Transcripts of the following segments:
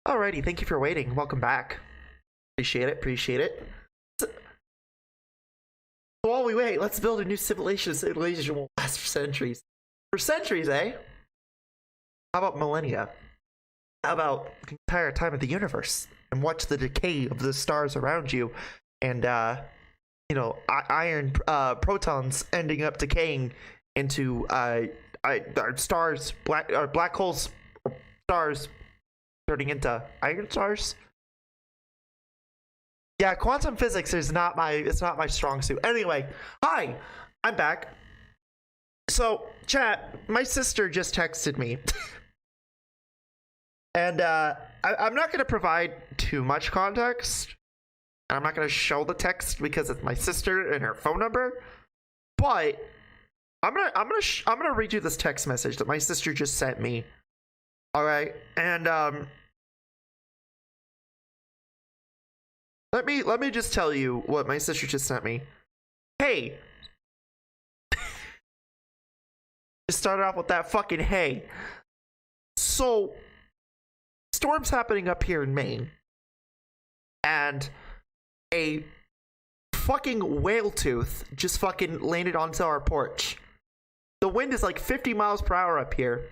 Alrighty, thank you for waiting. Welcome back. Appreciate it, appreciate it. So while we wait, let's build a new civilization. Civilization will last for centuries. For centuries, eh? How about millennia? How about the entire time of the universe? And watch the decay of the stars around you and, iron protons ending up decaying into stars, black holes, stars turning into iron stars. Yeah, quantum physics is not my strong suit. Anyway, hi, I'm back. So, chat, my sister just texted me. And I'm not going to provide too much context. I'm not going to show the text because it's my sister and her phone number. But I'm gonna read you this text message that my sister just sent me. All right, and let me just tell you what my sister just sent me. Hey, just started off with that fucking hey. So, storms happening up here in Maine, and a fucking whale tooth just fucking landed onto our porch. The wind is like 50 miles per hour up here,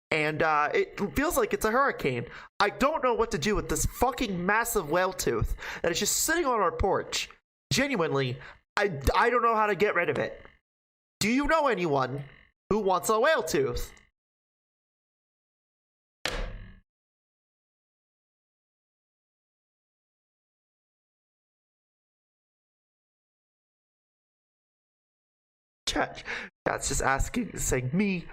and it feels like it's a hurricane. I don't know what to do with this fucking massive whale tooth that is just sitting on our porch. Genuinely, I don't know how to get rid of it. Do you know anyone who wants a whale tooth? Chat's just asking, saying me.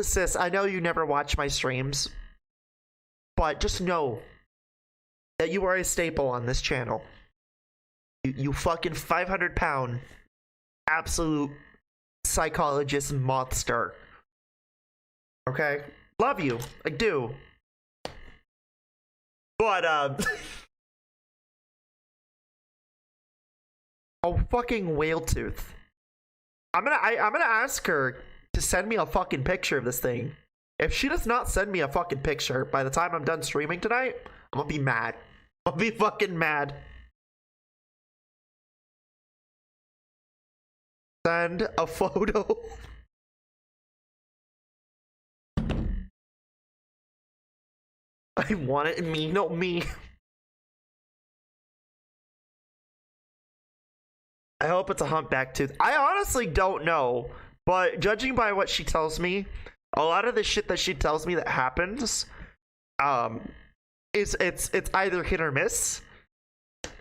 Sis, I know you never watch my streams, but just know that you are a staple on this channel. You fucking 500-pound absolute psychologist monster. Okay? Love you. I do. But, oh, fucking whale tooth. I'm gonna ask her to send me a fucking picture of this thing. If she does not send me a fucking picture by the time I'm done streaming tonight, I'm gonna be mad. I'm gonna be fucking mad. Send a photo. I want it in me, no me. I hope it's a humpback tooth. I honestly don't know, but judging by what she tells me, a lot of the shit that she tells me that happens, it's either hit or miss.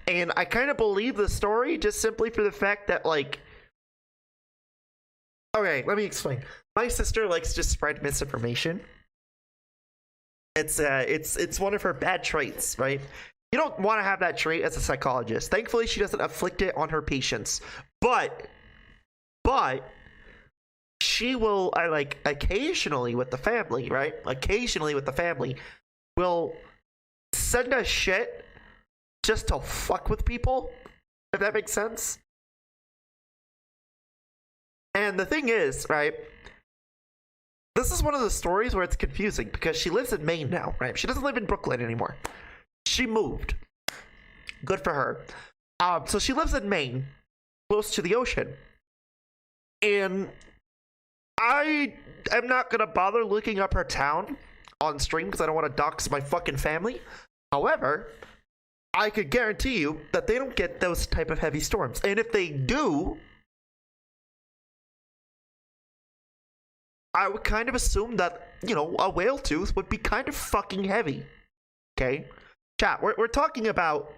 And I kind of believe the story just simply for the fact that, like, okay, let me explain. My sister likes to spread misinformation. It's one of her bad traits, right? You don't want to have that trait as a psychologist. Thankfully, she doesn't afflict it on her patients. But she will, occasionally with the family, right? Occasionally with the family, will send us shit just to fuck with people, if that makes sense. And the thing is, right? This is one of the stories where it's confusing because she lives in Maine now, right? She doesn't live in Brooklyn anymore. She moved. Good for her. So she lives in Maine, close to the ocean. And I am not gonna bother looking up her town on stream because I don't want to dox my fucking family. However, I could guarantee you that they don't get those type of heavy storms. And if they do, I would kind of assume that, you know, a whale tooth would be kind of fucking heavy. Okay? Chat, we're talking about...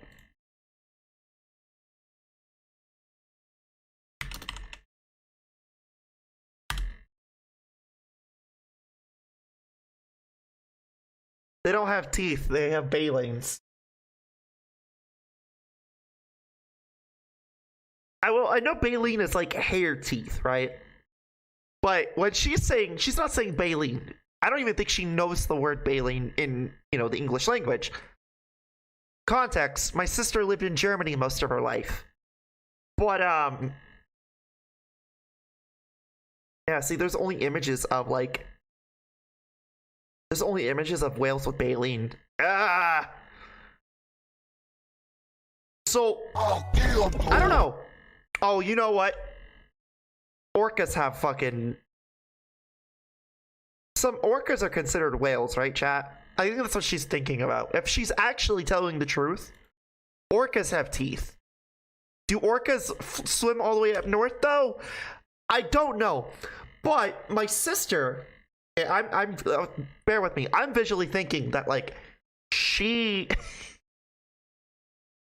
They don't have teeth, they have balines. I know baleen is like hair teeth, right? But when she's saying, she's not saying baleen. I don't even think she knows the word baleen in, you know, the English language. Context, my sister lived in Germany most of her life. But, Yeah, see, there's only images of like, there's only images of whales with baleen. Ah. So I don't know. Oh, you know what? Orcas have fucking. Some orcas are considered whales, right, chat? I think that's what she's thinking about. If she's actually telling the truth, orcas have teeth. Do orcas swim all the way up north, though? I don't know. But my sister, I'm bear with me. I'm visually thinking that, like, she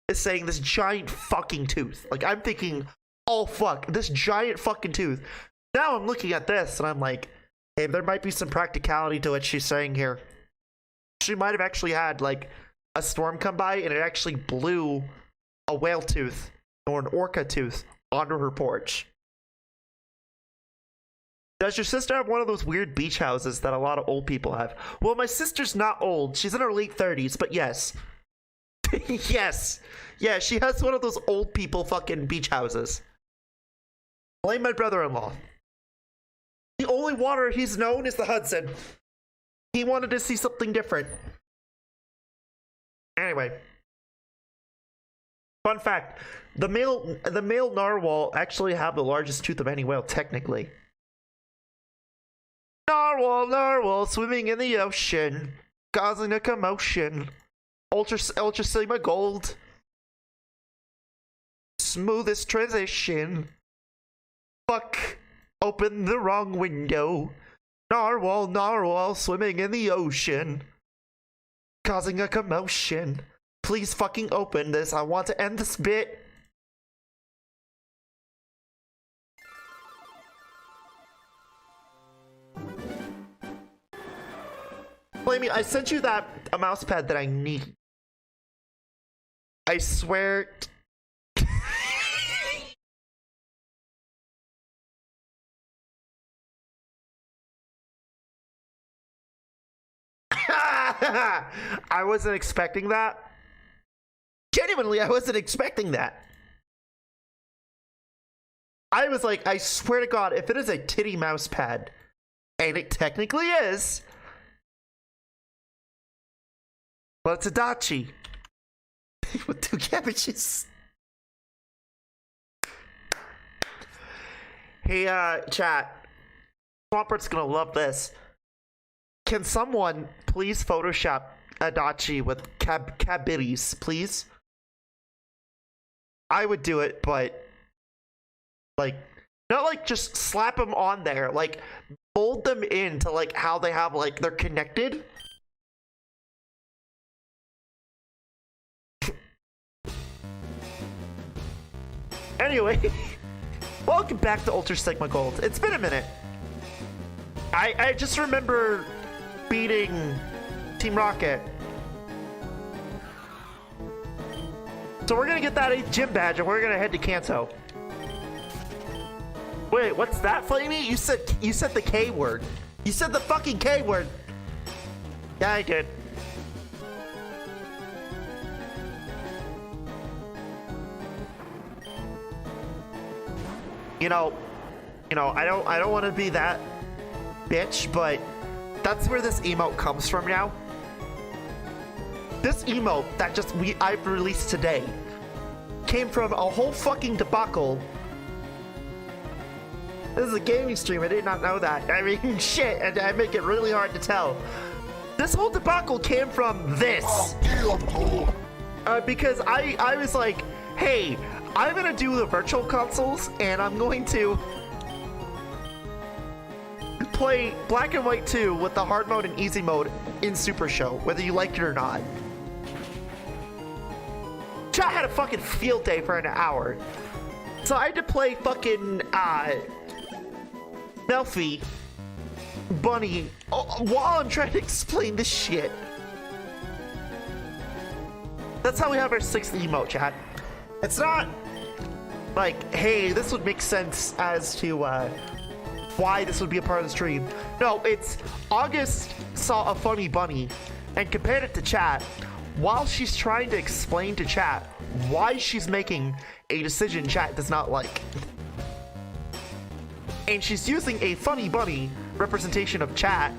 is saying this giant fucking tooth. Like, I'm thinking, oh, fuck, this giant fucking tooth. Now I'm looking at this, and I'm like, hey, there might be some practicality to what she's saying here. She might have actually had, like, a storm come by, and it actually blew a whale tooth or an orca tooth onto her porch. Does your sister have one of those weird beach houses that a lot of old people have? Well, my sister's not old. She's in her late 30s, but yes. Yes. Yeah, she has one of those old people fucking beach houses. Blame my brother-in-law. The only water he's known is the Hudson. He wanted to see something different. Anyway. Fun fact. The male narwhal actually have the largest tooth of any whale, technically. Narwhal, swimming in the ocean, causing a commotion. Ultra Sigma Gold. Smoothest transition. Fuck. Open the wrong window. Narwhal, swimming in the ocean, causing a commotion. Please fucking open this. I want to end this bit. Flamie, I sent you a mouse pad that I need. I swear. I wasn't expecting that. Genuinely, I wasn't expecting that. I was like, I swear to God, if it is a titty mouse pad, and it technically is, well, it's a dachi with 2 cabbages. Hey, chat. Swampert's gonna love this. Can someone please Photoshop a dachi with cabbages, please? I would do it, but like, not like just slap them on there. Like, mold them into like how they have, like, they're connected. Anyway, welcome back to Ultra Sigma Gold. It's been a minute. I just remember beating Team Rocket. So we're gonna get that 8th gym badge and we're gonna head to Kanto. Wait, what's that, Flamie? You said the K word. You said the fucking K word. Yeah, I did. You know, I don't want to be that bitch, but that's where this emote comes from now. This emote that I've released today came from a whole fucking debacle. This is a gaming stream, I did not know that. I mean, shit, and I make it really hard to tell. This whole debacle came from this. Because I was like, hey, I'm gonna do the virtual consoles, and I'm going to play Black and White 2 with the hard mode and easy mode in Super Show, whether you like it or not. Chat had a fucking field day for an hour. So I had to play fucking, Melfi, Bunny, while I'm trying to explain this shit. That's how we have our 6th emote, chat. It's not like, hey, this would make sense as to, why this would be a part of the stream. No, it's August saw a funny bunny and compared it to chat while she's trying to explain to chat why she's making a decision chat does not like. And she's using a funny bunny representation of chat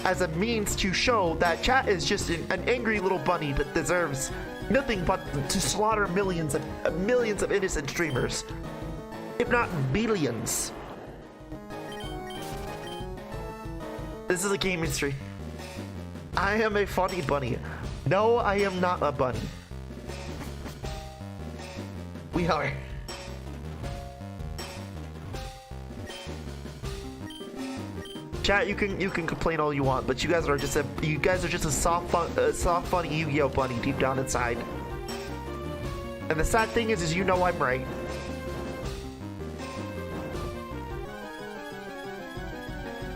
as a means to show that chat is just an angry little bunny that deserves nothing but to slaughter millions of innocent streamers, if not billions. This is a game mystery. I am a funny bunny. No, I am not a bunny. We are. Chat, you can complain all you want, but you guys are just a soft funny Yu-Gi-Oh bunny deep down inside. And the sad thing is you know I'm right.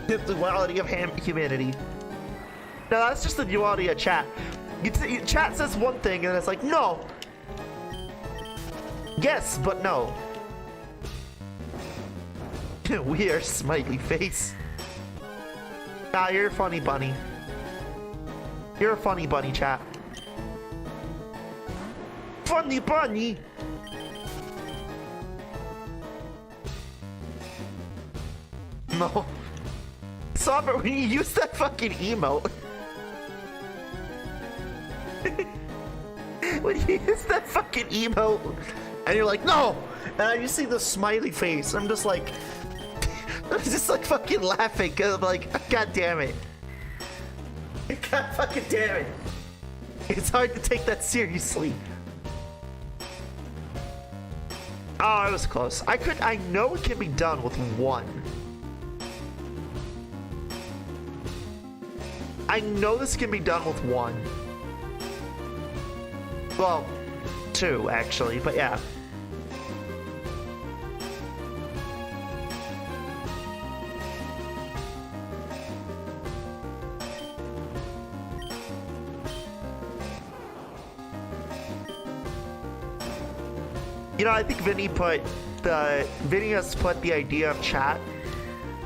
The duality of humanity. No, that's just the duality of chat. Chat says one thing and it's like, no. Yes, but no. We are smiley face. Nah, you're a funny bunny. You're a funny bunny, chat. Funny bunny! No. Stop it when you use that fucking emote. When you use that fucking emote and you're like, no! And you see the smiley face, I'm just like fucking laughing because I'm like, god damn it. God fucking damn it. It's hard to take that seriously. Oh, I was close. I know it can be done with one. I know this can be done with one. Well, two actually, but yeah. You know, I think Vinny has put the idea of chat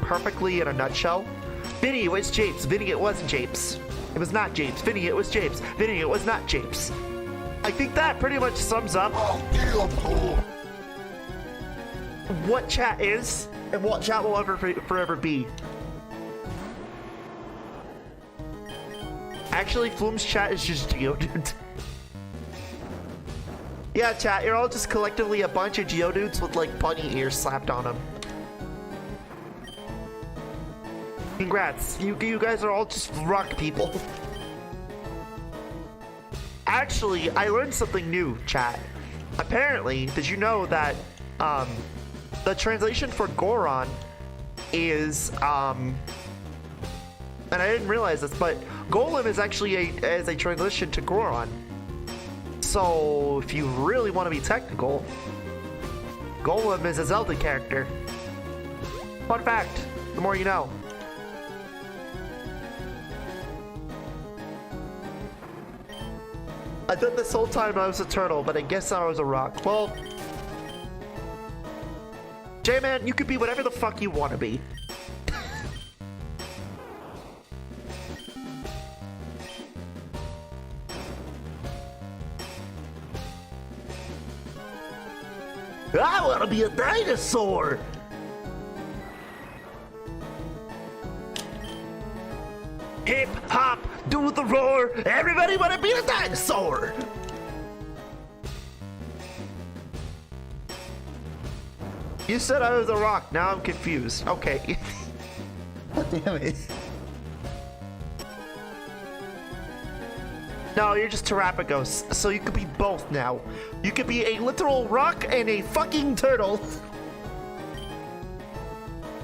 perfectly in a nutshell. Vinny, it was Japes. Vinny, it wasn't Japes. It was not Japes. Vinny, it was Japes. Vinny, it was not Japes. I think that pretty much sums up what chat is and what chat will forever be. Actually, Flume's chat is just Geodude. Yeah, chat, you're all just collectively a bunch of Geodudes with like bunny ears slapped on them. Congrats, you guys are all just rock people. Actually, I learned something new, chat. Apparently, did you know that the translation for Goron is and I didn't realize this, but Golem is actually a translation to Goron. So if you really want to be technical, Golem is a Zelda character. Fun fact, the more you know. I thought this whole time I was a turtle, but I guess I was a rock. Well, J-Man, you could be whatever the fuck you want to be. I want to be a dinosaur! Hip hop, do the roar, everybody want to be a dinosaur! You said I was a rock, now I'm confused. Okay. God damn it. No, you're just Terrapagos, so you could be both now. You could be a literal rock and a fucking turtle.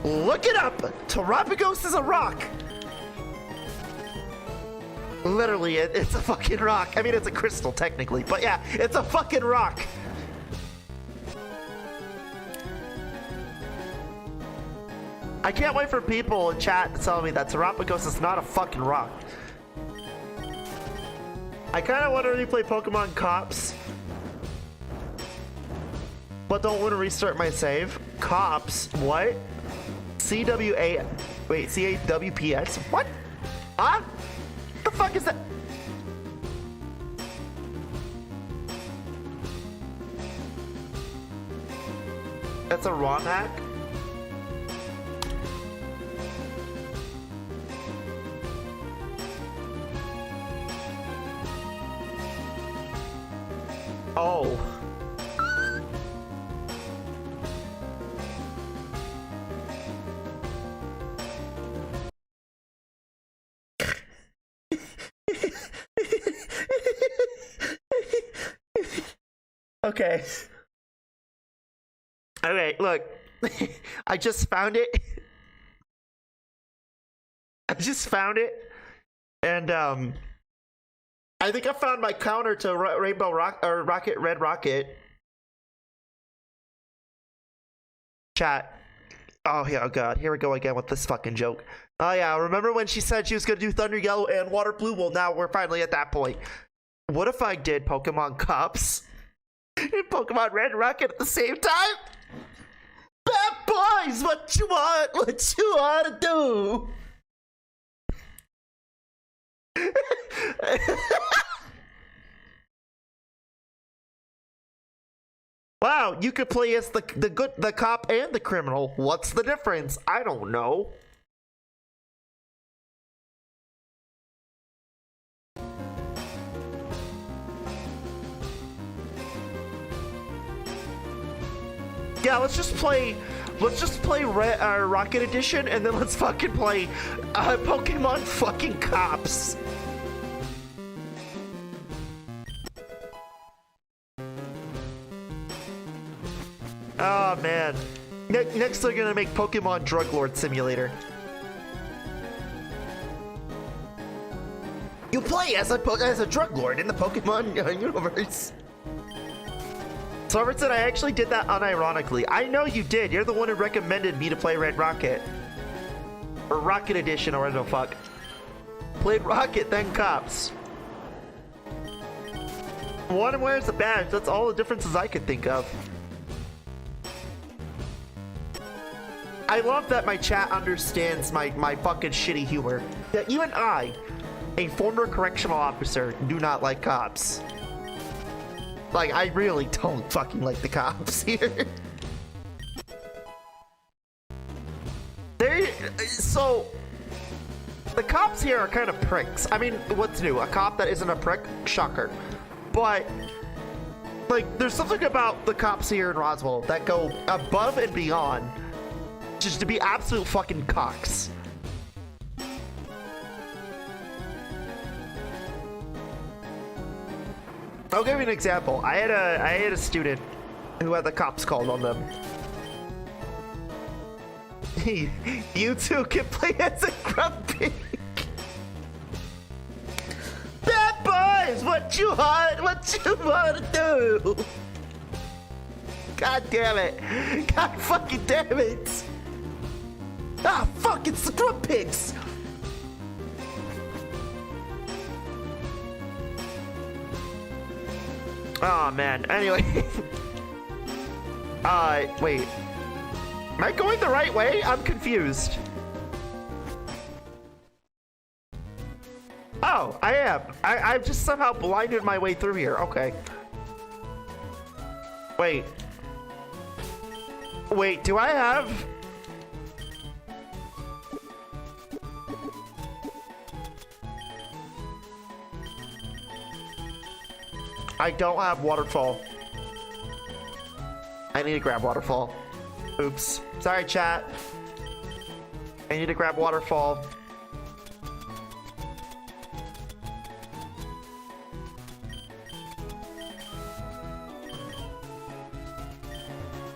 Look it up! Terrapagos is a rock! Literally, it's a fucking rock. I mean, it's a crystal, technically, but yeah, it's a fucking rock. I can't wait for people in chat to tell me that Terrapagos is not a fucking rock. I kind of want to replay Pokemon Cops, but don't want to restart my save. Cops? What? CWA? Wait, CAWPS? What? Huh? What the fuck is that? That's a ROM hack? Oh. Okay. Alright, look. I just found it. I just found it. And, I think I found my counter to Rainbow Rock or Rocket Red Rocket. Chat. Oh yeah, oh god, here we go again with this fucking joke. Oh yeah, remember when she said she was gonna do Thunder Yellow and Water Blue? Well, now we're finally at that point. What if I did Pokemon Cops and Pokemon Red Rocket at the same time? Bad boys, what you want? What you want to do? Wow, you could play as the cop and the criminal. What's the difference? I don't know. Yeah, let's just play Rocket Edition, and then let's fucking play Pokemon fucking Cops. Oh man. Next they're gonna make Pokemon Drug Lord Simulator. You play as a drug lord in the Pokemon universe. Sovereign said I actually did that unironically. I know you did. You're the one who recommended me to play Red Rocket. Or Rocket Edition or whatever the fuck. Played Rocket, then Cops. One wears a badge. That's all the differences I could think of. I love that my chat understands my fucking shitty humor. Yeah, even I, a former correctional officer, do not like cops. Like, I really don't fucking like the cops here. So, the cops here are kind of pricks. I mean, what's new? A cop that isn't a prick? Shocker. But, like, there's something about the cops here in Roswell that go above and beyond just to be absolute fucking cocks. I'll give you an example. I had a student who had the cops called on them. You two can play as a grumpy. Bad boys, what you want? What you want to do? God damn it! God fucking damn it! Ah, fuck! It's the Grump Pigs. Oh man. Anyway. Wait. Am I going the right way? I'm confused. Oh, I am. I've just somehow blinded my way through here. Okay. Wait. Wait, do I have... I don't have Waterfall. I need to grab Waterfall. Oops. Sorry, chat. I need to grab Waterfall.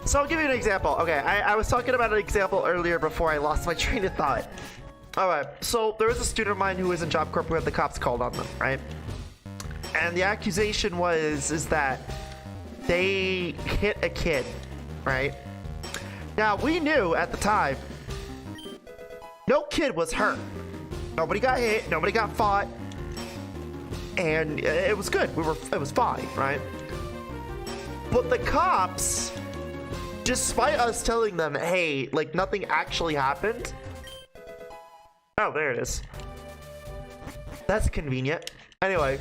So I'll give you an example. Okay, I was talking about an example earlier before I lost my train of thought. Alright, so there was a student of mine who was in Job Corp who had the cops called on them, right? And the accusation is that they hit a kid, right? Now, we knew at the time, no kid was hurt. Nobody got hit, nobody got fought, and it was good. It was fine, right? But the cops, despite us telling them, hey, like nothing actually happened. Oh, there it is. That's convenient. Anyway.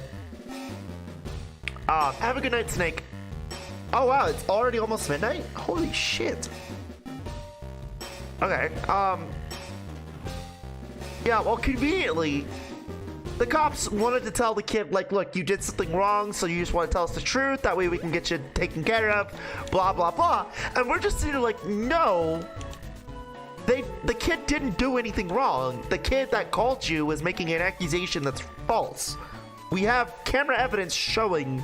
Have a good night, Snake. Oh wow, it's already almost midnight? Holy shit. Okay, yeah, well, conveniently, the cops wanted to tell the kid, like, look, you did something wrong, so you just want to tell us the truth. That way we can get you taken care of, blah, blah, blah. And we're just sitting there like, no. The kid didn't do anything wrong. The kid that called you was making an accusation that's false. We have camera evidence showing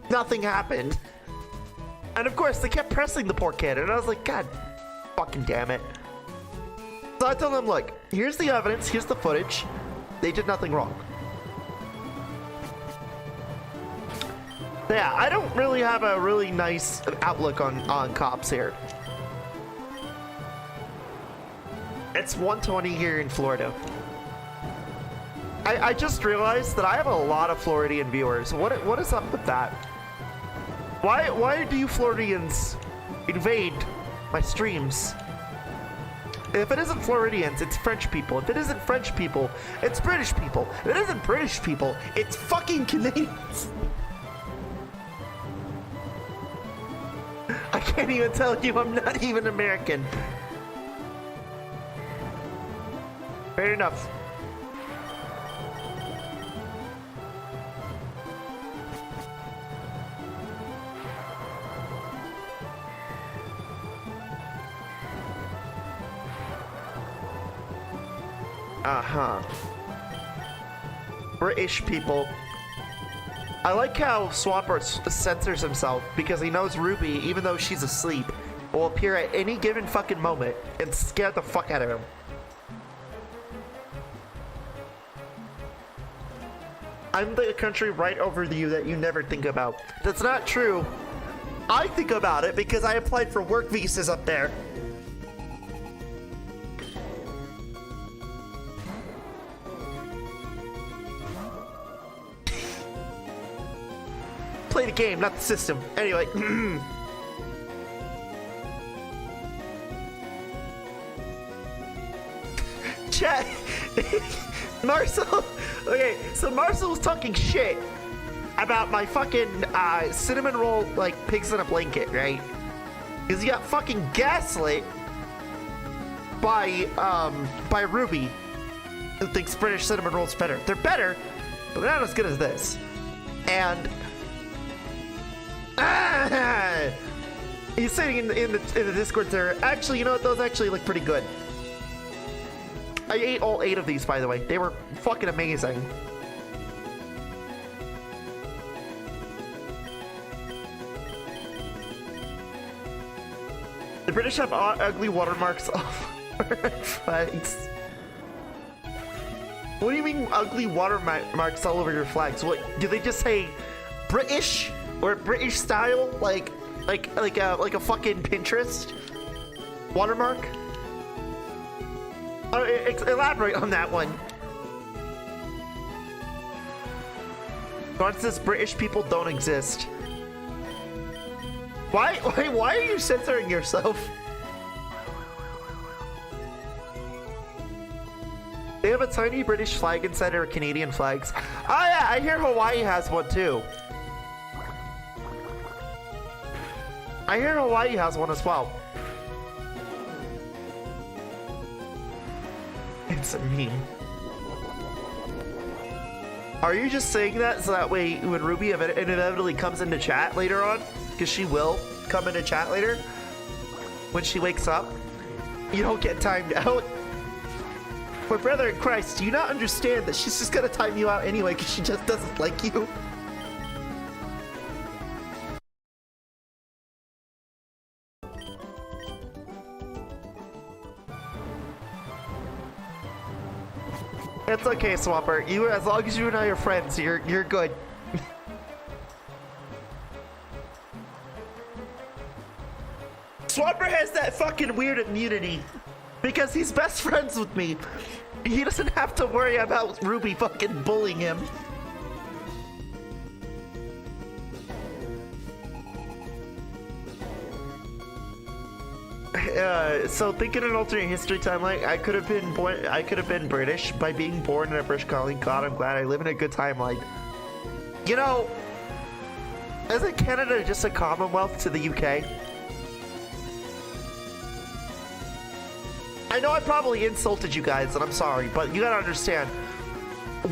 nothing happened. And of course, they kept pressing the poor kid, and I was like, God fucking damn it. So I told them, look, here's the evidence, here's the footage. They did nothing wrong. Yeah, I don't really have a really nice outlook on cops here. It's 1:20 here in Florida. I just realized that I have a lot of Floridian viewers. What is up with that? Why do you Floridians invade my streams? If it isn't Floridians, it's French people. If it isn't French people, it's British people. If it isn't British people, it's fucking Canadians. I can't even tell you I'm not even American. Fair enough. Uh-huh. British people. I like how Swapper censors himself because he knows Ruby, even though she's asleep, will appear at any given fucking moment and scare the fuck out of him. I'm the country right over you that you never think about. That's not true. I think about it because I applied for work visas up there. Play the game, not the system. Anyway. Chat. Marcel. Okay, so Marcel was talking shit about my fucking cinnamon roll, like, pigs in a blanket, right? Because he got fucking gaslit by Ruby, who thinks British cinnamon rolls better. They're better, but they're not as good as this. And he's saying in the Discord there, actually, you know what, those actually look pretty good. I ate all 8 of these, by the way. They were fucking amazing. The British have ugly watermarks off flags. What do you mean ugly watermarks all over your flags? What, do they just say British or British style, like a fucking Pinterest watermark? Elaborate on that one. Ron says British people don't exist. Why are you censoring yourself? They have a tiny British flag inside our Canadian flags. Oh yeah, I hear Hawaii has one too. I hear Hawaii has one as well. It's a meme. Are you just saying that so that way when Ruby inevitably comes into chat later on, because she will come into chat later when she wakes up, you don't get timed out? My brother in Christ, do you not understand that she's just gonna time you out anyway because she just doesn't like you? It's okay, Swapper. You, as long as you and I are friends, you're good. Swapper has that fucking weird immunity because he's best friends with me. He doesn't have to worry about Ruby fucking bullying him. So thinking an alternate history timeline, I could have been British by being born in a British colony. God, I'm glad I live in a good timeline. You know, isn't Canada just a commonwealth to the UK? I know I probably insulted you guys, and I'm sorry, but you gotta understand,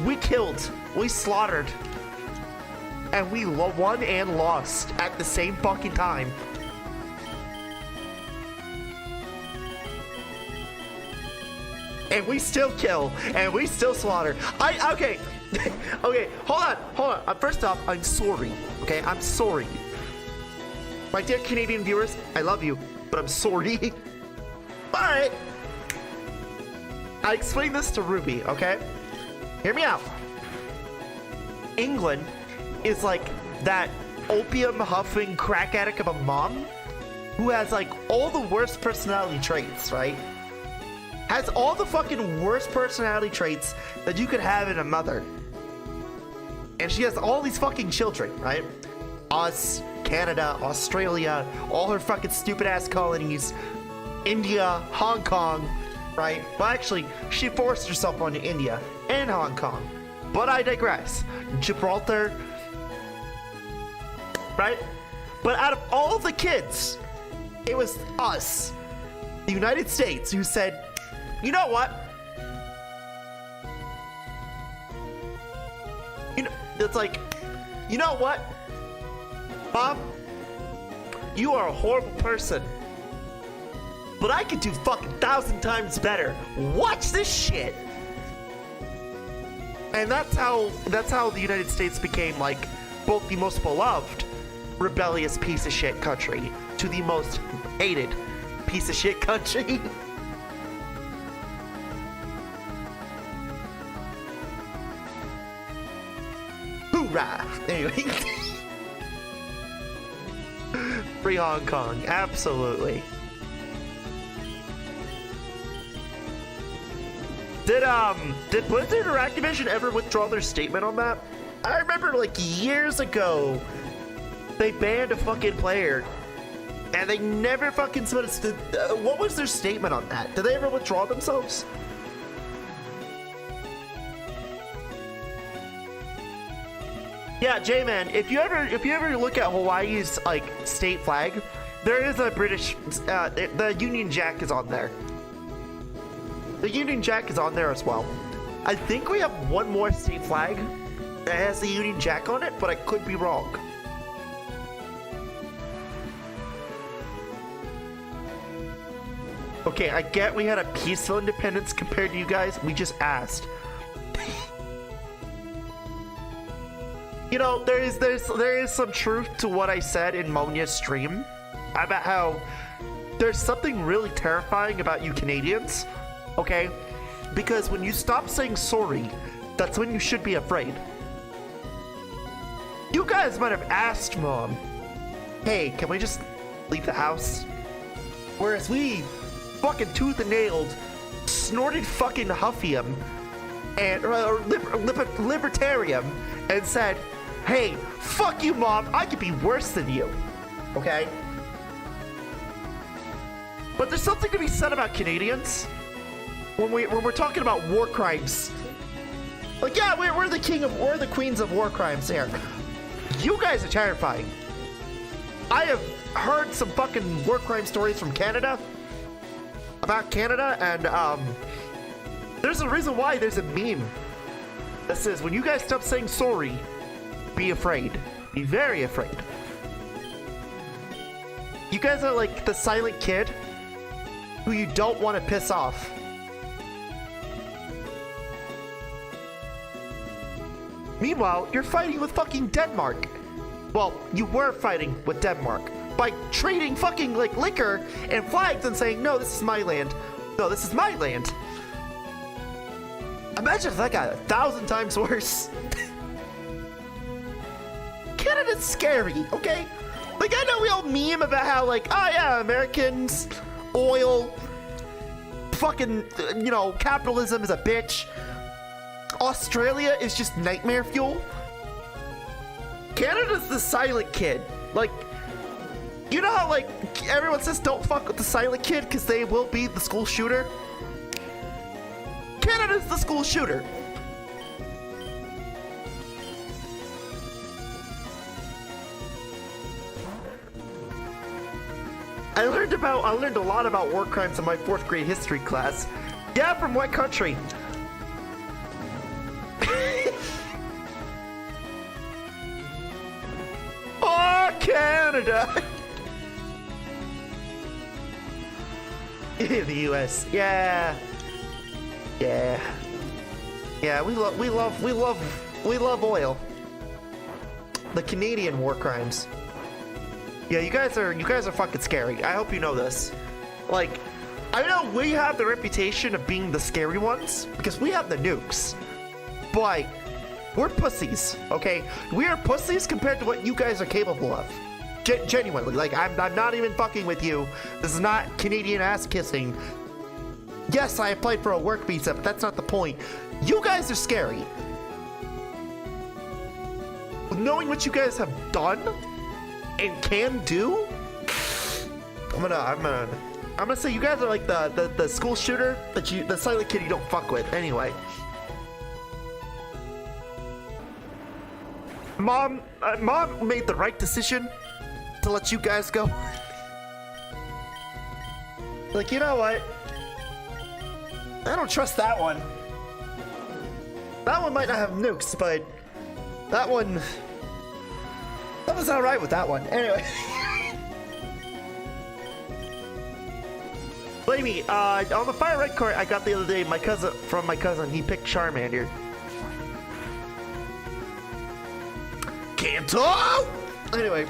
we killed, we slaughtered, and we won and lost at the same fucking time. And we still kill, and we still slaughter. Okay, okay, hold on. First off, I'm sorry, okay? I'm sorry. My dear Canadian viewers, I love you, but I'm sorry. But I explained this to Ruby, okay? Hear me out. England is like that opium huffing crack addict of a mom who has like all the worst personality traits, right? Has all the fucking worst personality traits that you could have in a mother. And she has all these fucking children, right? Us, Canada, Australia, all her fucking stupid ass colonies, India, Hong Kong, right? Well, actually, she forced herself onto India and Hong Kong. But I digress. Gibraltar, right? But out of all the kids, it was us, the United States, who said, you know what? You know, it's like, you know what? Mom, you are a horrible person, but I could do fucking 1,000 times better. Watch this shit. And that's how the United States became like both the most beloved rebellious piece of shit country to the most hated piece of shit country. Hoorah! Anyway. Free Hong Kong, absolutely. Did Blizzard or Activision ever withdraw their statement on that? I remember like years ago, they banned a fucking player, and they never fucking what was their statement on that? Did they ever withdraw themselves? Yeah, J-Man, if you ever look at Hawaii's like state flag, there is a British, the Union Jack is on there. The Union Jack is on there as well. I think we have one more state flag that has the Union Jack on it, but I could be wrong. Okay, I get we had a peaceful independence compared to you guys. We just asked. You know, there is some truth to what I said in Monia's stream about how there's something really terrifying about you Canadians, okay? Because when you stop saying sorry, that's when you should be afraid. You guys might have asked Mom, hey, can we just leave the house? Whereas we fucking tooth and nailed, snorted fucking Huffium and Libertarium and said, hey, fuck you, Mom, I could be worse than you, okay? But there's something to be said about Canadians when we're talking about war crimes. Like, yeah, we're the queens of war crimes here. You guys are terrifying. I have heard some fucking war crime stories from Canada about Canada, and there's a reason why there's a meme that says, when you guys stop saying sorry, be afraid. Be very afraid. You guys are like the silent kid who you don't want to piss off. Meanwhile, you're fighting with fucking Denmark. Well, you were fighting with Denmark by trading fucking like liquor and flags and saying, no, this is my land. No, this is my land. Imagine if that got 1,000 times worse. Canada's scary, okay? Like, I know we all meme about how, like, oh yeah, Americans, oil, fucking, you know, capitalism is a bitch. Australia is just nightmare fuel. Canada's the silent kid. Like, you know how, like, everyone says don't fuck with the silent kid because they will be the school shooter? Canada's the school shooter. I learned a lot about war crimes in my 4th grade history class. Yeah, from what country? Canada. In the US. Yeah. Yeah. Yeah, we love oil. The Canadian war crimes. Yeah, you guys are fucking scary. I hope you know this. Like, I know we have the reputation of being the scary ones because we have the nukes. But we're pussies, okay? We are pussies compared to what you guys are capable of. Genuinely, like, I'm not even fucking with you. This is not Canadian ass kissing. Yes, I applied for a work visa, but that's not the point. You guys are scary. Knowing what you guys have done and can do, I'm gonna say you guys are like the school shooter the silent kid you don't fuck with. Anyway, mom made the right decision to let you guys go. Like, you know what? I don't trust that one. That one might not have nukes, but that one was alright with that one. Anyway. Flamie, on the fire red card I got the other day, from my cousin, he picked Charmander. Kanto! Anyway.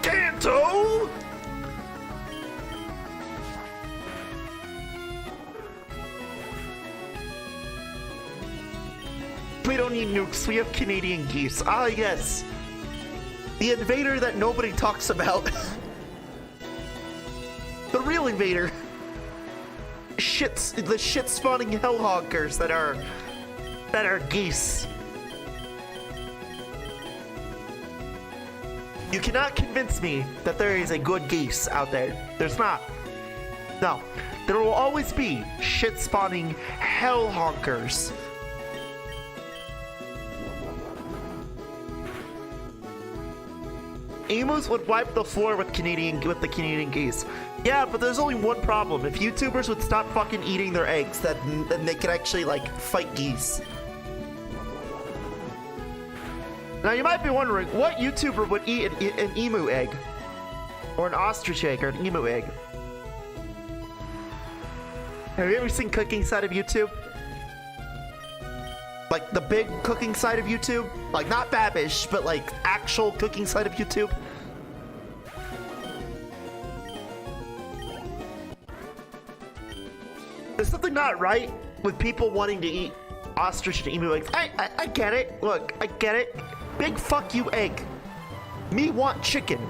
Kanto! We don't need nukes, we have Canadian geese. Ah, yes. The invader that nobody talks about. The real invader. The shit spawning hellhonkers that are geese. You cannot convince me that there is a good geese out there. There's not. No. There will always be shit spawning hellhonkers. Emus would wipe the floor with the Canadian geese. Yeah, but there's only one problem. If YouTubers would stop fucking eating their eggs, then they could actually, like, fight geese. Now, you might be wondering, what YouTuber would eat an emu egg? Or an ostrich egg, or an emu egg? Have you ever seen Cooking Side of YouTube? Like, the big cooking side of YouTube? Like, not Babish, but, like, actual cooking side of YouTube? There's something not right with people wanting to eat ostrich and emu eggs. I get it. Look, I get it. Big fuck you egg. Me want chicken.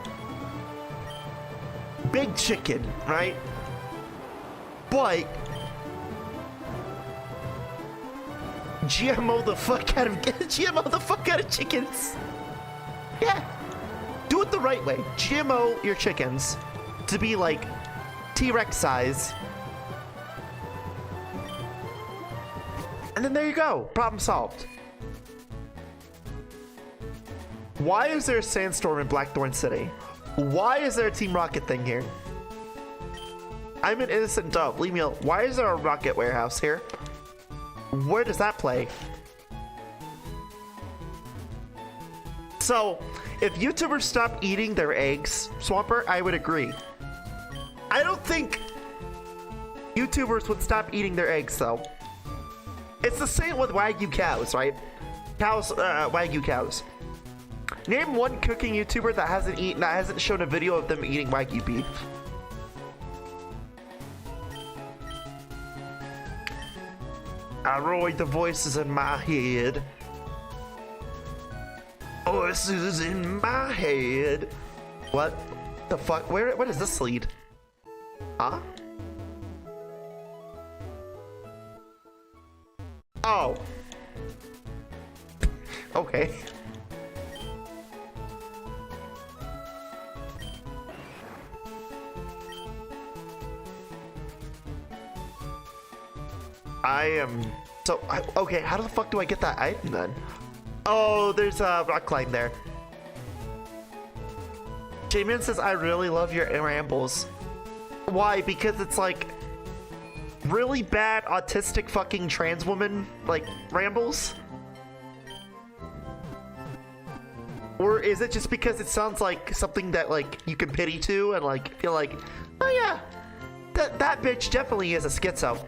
Big chicken, right? But GMO the fuck out of chickens. Yeah. Do it the right way. GMO your chickens to be like T-Rex size. And then there you go. Problem solved. Why is there a sandstorm in Blackthorn City? Why is there a Team Rocket thing here? I'm an innocent dove. Leave me alone. Why is there a rocket warehouse here? Where does that play? So, if YouTubers stop eating their eggs, Swamper, I would agree. I don't think YouTubers would stop eating their eggs, though. It's the same with Wagyu cows, right? Wagyu cows. Name one cooking YouTuber that hasn't shown a video of them eating Wagyu beef. I ride the voices in my head. Voices in my head. What the fuck? What does this lead? Huh? Oh. Okay. Okay, how the fuck do I get that item then? Oh, there's a rock climb there. J-Man says, I really love your rambles. Why? Because it's like really bad autistic fucking trans woman like rambles. Or is it just because it sounds like something that, like, you can pity to and, like, feel like, oh yeah, that bitch definitely is a schizo.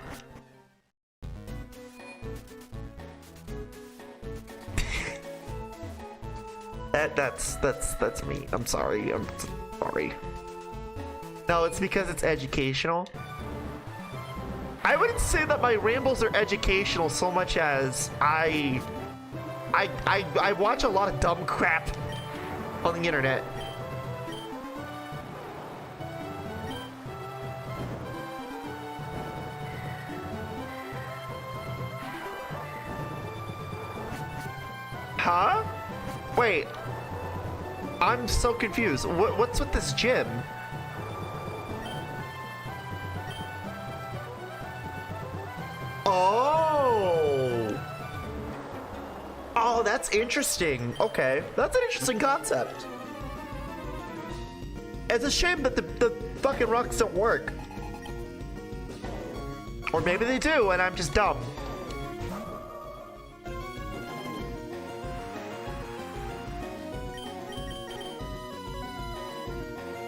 That's me. I'm sorry. I'm sorry. No, it's because it's educational. I wouldn't say that my rambles are educational so much as I watch a lot of dumb crap on the internet. Huh? Wait. I'm so confused. What's with this gym? Oh. Oh, that's interesting. Okay. That's an interesting concept. It's a shame that the fucking rocks don't work. Or maybe they do and I'm just dumb.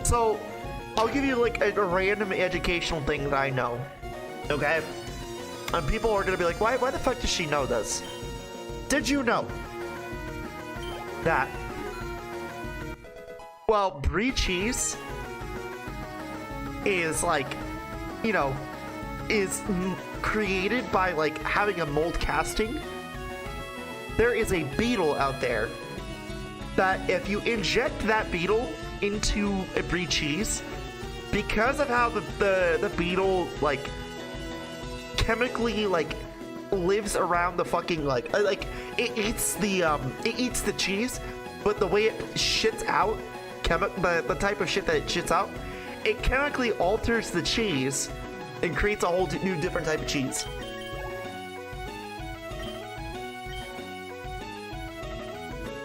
So, I'll give you like a random educational thing that I know, okay? And people are gonna be like, why the fuck does she know this? Did you know that, well, brie cheese is like, you know, is created by like having a mold casting? There is a beetle out there that if you inject that beetle into a brie cheese, because of how the beetle like chemically like lives around the fucking like it eats the cheese, but the way it shits out the type of shit that it shits out, it chemically alters the cheese and creates a whole new different type of cheese.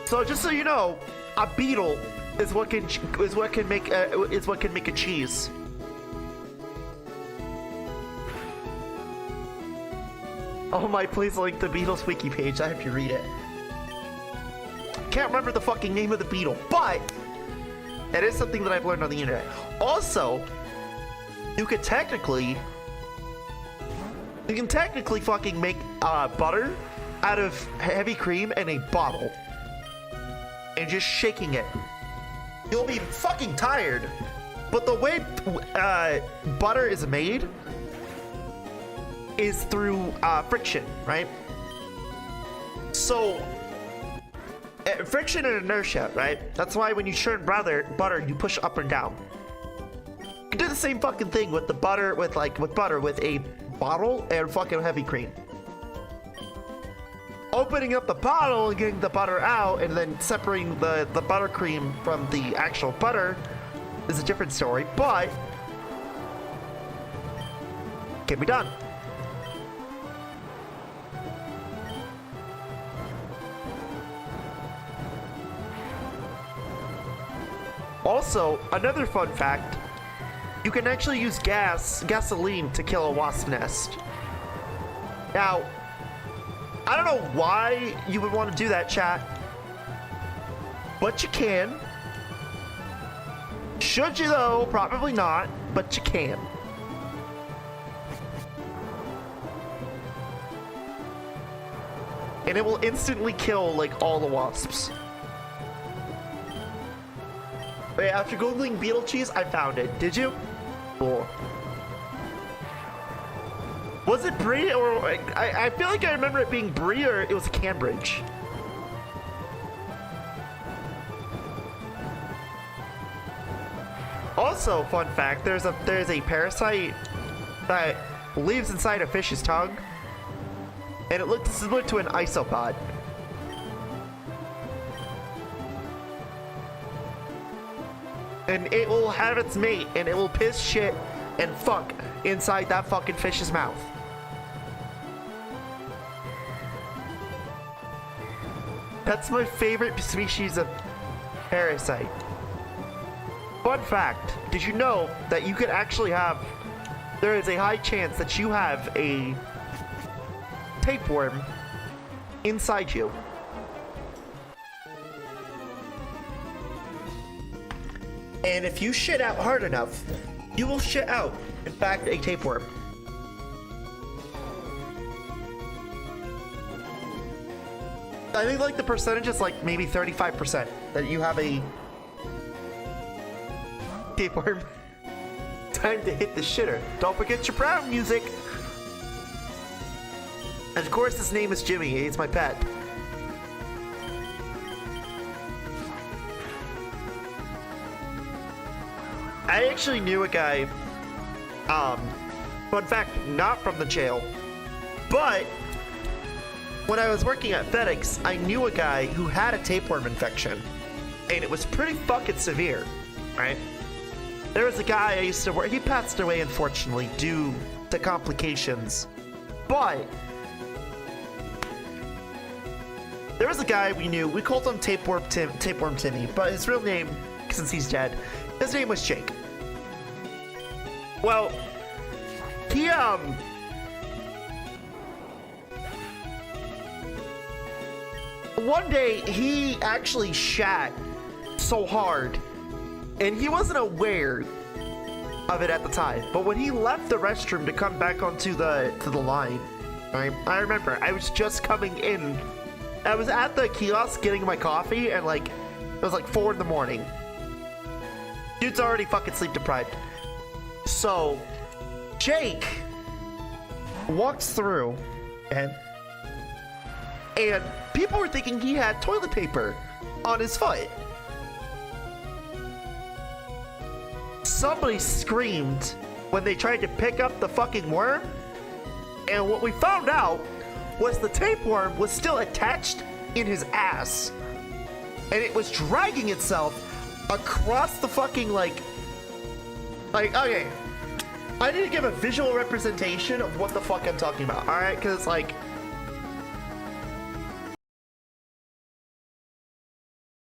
So just so you know, a beetle is what can make a cheese. Oh my, please link the Beatles wiki page. I hope you read it. Can't remember the fucking name of the beetle, but it is something that I've learned on the internet. Also, you can technically fucking make butter out of heavy cream in a bottle and just shaking it. You'll be fucking tired, but the way butter is made is through friction, right? So friction and inertia, right? That's why when you churn butter, you push up and down. You can do the same fucking thing with the butter, with a bottle and fucking heavy cream. Opening up the bottle and getting the butter out and then separating the buttercream from the actual butter is a different story, but can be done. Also, another fun fact, you can actually use gasoline to kill a wasp nest. Now, I don't know why you would want to do that, chat, but you can. Should you though? Probably not, but you can. And it will instantly kill like all the wasps. Wait, after googling beetle cheese, I found it. Did you? Cool. Was it brie or I feel like I remember it being brie or it was Cambridge. Also, fun fact, there's a parasite that lives inside a fish's tongue, and it looks similar to an isopod. And it will have its mate, and it will piss, shit, and fuck inside that fucking fish's mouth. That's my favorite species of parasite. Fun fact, did you know that you could actually have, there is a high chance that you have a tapeworm inside you? And if you shit out hard enough, you will shit out, in fact, a tapeworm. I think like the percentage is like maybe 35% that you have a tapeworm. Time to hit the shitter. Don't forget your brown music. And of course his name is Jimmy. He's my pet. I actually knew a guy, fun fact, not from the jail, but when I was working at FedEx, I knew a guy who had a tapeworm infection, and it was pretty fucking severe, right? There was a guy I used to work, he passed away unfortunately due to complications, but there was a guy we knew, we called him Tapeworm Timmy, but his real name, since he's dead, his name was Jake. Well, he, one day he actually shat so hard, and he wasn't aware of it at the time. But when he left the restroom to come back onto the line, right? I remember I was just coming in. I was at the kiosk getting my coffee, and like it was like 4 in the morning. Dude's already fucking sleep deprived. So Jake walks through, and people were thinking he had toilet paper on his foot. Somebody screamed when they tried to pick up the fucking worm, and what we found out was the tapeworm was still attached in his ass, and it was dragging itself across the fucking like okay, I need to give a visual representation of what the fuck I'm talking about, all right? Because like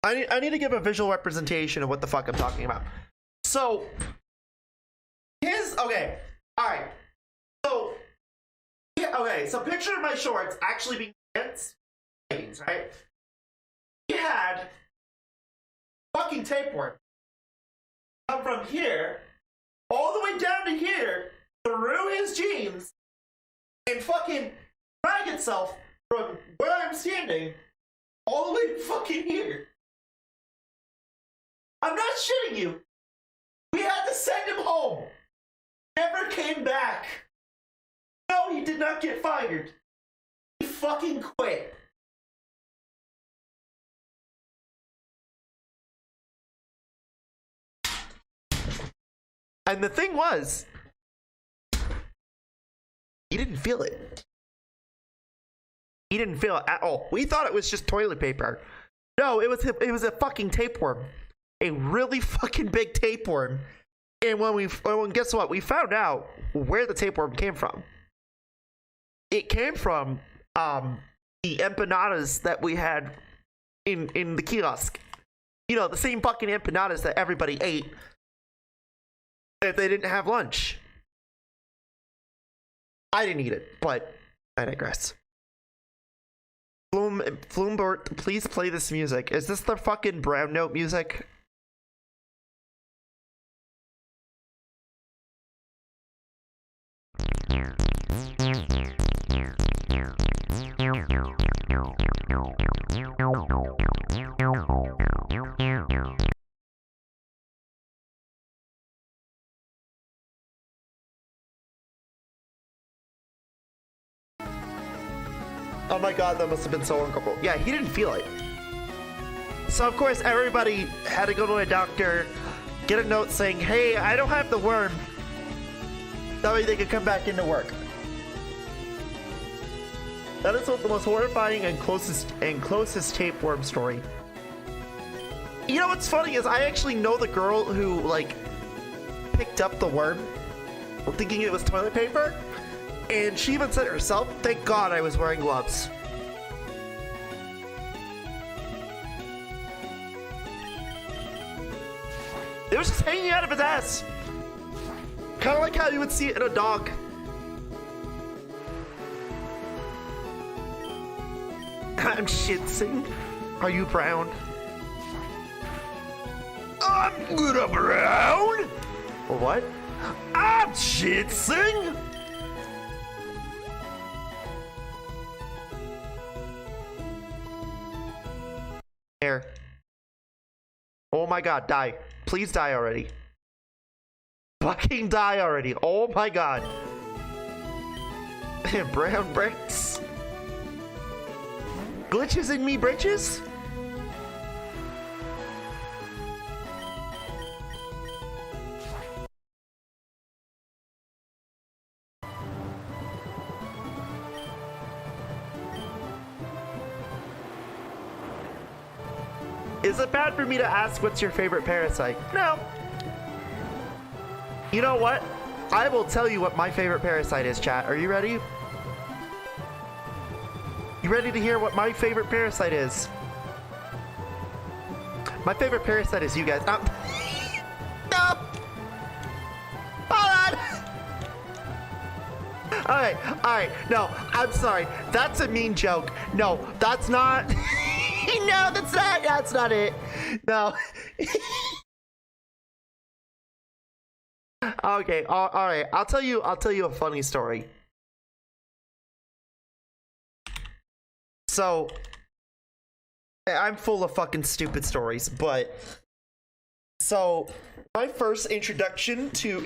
I need to give a visual representation of what the fuck I'm talking about. So okay, all right. So yeah, okay. So picture my shorts actually being pants, right? He had fucking tapeworm come from here all the way down to here through his jeans and fucking drag itself from where I'm standing all the way to fucking here. I'm not shitting you. We had to send him home. Never came back. No, he did not get fired. He fucking quit. And the thing was, he didn't feel it. He didn't feel it at all. We thought it was just toilet paper. No, it was a fucking tapeworm. A really fucking big tapeworm. And guess what? We found out where the tapeworm came from. It came from the empanadas that we had in the kiosk. You know, the same fucking empanadas that everybody ate if they didn't have lunch. I didn't eat it, but I digress. Floombert, please play this music. Is this the fucking brown note music? Oh my god, that must have been so uncomfortable. Yeah, he didn't feel it. So of course everybody had to go to a doctor, get a note saying, hey, I don't have the worm. That way they could come back into work. That is the most horrifying and closest tapeworm story. You know what's funny is I actually know the girl who like picked up the worm thinking it was toilet paper. And she even said herself, thank God I was wearing gloves. It was just hanging out of his ass. Kind of like how you would see it in a dog. I'm shitsing. Are you brown? Ah! I'm gonna brown. What? I'm Chitsing. Here. Oh my god, die. Please die already. Fucking die already. Oh my god. Brown bricks. Glitches in me britches? Is it bad for me to ask what's your favorite parasite? No. You know what? I will tell you what my favorite parasite is, chat. Are you ready? You ready to hear what my favorite parasite is? My favorite parasite is you guys. No! Hold on! Alright, no, I'm sorry. That's a mean joke. No, that's not. No, that's not it. No. Okay, alright. I'll tell you a funny story. So, I'm full of fucking stupid stories, but so my first introduction to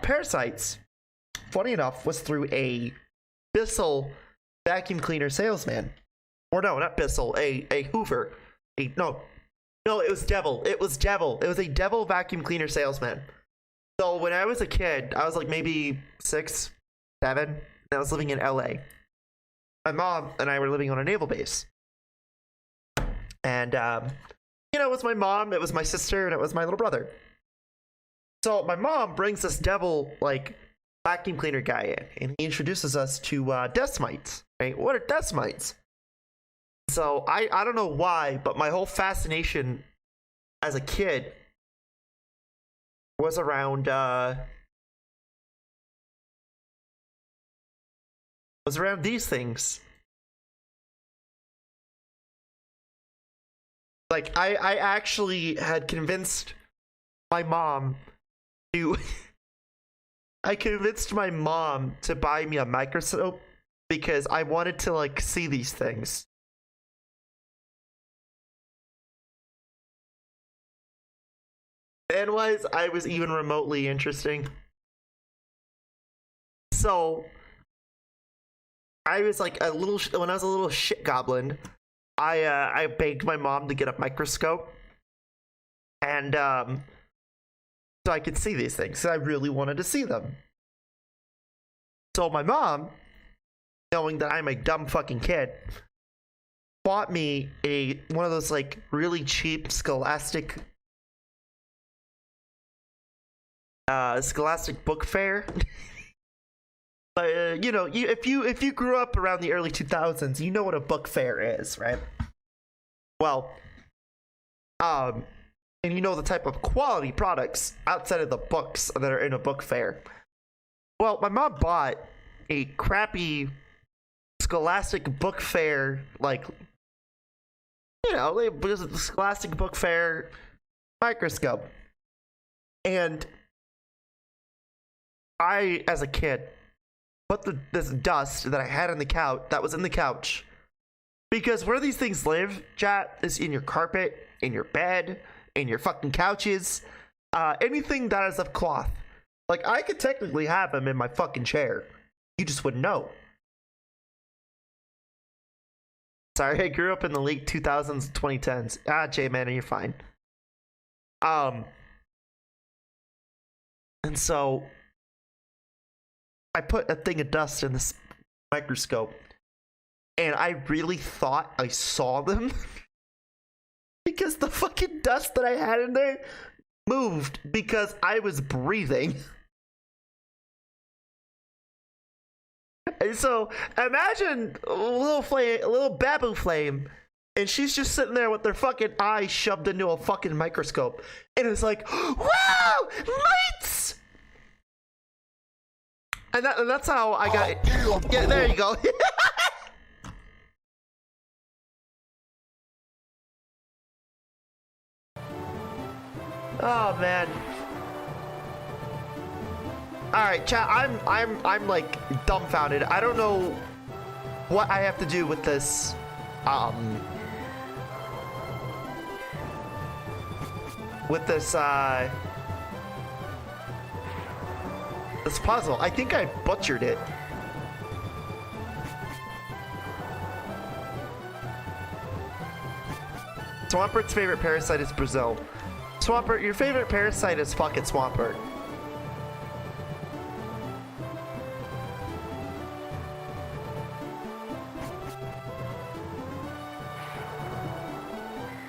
parasites, funny enough, was through a Bissell vacuum cleaner salesman. Or no, not Bissell, a Hoover. No, it was Devil. It was a Devil vacuum cleaner salesman. So when I was a kid, I was like maybe 6, 7, and I was living in LA. My mom and I were living on a naval base. And, it was my mom, it was my sister, and it was my little brother. So my mom brings this Devil, vacuum cleaner guy in, and he introduces us to dust mites, right? What are dust mites? So I don't know why, but my whole fascination as a kid was around these things. Like I actually had convinced my mom to buy me a microscope because I wanted to see these things. And I was even remotely interesting. So I was when I was a little shit goblin, I begged my mom to get a microscope, and so I could see these things. I really wanted to see them. So my mom, knowing that I'm a dumb fucking kid, bought me one of those really cheap Scholastic book fair. But if you grew up around the early 2000s, you know what a book fair is, right? Well, and you know the type of quality products outside of the books that are in a book fair. Well, my mom bought a crappy Scholastic book fair, Scholastic book fair microscope. And I, as a kid, put this dust that I had in the couch, that was in the couch. Because where these things live, chat, is in your carpet, in your bed, in your fucking couches, anything that is of cloth. I could technically have them in my fucking chair. You just wouldn't know. Sorry, I grew up in the late 2000s, 2010s. J-Man, you're fine. And so I put a thing of dust in this microscope, and I really thought I saw them because the fucking dust that I had in there moved because I was breathing. And so imagine a little babu flame, and she's just sitting there with her fucking eye shoved into a fucking microscope, and it's like, wow, lights! And that's how I got it. Yeah, there you go. Oh man. All right, chat. I'm like dumbfounded. I don't know what I have to do with this. With this this puzzle. I think I butchered it. Swampert's favorite parasite is Brazil. Swampert, your favorite parasite is fucking Swampert.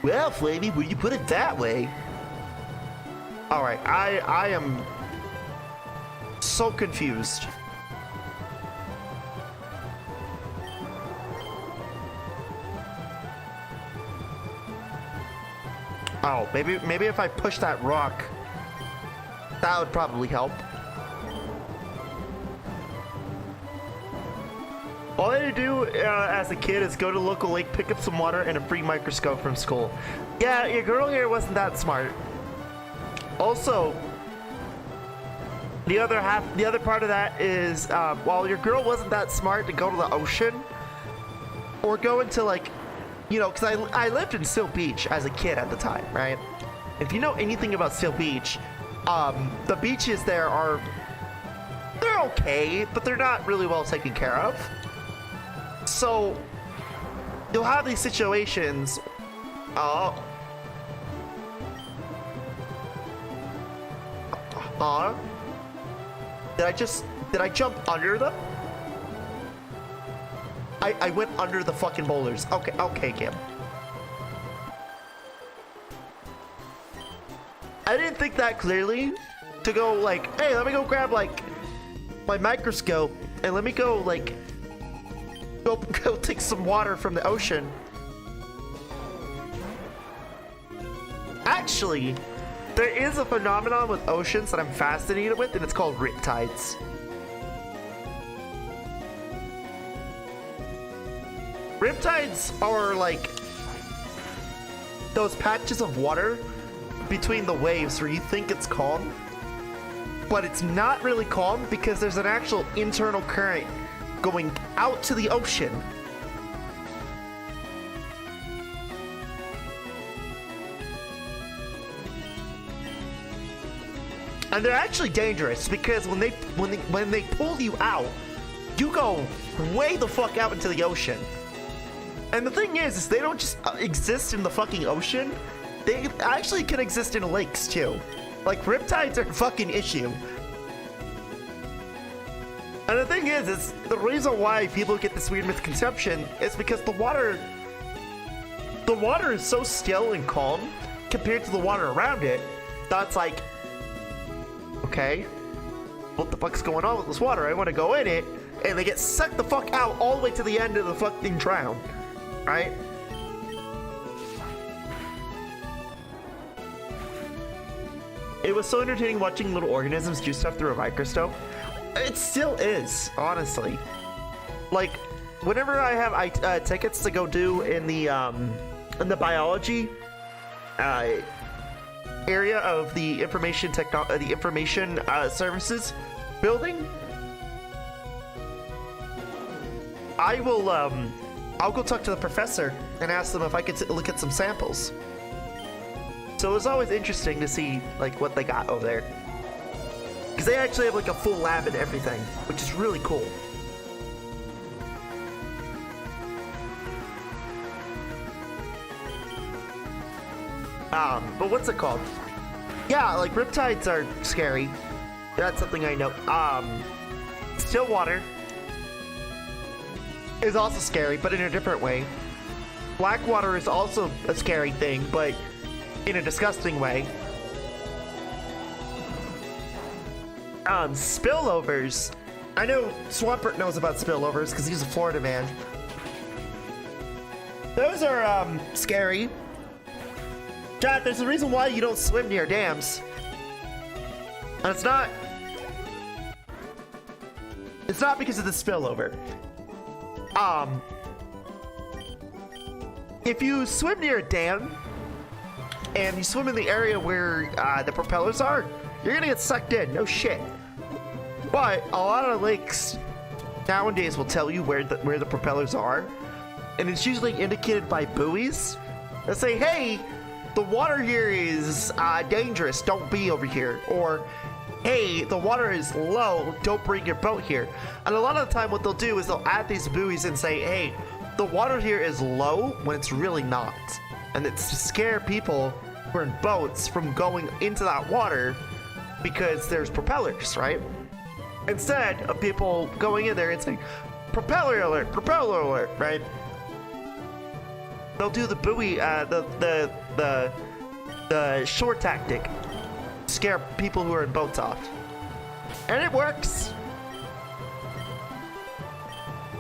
Well, Flamie, when you put it that way. Alright, I am so confused. Oh, maybe if I push that rock, that would probably help. All I had to do as a kid is go to the local lake, pick up some water, and a free microscope from school. Yeah, your girl here wasn't that smart. Also, the other part of that is, while your girl wasn't that smart to go to the ocean, or go into like, you know, because I lived in Seal Beach as a kid at the time, right? If you know anything about Seal Beach, the beaches there they're okay, but they're not really well taken care of. So you'll have these situations. Did I jump under them? I went under the fucking boulders. Okay, Kim. I didn't think that clearly to go like, hey, let me go grab like my microscope and let me go like go take some water from the ocean. Actually, there is a phenomenon with oceans that I'm fascinated with, and it's called riptides. Riptides are like those patches of water between the waves where you think it's calm, but it's not really calm because there's an actual internal current going out to the ocean. And they're actually dangerous because when they pull you out, you go way the fuck out into the ocean. And the thing is they don't just exist in the fucking ocean. They actually can exist in lakes too. Like riptides are a fucking issue. And the thing is the reason why people get this weird misconception is because the water is so still and calm compared to the water around it. That's like, okay, what the fuck's going on with this water? I want to go in it, and they get sucked the fuck out all the way to the end of the fucking drown, right? It was so entertaining watching little organisms do stuff through a microscope. It still is, honestly. Like, whenever I have tickets to go do in the biology area of the information services building, I will I'll go talk to the professor and ask them if I could look at some samples. So it was always interesting to see like what they got over there, because they actually have like a full lab and everything, which is really cool. But what's it called? Yeah, like riptides are scary. That's something I know. Still water is also scary, but in a different way. Black water is also a scary thing, but in a disgusting way. Spillovers. I know Swampert knows about spillovers because he's a Florida man. Those are scary. Chat, there's a reason why you don't swim near dams. And it's not because of the spillover. If you swim near a dam, and you swim in the area where the propellers are, you're gonna get sucked in, no shit. But a lot of lakes nowadays will tell you where the propellers are, and it's usually indicated by buoys that say, hey, the water here is dangerous, don't be over here. Or, hey, the water is low, don't bring your boat here. And a lot of the time what they'll do is they'll add these buoys and say, hey, the water here is low when it's really not. And it's to scare people who are in boats from going into that water because there's propellers, right? Instead of people going in there and saying, propeller alert, right? They'll do the buoy, the shore tactic, scare people who are in boats off. And it works.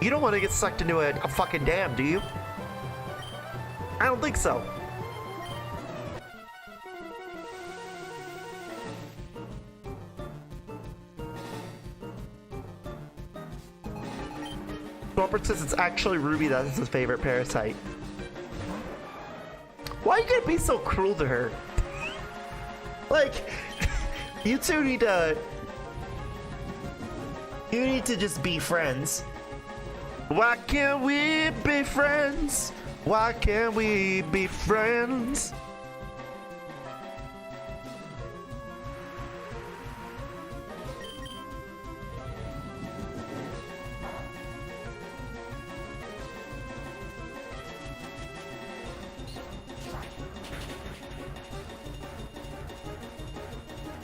You don't want to get sucked into a fucking dam, do you? I don't think so. Swampert says it's actually Ruby that's his favorite parasite. Why are you gonna be so cruel to her? Like, you two need to... You need to just be friends. Why can't we be friends? Why can't we be friends?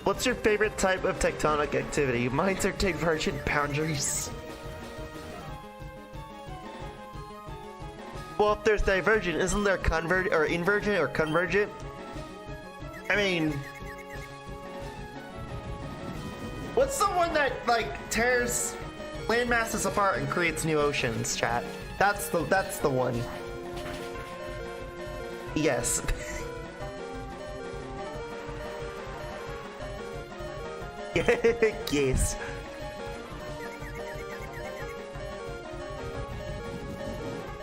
What's your favorite type of tectonic activity? Mine's are divergent boundaries. Well, if there's divergent, isn't there convergent or invergent or convergent? I mean, what's the one that like tears land masses apart and creates new oceans, chat? That's the one. Yes. Yes.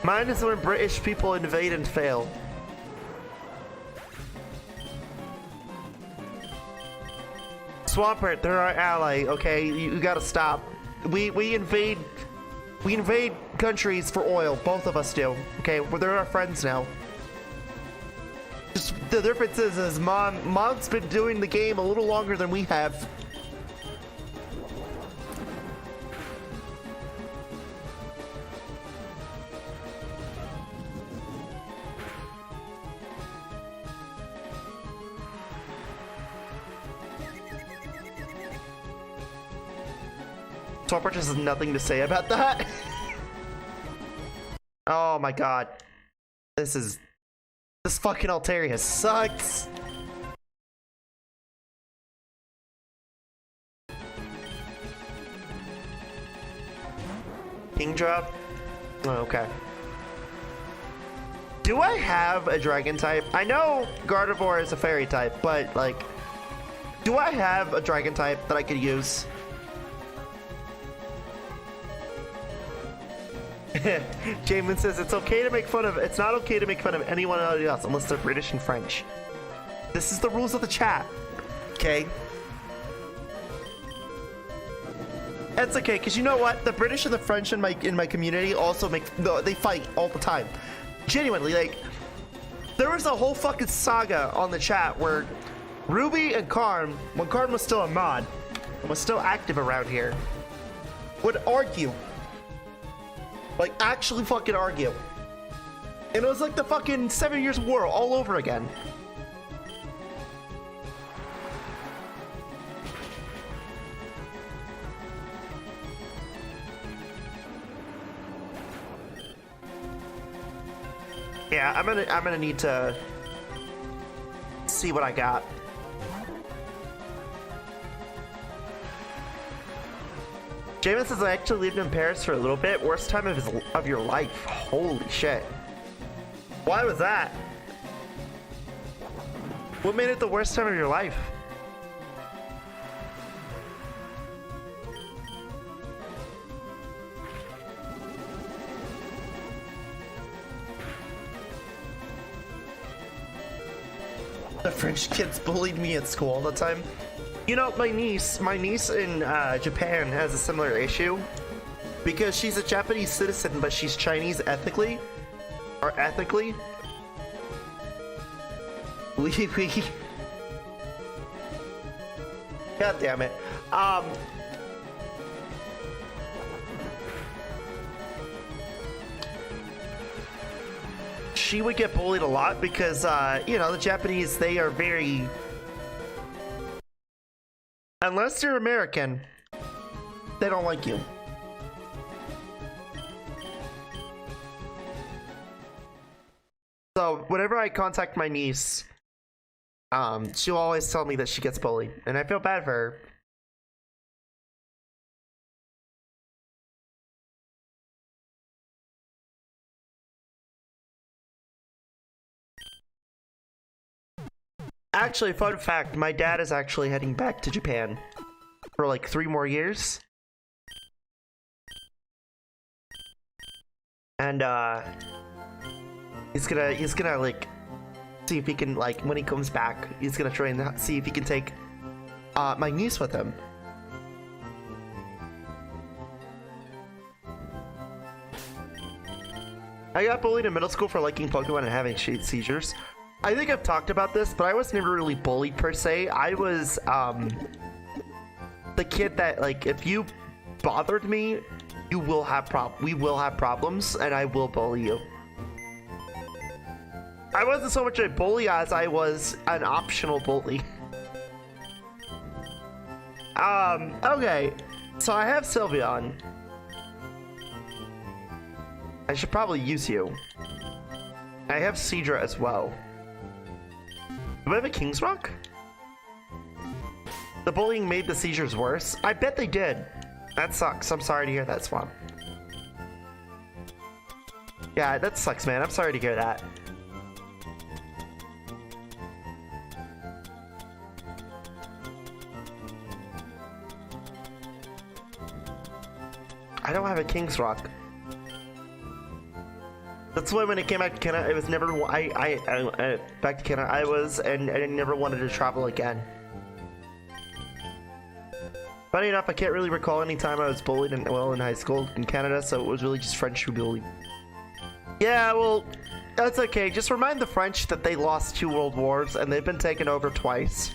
Mine is when British people invade and fail. Swampert, they're our ally, okay? You gotta stop. We invade countries for oil, both of us do. Okay, well, they're our friends now. Just the difference is Mom's been doing the game a little longer than we have. Swampert just has nothing to say about that. Oh my god. This fucking Altaria sucks. King drop? Oh, okay. Do I have a dragon type? I know Gardevoir is a fairy type, but like, do I have a dragon type that I could use? Jamin says it's not okay to make fun of anyone else unless they're British and French. This is the rules of the chat. Okay? That's okay, because you know what? The British and the French in my community also they fight all the time. Genuinely, like, there was a whole fucking saga on the chat where Ruby and Karn, when Karn was still a mod, and was still active around here, would argue. Like, actually fucking argue. And it was like the fucking 7 Years War all over again. Yeah, I'm gonna need to see what I got. Jamin says I actually lived in Paris for a little bit. Worst time of your life. Holy shit. Why was that? What made it the worst time of your life? The French kids bullied me at school all the time. You know, my niece in Japan has a similar issue because she's a Japanese citizen, but she's Chinese ethically. God damn it. She would get bullied a lot because, you know, the Japanese, they are very... Unless you're American, they don't like you. So, whenever I contact my niece, she'll always tell me that she gets bullied, and I feel bad for her. Actually, fun fact, my dad is actually heading back to Japan for like 3 more years. And he's gonna like see if he can, like, when he comes back, he's gonna try and see if he can take my niece with him. I got bullied in middle school for liking Pokemon and having seizures. I think I've talked about this, but I was never really bullied per se. I was the kid that, like, if you bothered me, we will have problems, and I will bully you. I wasn't so much a bully as I was an optional bully. Okay, so I have Sylveon. I should probably use you. I have Seadra as well. Do I have a King's Rock? The bullying made the seizures worse? I bet they did. That sucks. I'm sorry to hear that, Swamp. Yeah, that sucks, man. I'm sorry to hear that. I don't have a King's Rock. That's why when it came back to Canada, it was never. Back to Canada, and I never wanted to travel again. Funny enough, I can't really recall any time I was bullied in high school in Canada, so it was really just French who bullied. Yeah, well, that's okay. Just remind the French that they lost 2 world wars and they've been taken over twice.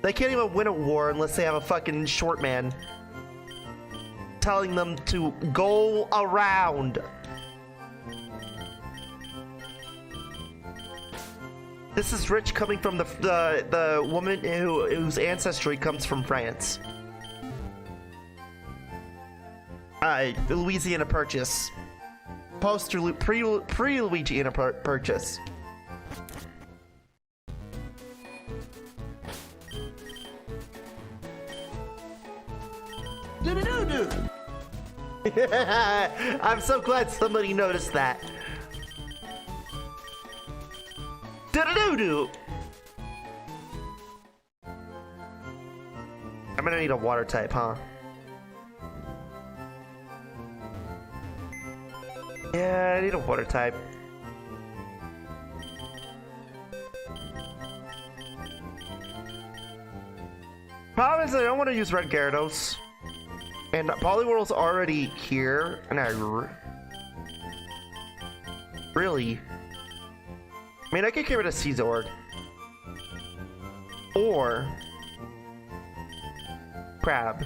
They can't even win a war unless they have a fucking short man telling them to go around. This is rich coming from the woman whose ancestry comes from France. Louisiana Purchase. Pre-Louisiana Purchase. I'm so glad somebody noticed that. Do-do-do-do. I'm gonna need a water type, huh? Yeah, I need a water type. Problem is, I don't want to use Red Gyarados. And Poliwhirl's already here, and I really... I mean, I could get rid of Scizor. Or... Crab.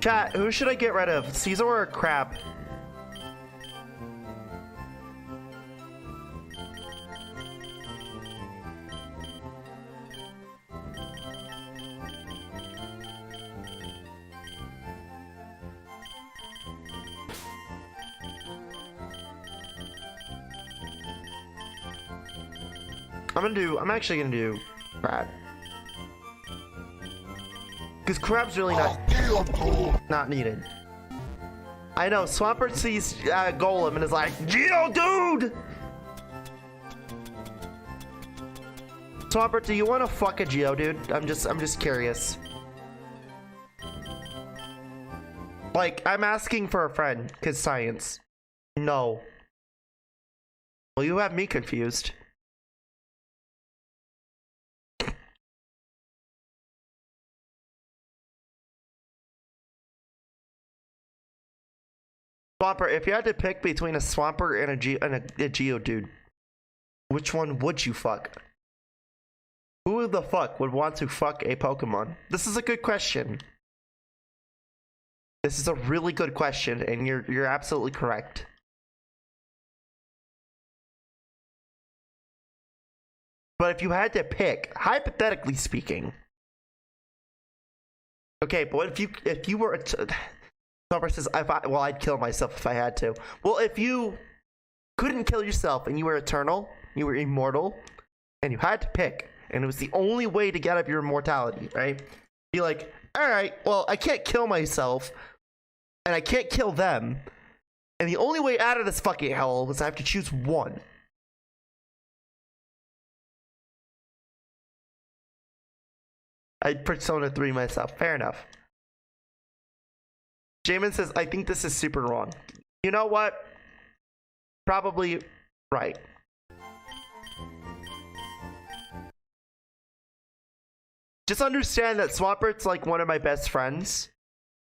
Chat, who should I get rid of? Scizor or Crab? I'm actually gonna do Crab. Because Crab's really not needed. I know, Swampert sees Golem and is like, Geo, dude! Swampert, do you want to fuck a Geodude? I'm just curious. Like, I'm asking for a friend, cause science. No. Well, you have me confused. Swampert, if you had to pick between a Swampert and a Geodude, which one would you fuck? Who the fuck would want to fuck a Pokemon? This is a good question. This is a really good question, and you're absolutely correct. But if you had to pick, hypothetically speaking, okay, but if you were Swampert says, I'd kill myself if I had to. Well, if you couldn't kill yourself and you were eternal, you were immortal, and you had to pick, and it was the only way to get up your immortality, right? Be like, all right, well, I can't kill myself, and I can't kill them, and the only way out of this fucking hell is I have to choose one. I'd Persona 3 myself. Fair enough. Jamin says, I think this is super wrong. You know what? Probably right. Just understand that Swampert's like one of my best friends,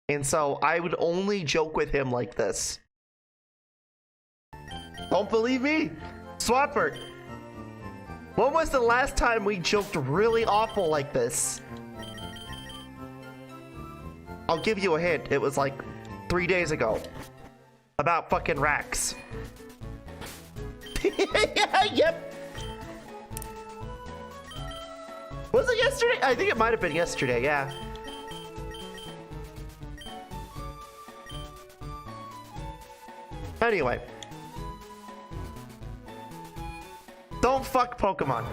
and so I would only joke with him like this. Don't believe me? Swampert, when was the last time we joked really awful like this? I'll give you a hint. It was like 3 days ago. About fucking racks. Yep. Was it yesterday? I think it might have been yesterday, yeah. Anyway. Don't fuck Pokemon.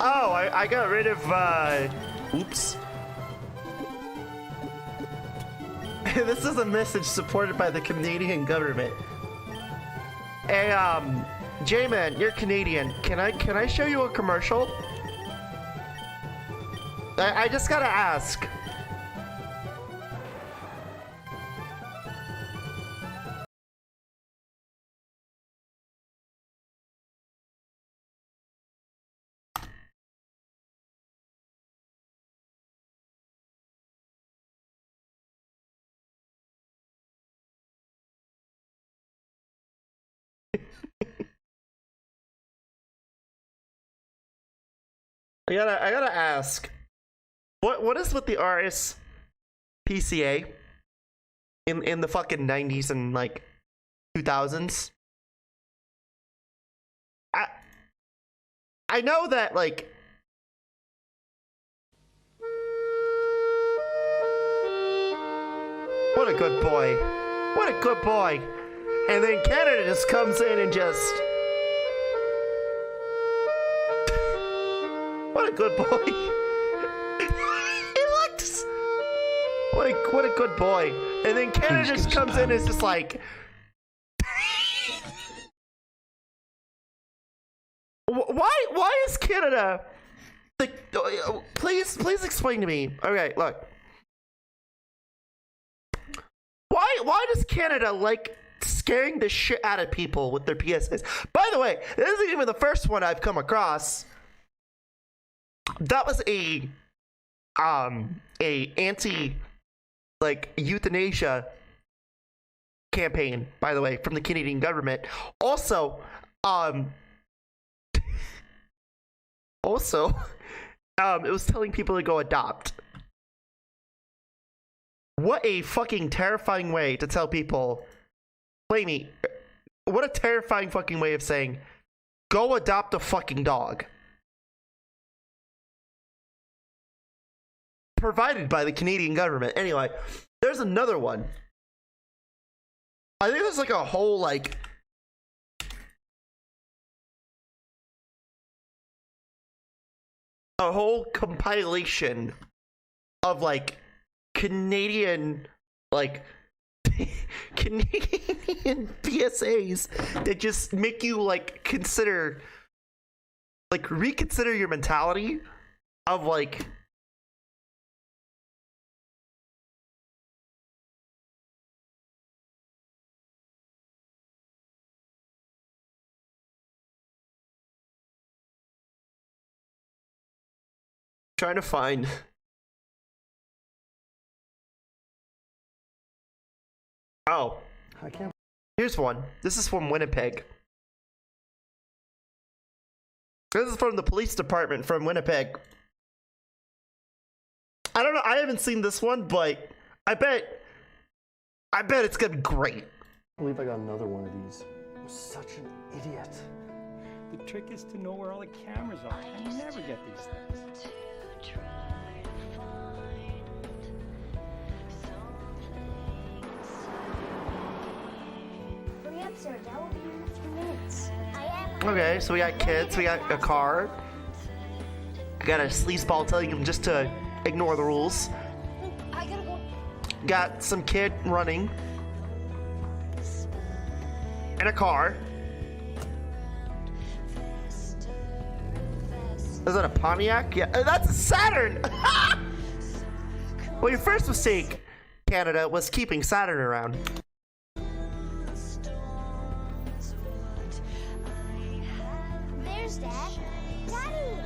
Oh, I got rid of, oops. This is a message supported by the Canadian government. Hey, J-Man, you're Canadian. Can I show you a commercial? I just gotta ask. I gotta ask. What is with the RSPCA in the fucking 90s and like 2000s? I know that like what a good boy. What a good boy. And then Canada just comes in and just what a good boy. He looks what a good boy. And then Canada just comes in and is just like why is Canada like please explain to me. Okay, look. Why does Canada like scaring the shit out of people with their PSAs? By the way, this isn't even the first one I've come across. That was a anti like euthanasia campaign, by the way, from the Canadian government. Also, it was telling people to go adopt. What a fucking terrifying way to tell people, Flamie, what a terrifying fucking way of saying, go adopt a fucking dog. Provided by the Canadian government. Anyway, there's another one. I think there's like a whole like compilation of like Canadian like Canadian PSAs that just make you like consider like reconsider your mentality of like Trying to find. Oh. I can't. Here's one. This is from Winnipeg. This is from the police department from Winnipeg. I don't know. I haven't seen this one, but I bet it's gonna be great. I believe I got another one of these. I'm such an idiot. The trick is to know where all the cameras are. I never get these things. Hurry up, sir. That will be in a few minutes. I am. Okay, so we got kids, we got a car. We got a sleazeball telling him just to ignore the rules. I gotta go. Got some kid running. In a car. Is that a Pontiac? Yeah, that's a Saturn! Well, your first mistake, Canada, was keeping Saturn around. There's Dad. Daddy!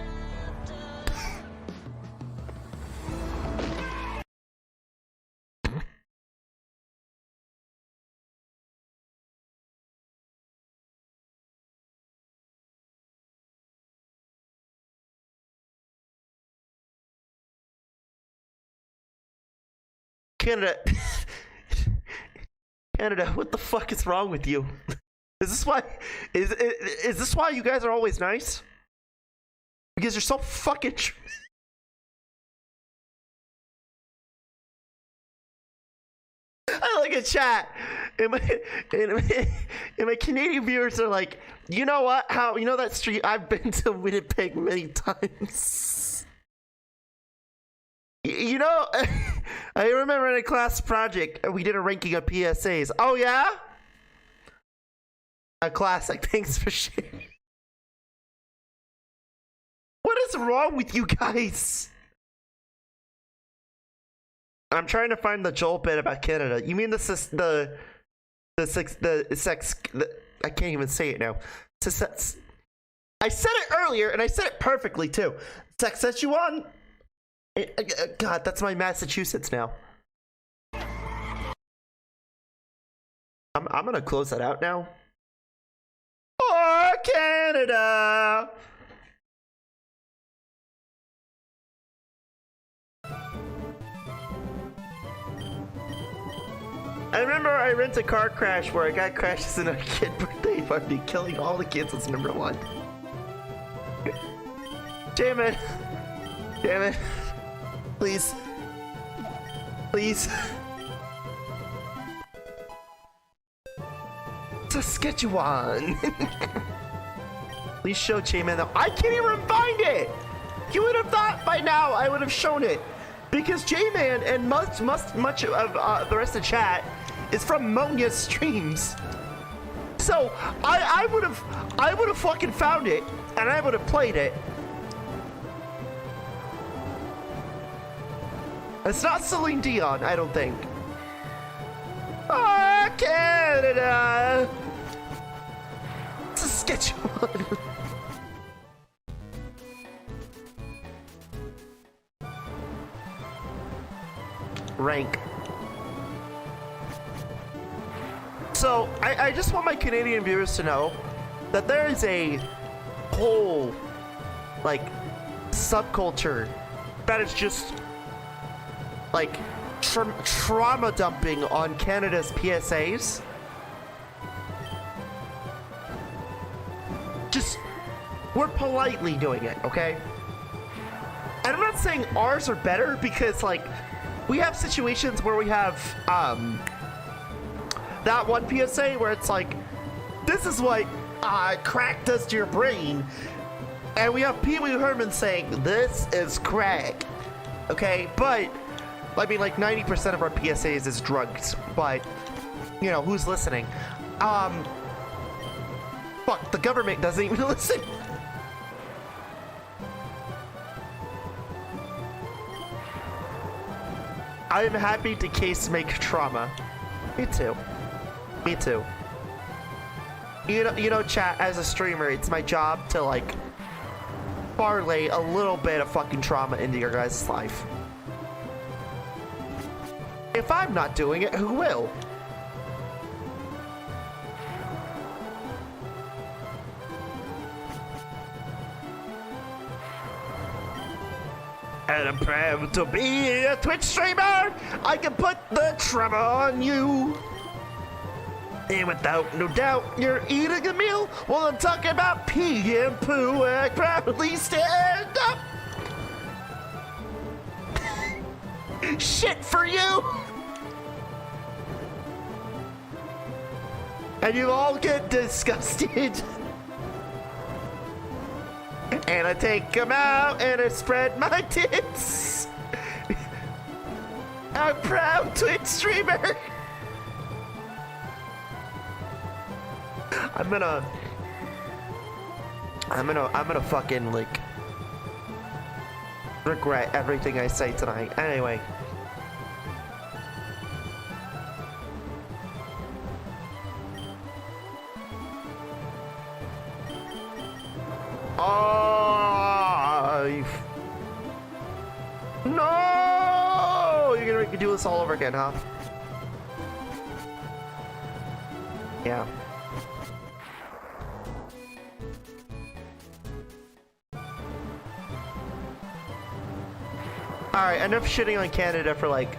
Canada. Canada, what the fuck is wrong with you? Is this why? Is this why you guys are always nice? Because you're so fucking. I look at chat, and my Canadian viewers are like, you know what? How you know that street? I've been to Winnipeg many times. You know, I remember in a class project we did a ranking of PSAs. Oh yeah, a classic. Thanks for sharing. What is wrong with you guys? I'm trying to find the Joel bit about Canada. You mean the sex? I can't even say it now. I said it earlier, and I said it perfectly too. Sexuan. God, that's my Massachusetts now. I'm gonna close that out now. For Canada. I remember I rented a car crash where a guy crashes in a kid birthday party, killing all the kids was number one. Damn it. Damn it. Please. Please. Saskatchewan. Please show J-Man though. I can't even find it. You would have thought by now I would have shown it. Because J-Man and much of the rest of chat is from Monia's streams. So I would have fucking found it and I would have played it. It's not Celine Dion, I don't think. Oh, Canada! Saskatchewan. Rank. So, I just want my Canadian viewers to know that there is a whole, like, subculture that is just like trauma dumping on Canada's PSAs. Just, we're politely doing it, okay? And I'm not saying ours are better because, like, we have situations where we have that one PSA where it's like, this is what crack does to your brain, and we have Pee Wee Herman saying this is crack, okay? But I mean, like 90% of our PSAs is drugs, but you know, who's listening? Fuck, the government doesn't even listen. I am happy to case make trauma. Me too. Me too. You know, chat, as a streamer, it's my job to, like, parlay a little bit of fucking trauma into your guys' life. If I'm not doing it, who will? And I'm proud to be a Twitch streamer. I can put the trauma on you. And without no doubt, you're eating a meal while I'm talking about pee and poo. I proudly stand up. Shit for you. And you all get disgusted. And I take them out and I spread my tits. I'm a proud Twitch streamer. I'm gonna fucking like regret everything I say tonight. Anyway. No! You're gonna make me do this all over again, huh? Yeah. Alright, enough shitting on Canada for like...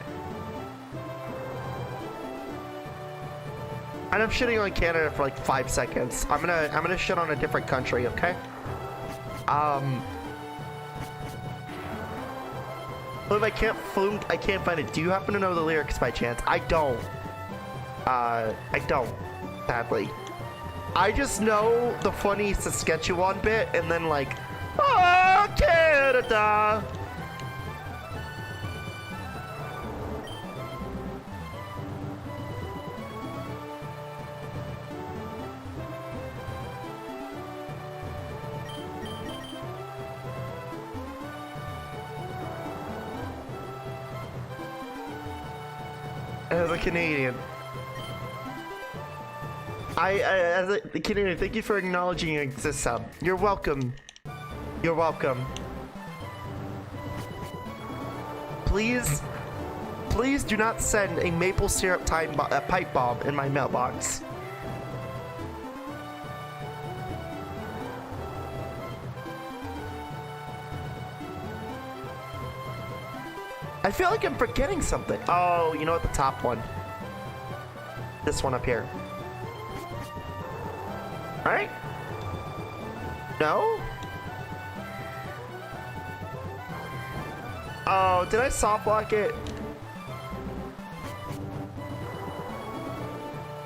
Enough shitting on Canada for like 5 seconds. I'm gonna shit on a different country, okay? If I can't find it. Do you happen to know the lyrics by chance? I don't. I don't, sadly. I just know the funny Saskatchewan bit and then like, oh, Canada. As a Canadian, as a Canadian, thank you for acknowledging this sub. You're welcome. You're welcome. Please do not send a maple syrup pipe bomb in my mailbox. I feel like I'm forgetting something. Oh, you know what? The top one. This one up here. Alright? No? Oh, did I soft lock it?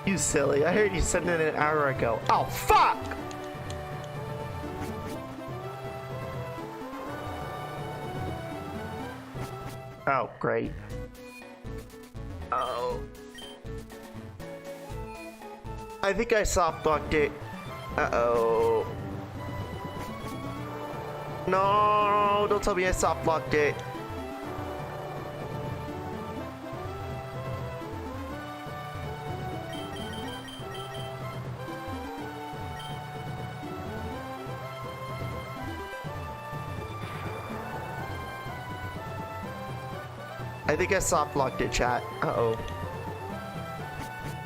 You silly. I heard you send it an hour ago. Oh, fuck! Oh, great. Oh. I think I soft locked it. Uh-oh. No, don't tell me I soft locked it. I think I soft locked it, chat. Uh-oh.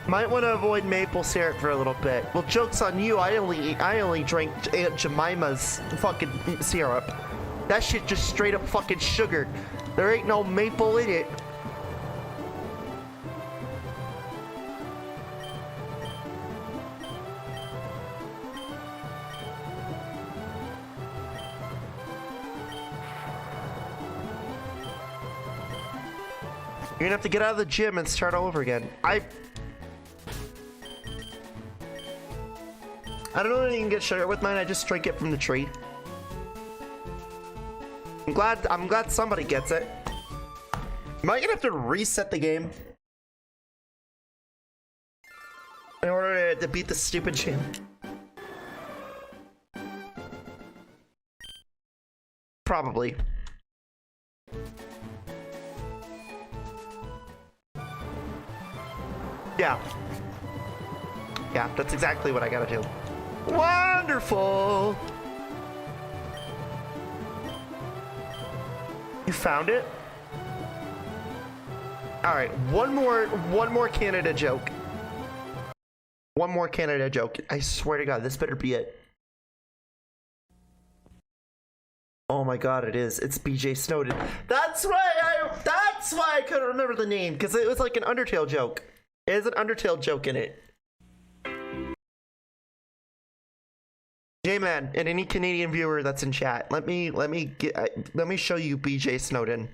Might want to avoid maple syrup for a little bit. Well, joke's on you. I only drank Aunt Jemima's fucking syrup. That shit just straight up fucking sugar. There ain't no maple in it. You're gonna have to get out of the gym and start all over again. I don't know if you can get sugar with mine. I just drink it from the tree. I'm glad somebody gets it. Am I gonna have to reset the game in order to beat the stupid gym? Probably. Yeah. Yeah, that's exactly what I gotta do. Wonderful! You found it? All right, one more Canada joke. One more Canada joke. I swear to God, this better be it. Oh my God, it is. It's BJ Snowden. That's why I couldn't remember the name, because it was like an Undertale joke. There's an Undertale joke in it. J-Man, and any Canadian viewer that's in chat, let me show you BJ Snowden.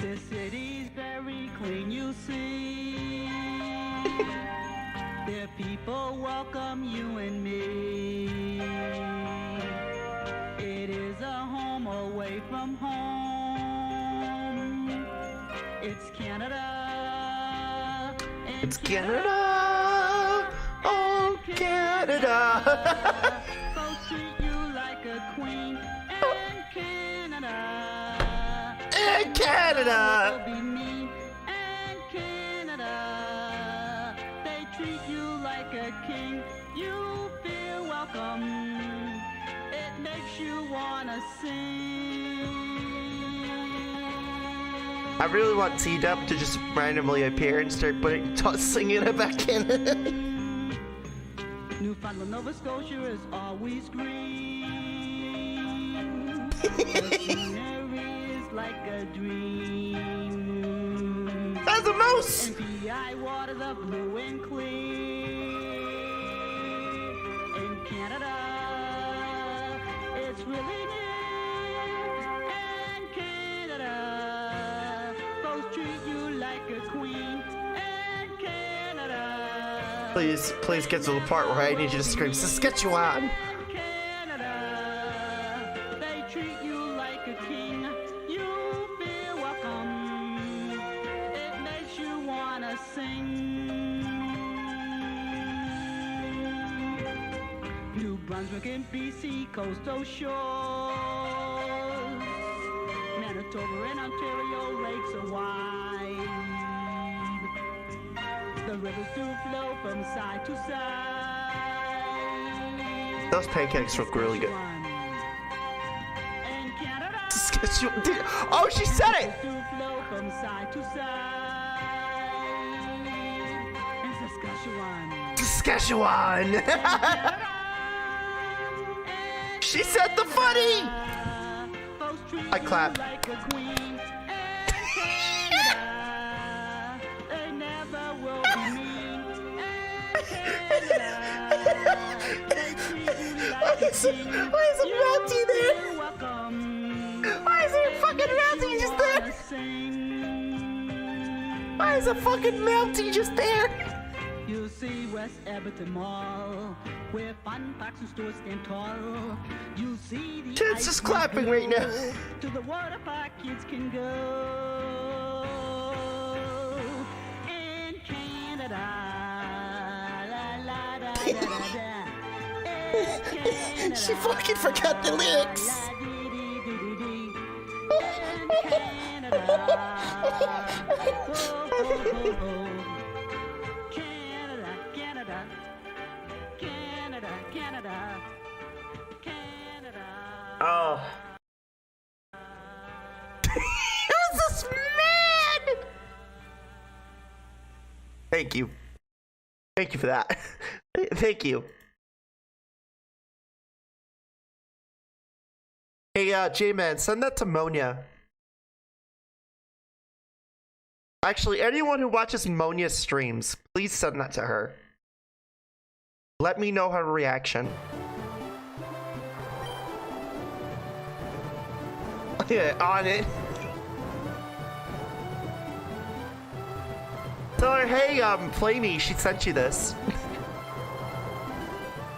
The city's very clean, you see. The people welcome you and me. It is a home away from home. It's Canada. It's Canada. Oh, Canada. Folks treat you like a queen. And Canada. In Canada. Be mean and Canada. They treat you like a king. You feel welcome. It makes you wanna sing. I really want T-Dub to just randomly appear and start singing it back in. Newfoundland, Nova Scotia is always green. The scenery is like a dream. That's a mouse! And PI waters are blue and clear. In Canada, it's really near. And Canada, folks treat you like a queen. And Canada. Please get to the part where I need you to scream Saskatchewan. Canada, they treat you like a king. You feel welcome. It makes you wanna sing. New Brunswick and BC coastal shores. Manitoba and Ontario lakes are wide. The rivers do flow from side to side. Those pancakes look really good. And Canada Saskatchewan. Oh, she said it! do flow from side to side. And Saskatchewan. Saskatchewan! She said the funny! Folks treat I clap. you like a queen. And Canada, they never will be mean. And Canada, they treat you like a king. Why is it Mountie there? You're welcome. Why is there a fucking Mountie just there? Wanna sing. Why is a fucking Mountie just there? You'll see West Edmonton Mall, where fun parks and stores stand tall. You'll see the Shit's ice just cream clapping right now. glow. To the water park kids can go. In Canada, la la da da da da. In Canada, She fucking forgot the lyrics. la dee dee dee dee dee. In Canada, oh, oh, oh, oh. Canada, Canada, Canada, Canada, Canada. Oh. Who's this man? Thank you. Thank you for that. Thank you. Hey, J-Man, send that to Monia. Actually, anyone who watches Monia's streams, please send that to her. Let me know her reaction. Yeah, on it. Tell her, hey, Flamie, she sent you this.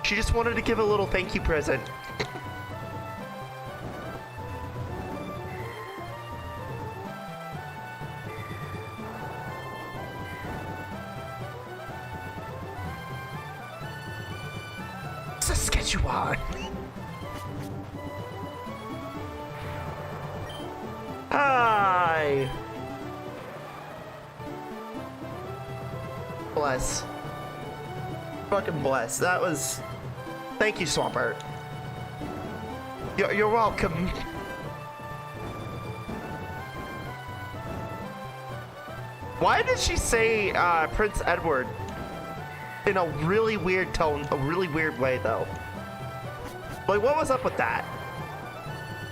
She just wanted to give a little thank you present. course you are. Hi. Bless. Fucking bless. That was... Thank you, Swampert. You're welcome. Why did she say Prince Edward in a really weird tone, a really weird way, though? Like, what was up with that?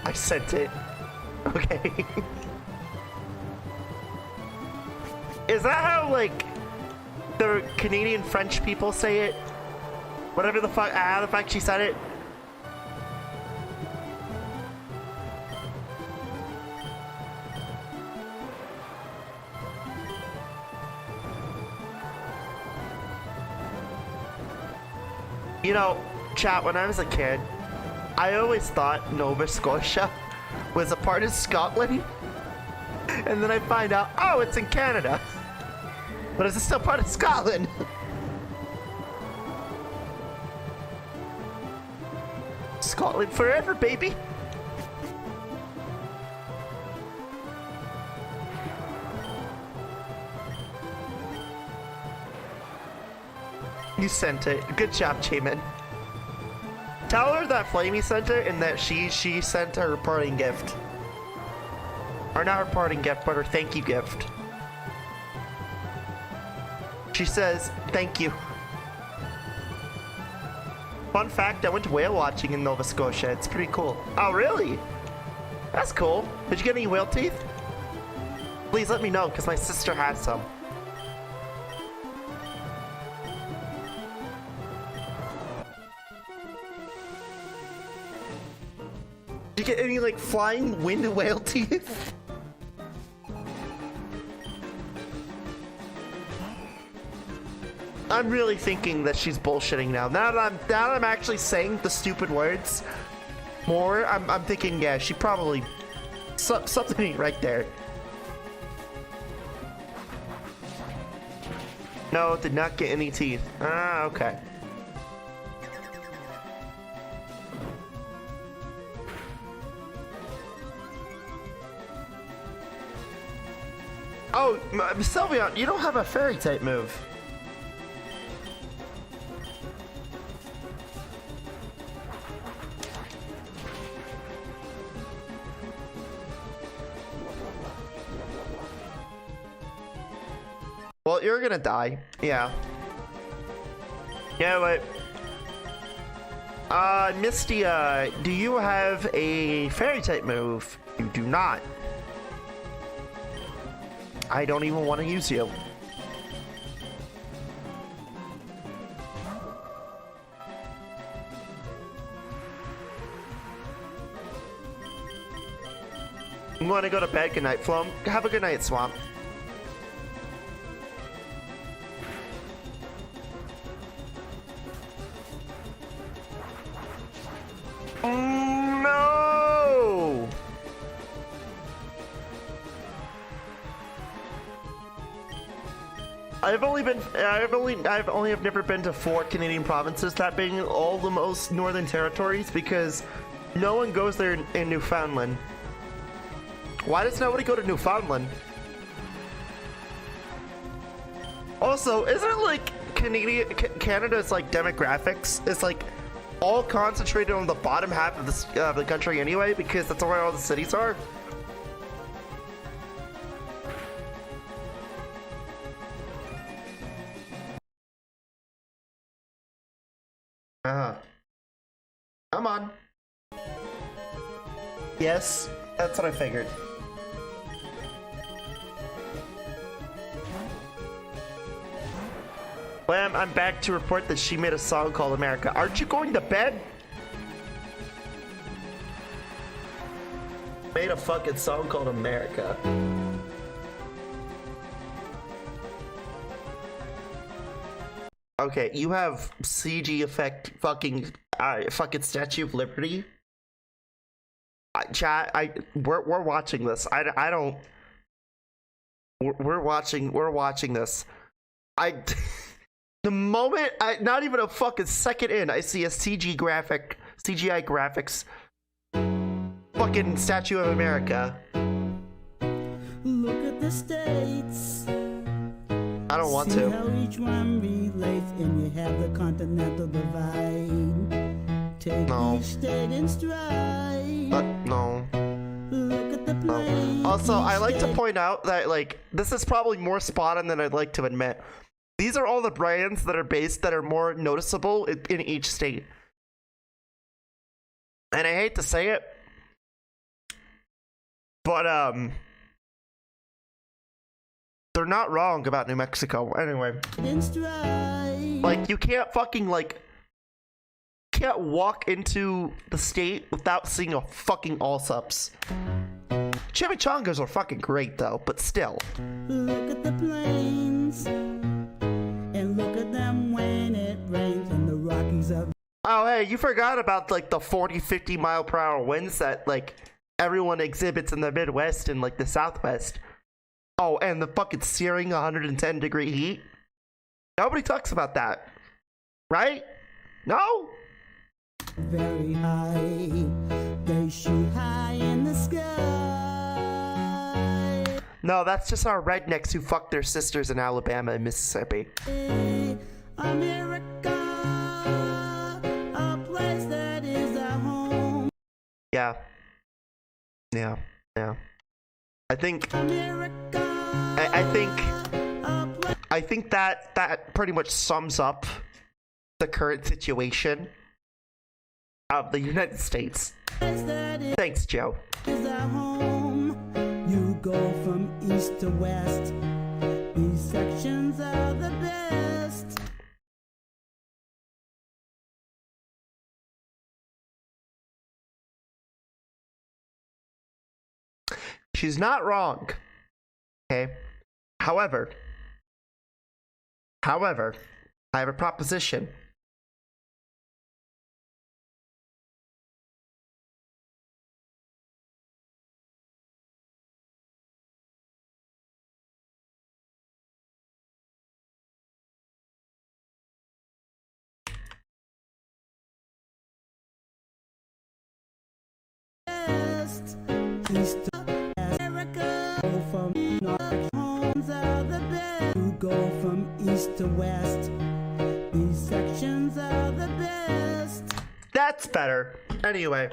I sent it. Okay. Is that how, like, the Canadian French people say it? Whatever the fuck, how the fuck she said it? You know, chat, when I was a kid, I always thought Nova Scotia was a part of Scotland. And then I find out, oh, it's in Canada. But is it still part of Scotland? Scotland forever, baby. You sent it. Good job, Chaman. Tell her that Flamie sent it and that she sent her parting gift. Or not her parting gift, but her thank you gift. She says, thank you. Fun fact, I went to whale watching in Nova Scotia. It's pretty cool. Oh, really? That's cool. Did you get any whale teeth? Please let me know, because my sister has some. Did you get any, like, flying wind whale teeth? I'm really thinking that she's bullshitting now. Now that I'm actually saying the stupid words more, I'm thinking, yeah, she probably something ain't right there. No, did not get any teeth. Ah, okay. Oh, Sylvia, you don't have a fairy type move. Well, you're gonna die. Yeah. Yeah, wait. Misty, do you have a fairy type move? You do not. I don't even want to use you. I'm going to go to bed. Good night, Flom. Have a good night, Swamp. No! I've only have never been to 4 Canadian provinces, that being all the most northern territories, because no one goes there in Newfoundland. Why does nobody go to Newfoundland? Also, isn't it like Canada's like demographics? It's like all concentrated on the bottom half of the country anyway, because that's where all the cities are. Come on. Yes, that's what I figured. Well, I'm back to report that she made a song called America. Aren't you going to bed? Made a fucking song called America. Okay, you have CG effect fucking Statue of Liberty. Chat, we're watching this. I don't. We're watching this. The moment not even a fucking second in, I see a CGI graphics fucking Statue of America. Look at the states. I don't want See to. how each one relates, and you have the continental divide. Take No. each state in stride. But no. Look at the plains. Also, I each like to state- point out that like this is probably more spot on than I'd like to admit. These are all the brands that are more noticeable in each state. And I hate to say it, but they're not wrong about New Mexico. Anyway, in stride. like you can't fucking like can't walk into the state without seeing a fucking Allsups. Chimichangas are fucking great though, but still. Look at the plains. And look at them when it rains in the Rockies of Oh, hey, you forgot about like the 40, 50 mile per hour winds that like everyone exhibits in the Midwest and like the Southwest. Oh, and the fucking searing 110-degree heat. Nobody talks about that, right? No? very high. They shoot high in the sky. No, that's just our rednecks who fuck their sisters in Alabama and Mississippi. America, a place that is our home. Yeah. Yeah. Yeah. I think America, I think that pretty much sums up the current situation of the United States. Thanks, Joe. is our home. You go from east to west. These sections are the best. She's not wrong. Okay. However, I have a proposition. Best. East to west. America, go from north. Homes are the best. You go from east to west. These sections are the best. That's better. Anyway.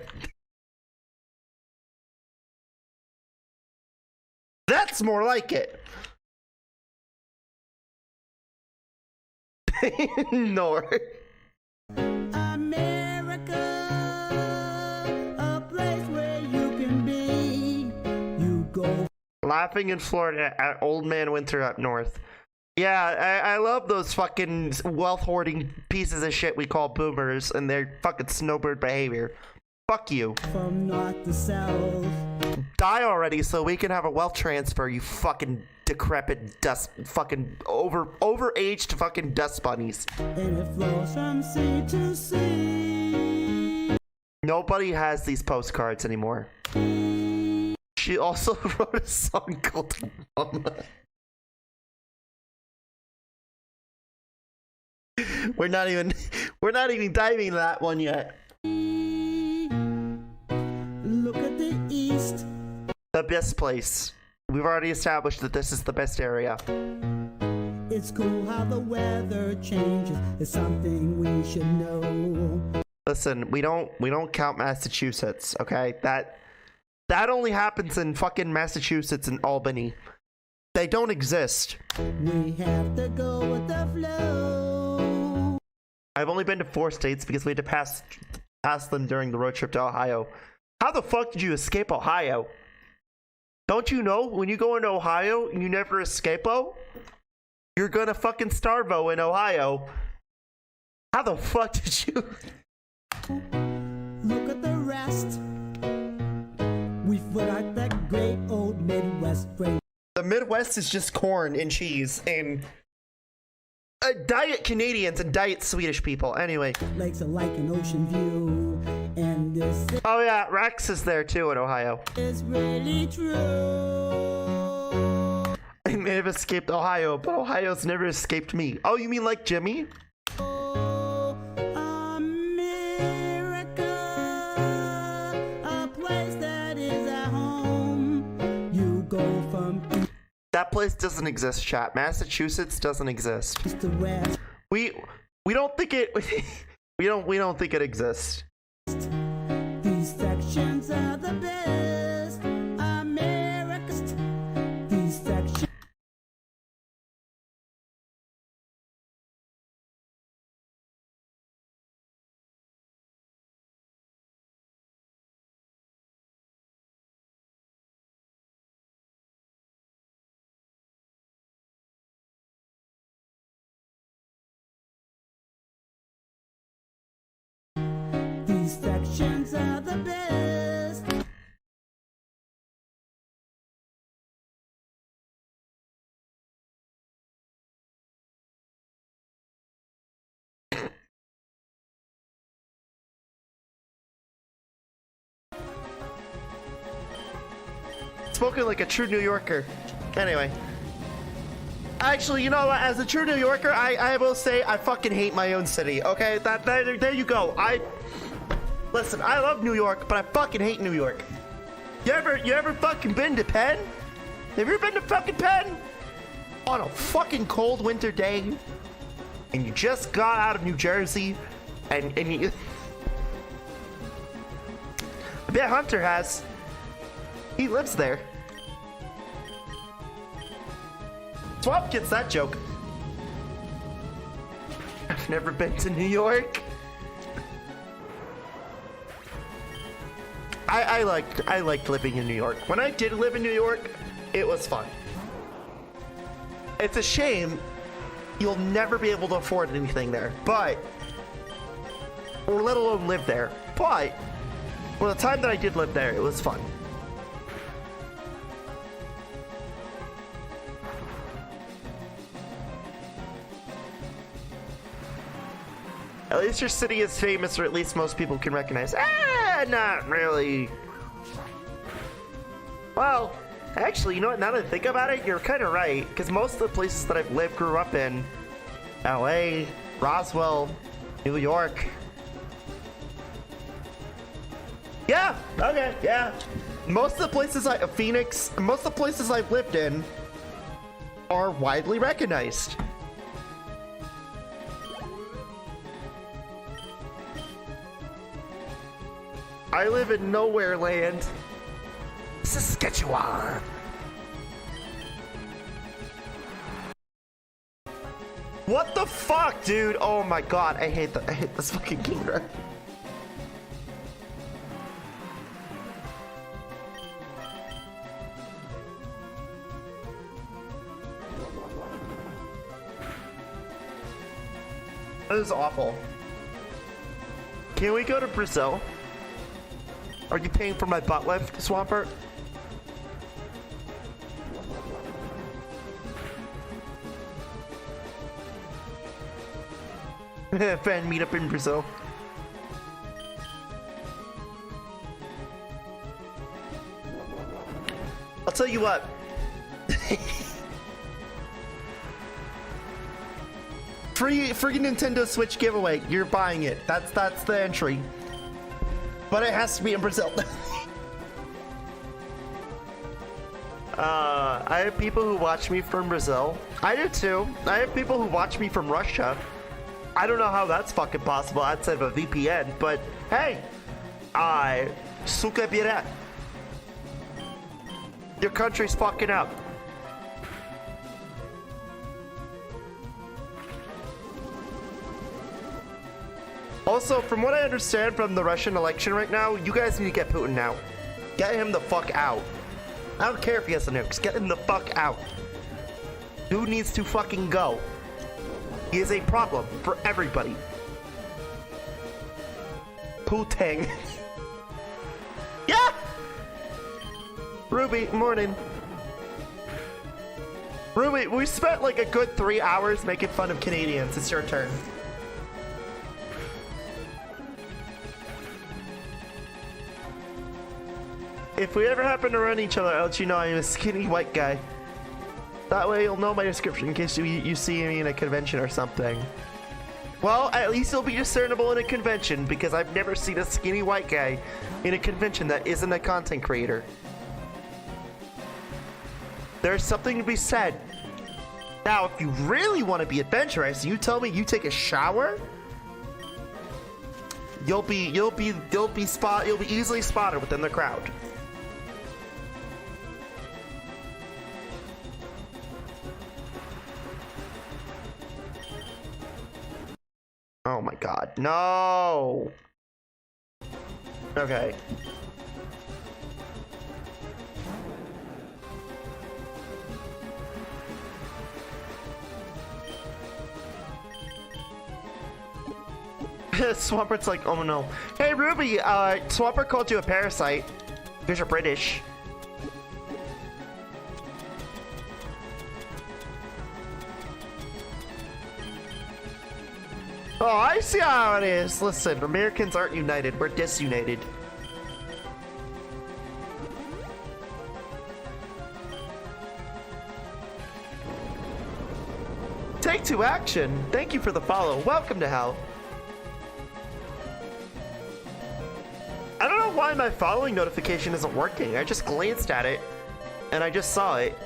That's more like it. North. America, a place where you can be. You go. Laughing in Florida at Old Man Winter up north. Yeah, I love those fucking wealth hoarding pieces of shit we call boomers and their fucking snowbird behavior. Fuck you. From north to south. Die already so we can have a wealth transfer, you fucking decrepit dust fucking overaged fucking dust bunnies. And it flows from sea to sea. Nobody has these postcards anymore. She also wrote a song called Mama. We're not even diving into that one yet. Look at the east. The best place. We've already established that this is the best area. It's cool how the weather changes. It's something we should know. Listen, we don't count Massachusetts, okay? That only happens in fucking Massachusetts and Albany. They don't exist. We have to go with the flow. I've only been to 4 states because we had to pass them during the road trip to Ohio. How the fuck did you escape Ohio? Don't you know when you go into Ohio and you never escape-o? You're gonna fucking starve-o in Ohio. How the fuck did you? Look at the rest. We forgot that great old Midwest phrase. The Midwest is just corn and cheese and diet Canadians and diet Swedish people. Anyway. Lakes are like an ocean view. And this Oh yeah, Rex is there too in Ohio. is really true. And if escaped Ohio, but Ohio's never escaped me. Oh, you mean like Jimmy? That place doesn't exist, chat. Massachusetts doesn't exist. We don't think it we don't think it exists. These sections are the best. America's. These sections. These sections are the best. Spoken like a true New Yorker. Anyway. Actually, you know what? As a true New Yorker, I will say I fucking hate my own city. Okay, there you go. Listen. I love New York, but I fucking hate New York. You ever fucking been to Penn? Have you ever been to fucking Penn? On a fucking cold winter day, and you just got out of New Jersey, and you. I bet Hunter has. He lives there. Swamp gets that joke. I've never been to New York. I liked living in New York. When I did live in New York, it was fun. It's a shame you'll never be able to afford anything there, but or let alone live there. But well, the time that I did live there, it was fun. At least your city is famous, or at least most people can recognize. Not really. Well, actually, you know what? Now that I think about it, you're kind of right. Because most of the places that I've lived, grew up in, LA, Roswell, New York. Yeah. Okay. Yeah. Most of the places Phoenix, most of the places I've lived in are widely recognized. I live in nowhere land. Saskatchewan. What the fuck, dude? Oh my god, I hate this fucking camera. This is awful. Can we go to Brazil? Are you paying for my butt lift, Swampert? Fan meetup in Brazil. I'll tell you what. Free Nintendo Switch giveaway. You're buying it. That's the entry. But it has to be in Brazil. I have people who watch me from Brazil. I do too. I have people who watch me from Russia. I don't know how that's fucking possible outside of a VPN, but hey, suka bire. Your country's fucking up. Also, from what I understand from the Russian election right now, you guys need to get Putin out. Get him the fuck out. I don't care if he has the nukes. Get him the fuck out. Dude needs to fucking go. He is a problem for everybody. Putin. Yeah! Ruby, morning. Ruby, we spent like a good 3 hours making fun of Canadians. It's your turn. If we ever happen to run each other, I'll let you know I'm a skinny white guy. That way you'll know my description in case you see me in a convention or something. Well, at least you'll be discernible in a convention because I've never seen a skinny white guy in a convention that isn't a content creator. There's something to be said. Now, if you really want to be adventurous, you tell me you take a shower, you'll be easily spotted within the crowd. Oh my god, no! Okay. Swampert's like, oh no. Hey Ruby, Swampert called you a parasite because you're British. Oh, I see how it is. Listen, Americans aren't united. We're disunited. Take two action. Thank you for the follow. Welcome to hell. I don't know why my following notification isn't working. I just glanced at it and I just saw it.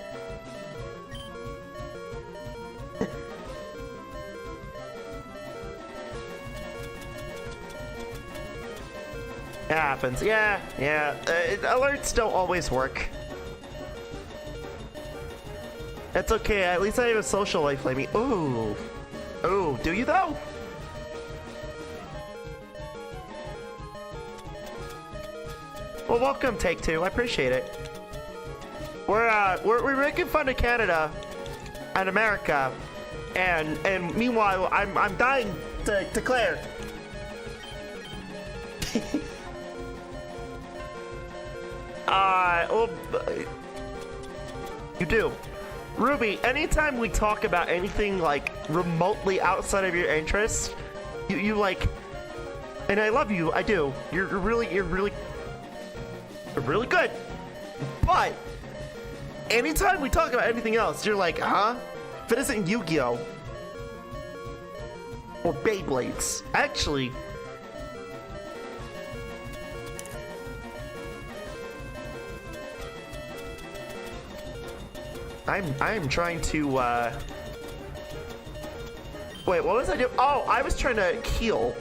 It happens. Yeah. Alerts don't always work. It's okay. At least I have a social life, Flamie. Ooh, do you though? Well, welcome, Take Two. I appreciate it. We're making fun of Canada and America, and meanwhile, I'm dying to Clair. Well, you do. Ruby, anytime we talk about anything like remotely outside of your interests, you like, and I love you, I do. You're really good. But anytime we talk about anything else, you're like, huh? If it isn't Yu-Gi-Oh! Or Beyblades. Actually, I'm trying to, wait, what was I doing? Oh, I was trying to heal.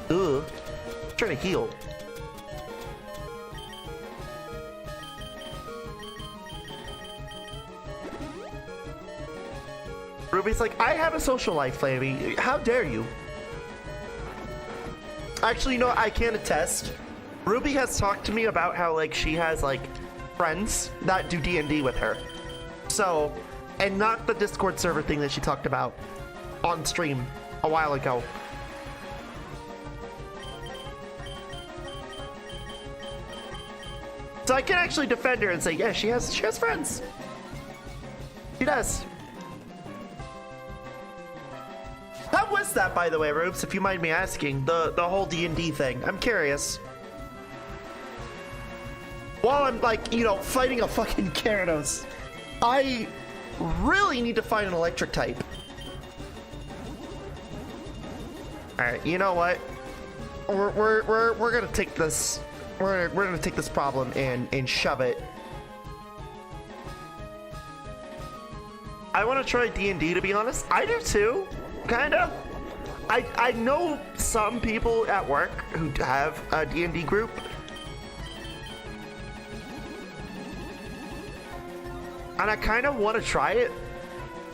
Trying to heal. Ruby's like, I have a social life, Flamie. How dare you? Actually, you know, I can attest. Ruby has talked to me about how, like, she has, like, friends that do D&D with her. So, and not the Discord server thing that she talked about on stream a while ago. So I can actually defend her and say, yeah, she has friends. She does. How was that, by the way, Rubes, if you mind me asking, the whole D&D thing? I'm curious. While I'm, like, you know, fighting a fucking Gyarados, I really need to find an electric type. Alright, you know what? We're gonna take this. We're gonna take this problem and shove it. I want to try D&D, to be honest. I do too, kinda. I know some people at work who have a D&D group. And I kind of want to try it,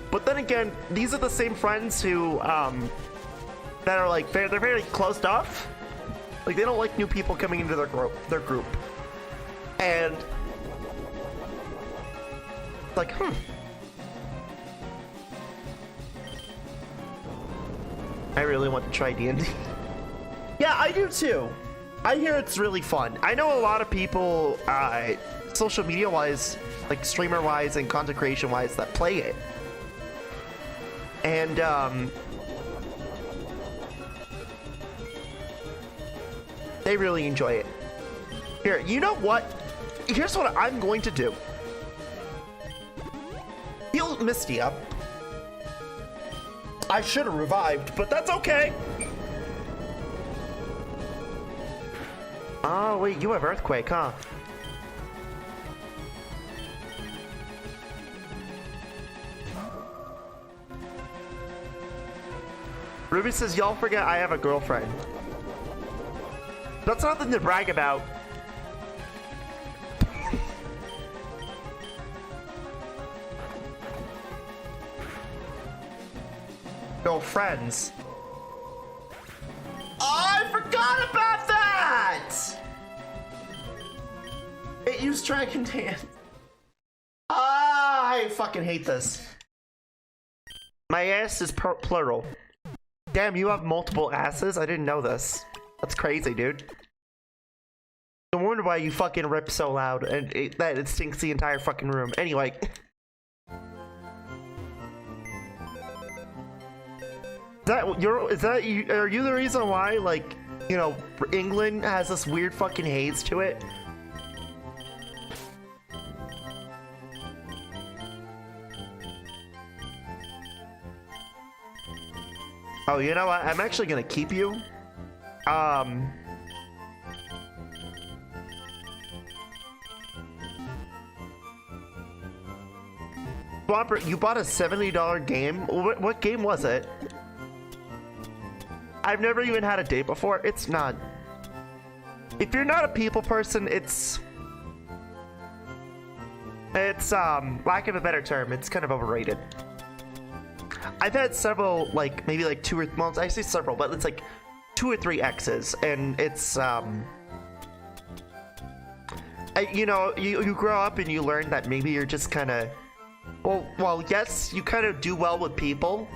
but then again, these are the same friends who, that are like, they're very closed off. Like, they don't like new people coming into their group. And, like, I really want to try D&D. Yeah, I do too. I hear it's really fun. I know a lot of people, social media wise, like streamer wise and content creation wise, that play it. And they really enjoy it. Here, you know what? Here's what I'm going to do. Mistia. I should have revived, but that's okay. Oh, wait, you have Earthquake, huh? Ruby says, y'all forget I have a girlfriend. That's nothing to brag about. No friends. Oh, I forgot about that! It used Dragon Dance. Ah, I fucking hate this. My ass is plural. Damn, you have multiple asses? I didn't know this. That's crazy, dude. No wonder why you fucking rip so loud and it stinks the entire fucking room. Anyway. Are you the reason why, like, you know, England has this weird fucking haze to it? Oh, you know what? I'm actually gonna keep you. Swamper, you bought a $70 game? What game was it? I've never even had a date before. It's not. If you're not a people person, it's lack of a better term, it's kind of overrated. I've had several, like, maybe like two or, well, I say several, but it's like 2 or 3 exes, and it's, you know, you grow up and you learn that maybe you're just kind of, well, yes, you kind of do well with people.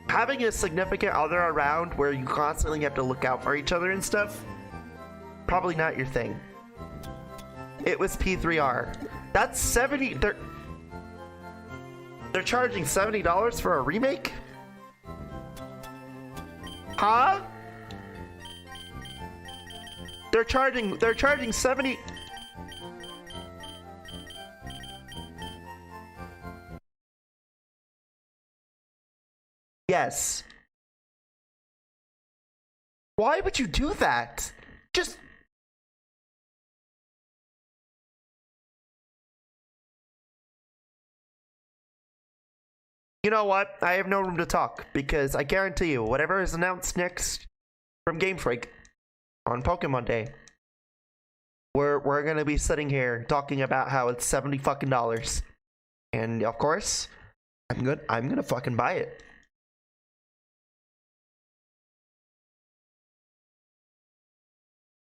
Having a significant other around where you constantly have to look out for each other and stuff, probably not your thing. It was P3R. That's 70, they're charging $70 for a remake? Huh? They're charging 70. Yes. Why would you do that? Just... You know what? I have no room to talk, because I guarantee you, whatever is announced next from Game Freak on Pokemon Day, we're gonna be sitting here talking about how it's $70 fucking dollars. And of course, I'm gonna fucking buy it.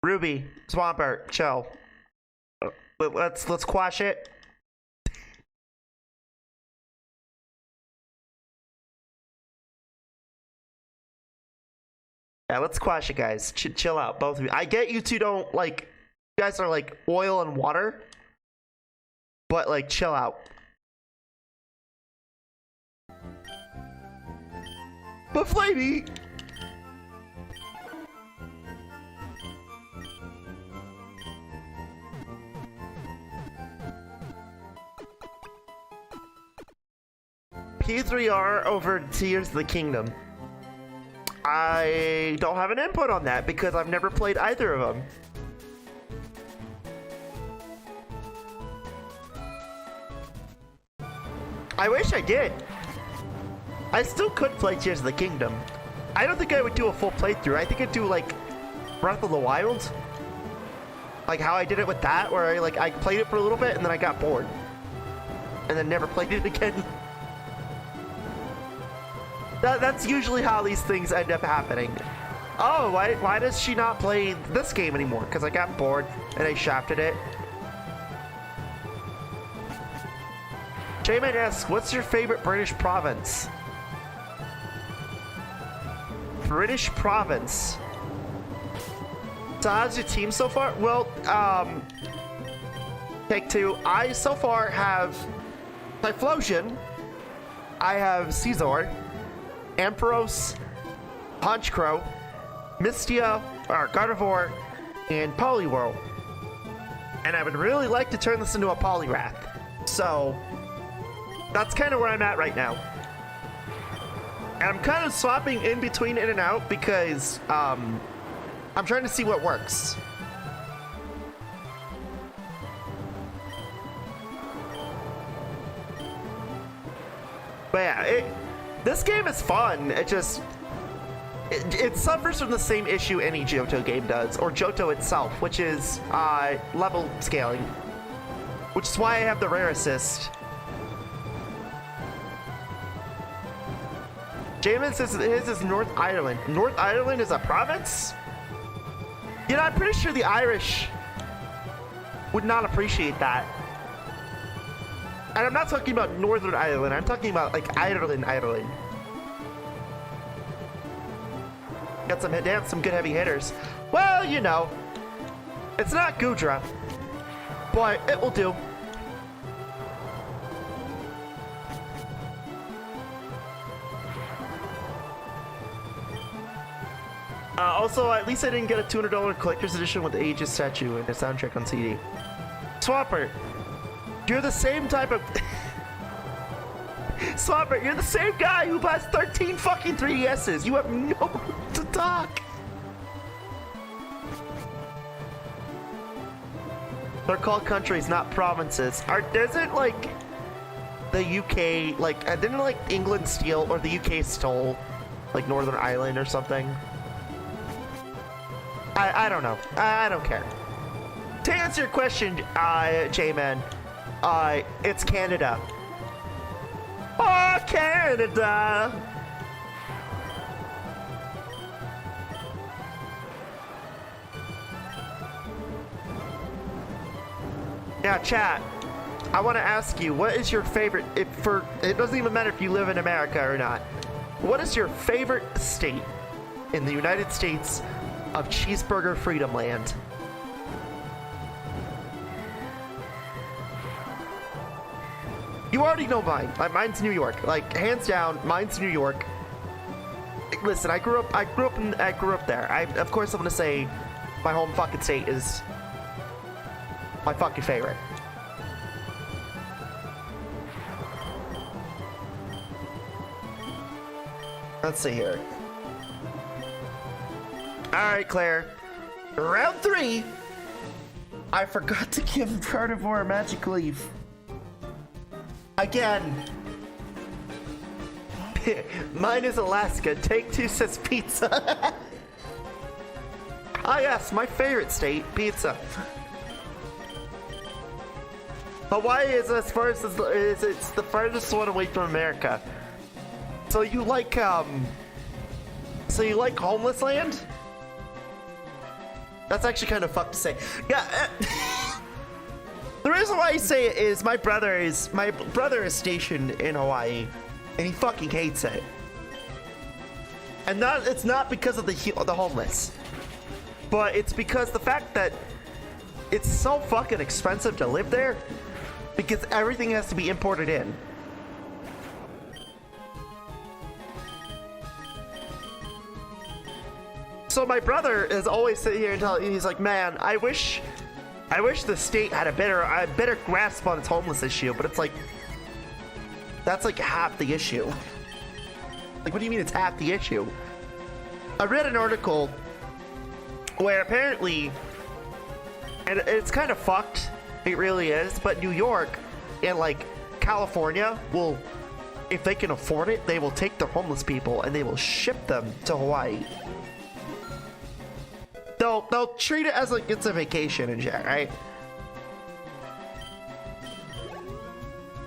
Ruby, Swampert, chill. Let's quash it. Yeah, let's quash it, guys. Chill out, both of you. I get you two don't, like, you guys are like oil and water, but like, chill out. But Flamie! P3R over Tears of the Kingdom. I don't have an input on that because I've never played either of them. I wish I did. I still could play Tears of the Kingdom. I don't think I would do a full playthrough. I think I'd do like Breath of the Wild. Like how I did it with that, where I played it for a little bit and then I got bored. And then never played it again. That's usually how these things end up happening. Oh, why does she not play this game anymore? Because I got bored and I shafted it. J-Man asks, what's your favorite British province? British province. So how's your team so far? Well, take two. I so far have Typhlosion. I have Caesar. Ampharos, Honchkrow, Mistia, or Gardevoir, and Poliwhirl. And I would really like to turn this into a Poliwrath. So, That's kind of where I'm at right now. And I'm kind of swapping in between in and out because I'm trying to see what works. But yeah, this game is fun. It suffers from the same issue any Johto game does, or Johto itself, which is level scaling. Which is why I have the rare assist. Jamin says his is North Ireland. North Ireland is a province? You know, I'm pretty sure the Irish would not appreciate that. And I'm not talking about Northern Ireland, I'm talking about like Ireland. Got some damn some good heavy hitters. Well, you know, it's not Gudra, but it will do. Also, at least I didn't get a $200 collector's edition with the Aegis statue and the soundtrack on CD. Swapper, you're the same type of... Swapper, you're the same guy who buys 13 fucking 3DSs. You have no room to talk. They're called countries, not provinces. Isn't like the UK, like, didn't like England steal, or the UK stole, like Northern Ireland or something? I don't know. I don't care. To answer your question, J-Man, it's Canada. Oh, Canada! Yeah, chat. I want to ask you, what is your favorite? It doesn't even matter if you live in America or not. What is your favorite state in the United States of Cheeseburger Freedom Land? You already know mine. Mine's New York. Like, hands down, mine's New York. Listen, I grew up there. Of course I'm gonna say my home fucking state is my fucking favorite. Let's see here. Alright, Claire. Round 3. I forgot to give Carnivore a magic leaf. Again. Mine is Alaska. Take 2 says pizza. Ah yes, my favorite state, pizza. Hawaii is as far as it's the farthest one away from America. So you like homeless land? That's actually kind of fucked to say. Yeah. The reason why I say it is my brother is stationed in Hawaii, and he fucking hates it. And it's not because of the homeless, but it's because the fact that it's so fucking expensive to live there, because everything has to be imported in. So my brother is always sitting here and he's like, man, I wish the state had a better grasp on its homeless issue, but it's like, that's like half the issue. Like, what do you mean it's half the issue? I read an article where apparently, and it's kind of fucked, it really is, but New York and like California will, if they can afford it, they will take their homeless people and they will ship them to Hawaii. They'll treat it as like it's a vacation and shit, right?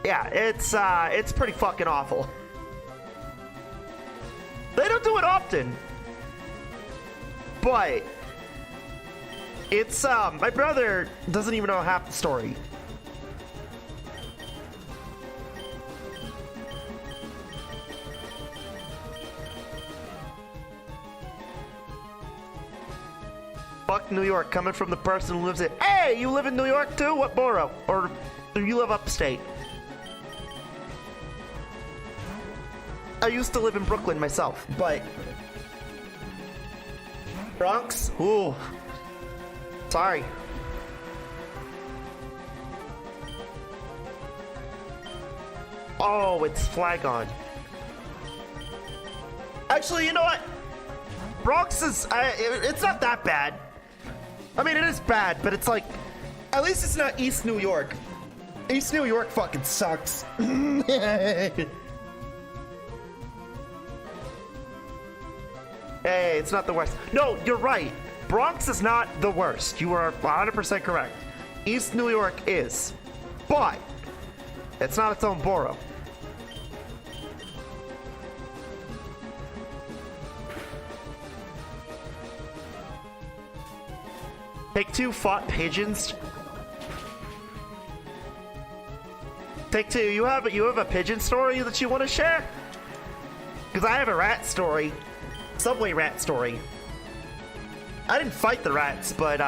Yeah, it's pretty fucking awful. They don't do it often, but it's my brother doesn't even know half the story. Fuck New York, coming from the person who lives in. Hey, you live in New York too? What borough? Or do you live upstate? I used to live in Brooklyn myself, but Bronx? Ooh. Sorry. Oh, it's Flagon. Actually, you know what? Bronx is, it's not that bad. I mean, it is bad, but it's like, at least it's not East New York. East New York fucking sucks. Hey, it's not the worst. No, you're right. Bronx is not the worst. You are 100% correct. East New York is. But it's not its own borough. Take-Two fought pigeons. Take-Two, you have a pigeon story that you want to share? Because I have a rat story. Subway rat story. I didn't fight the rats, but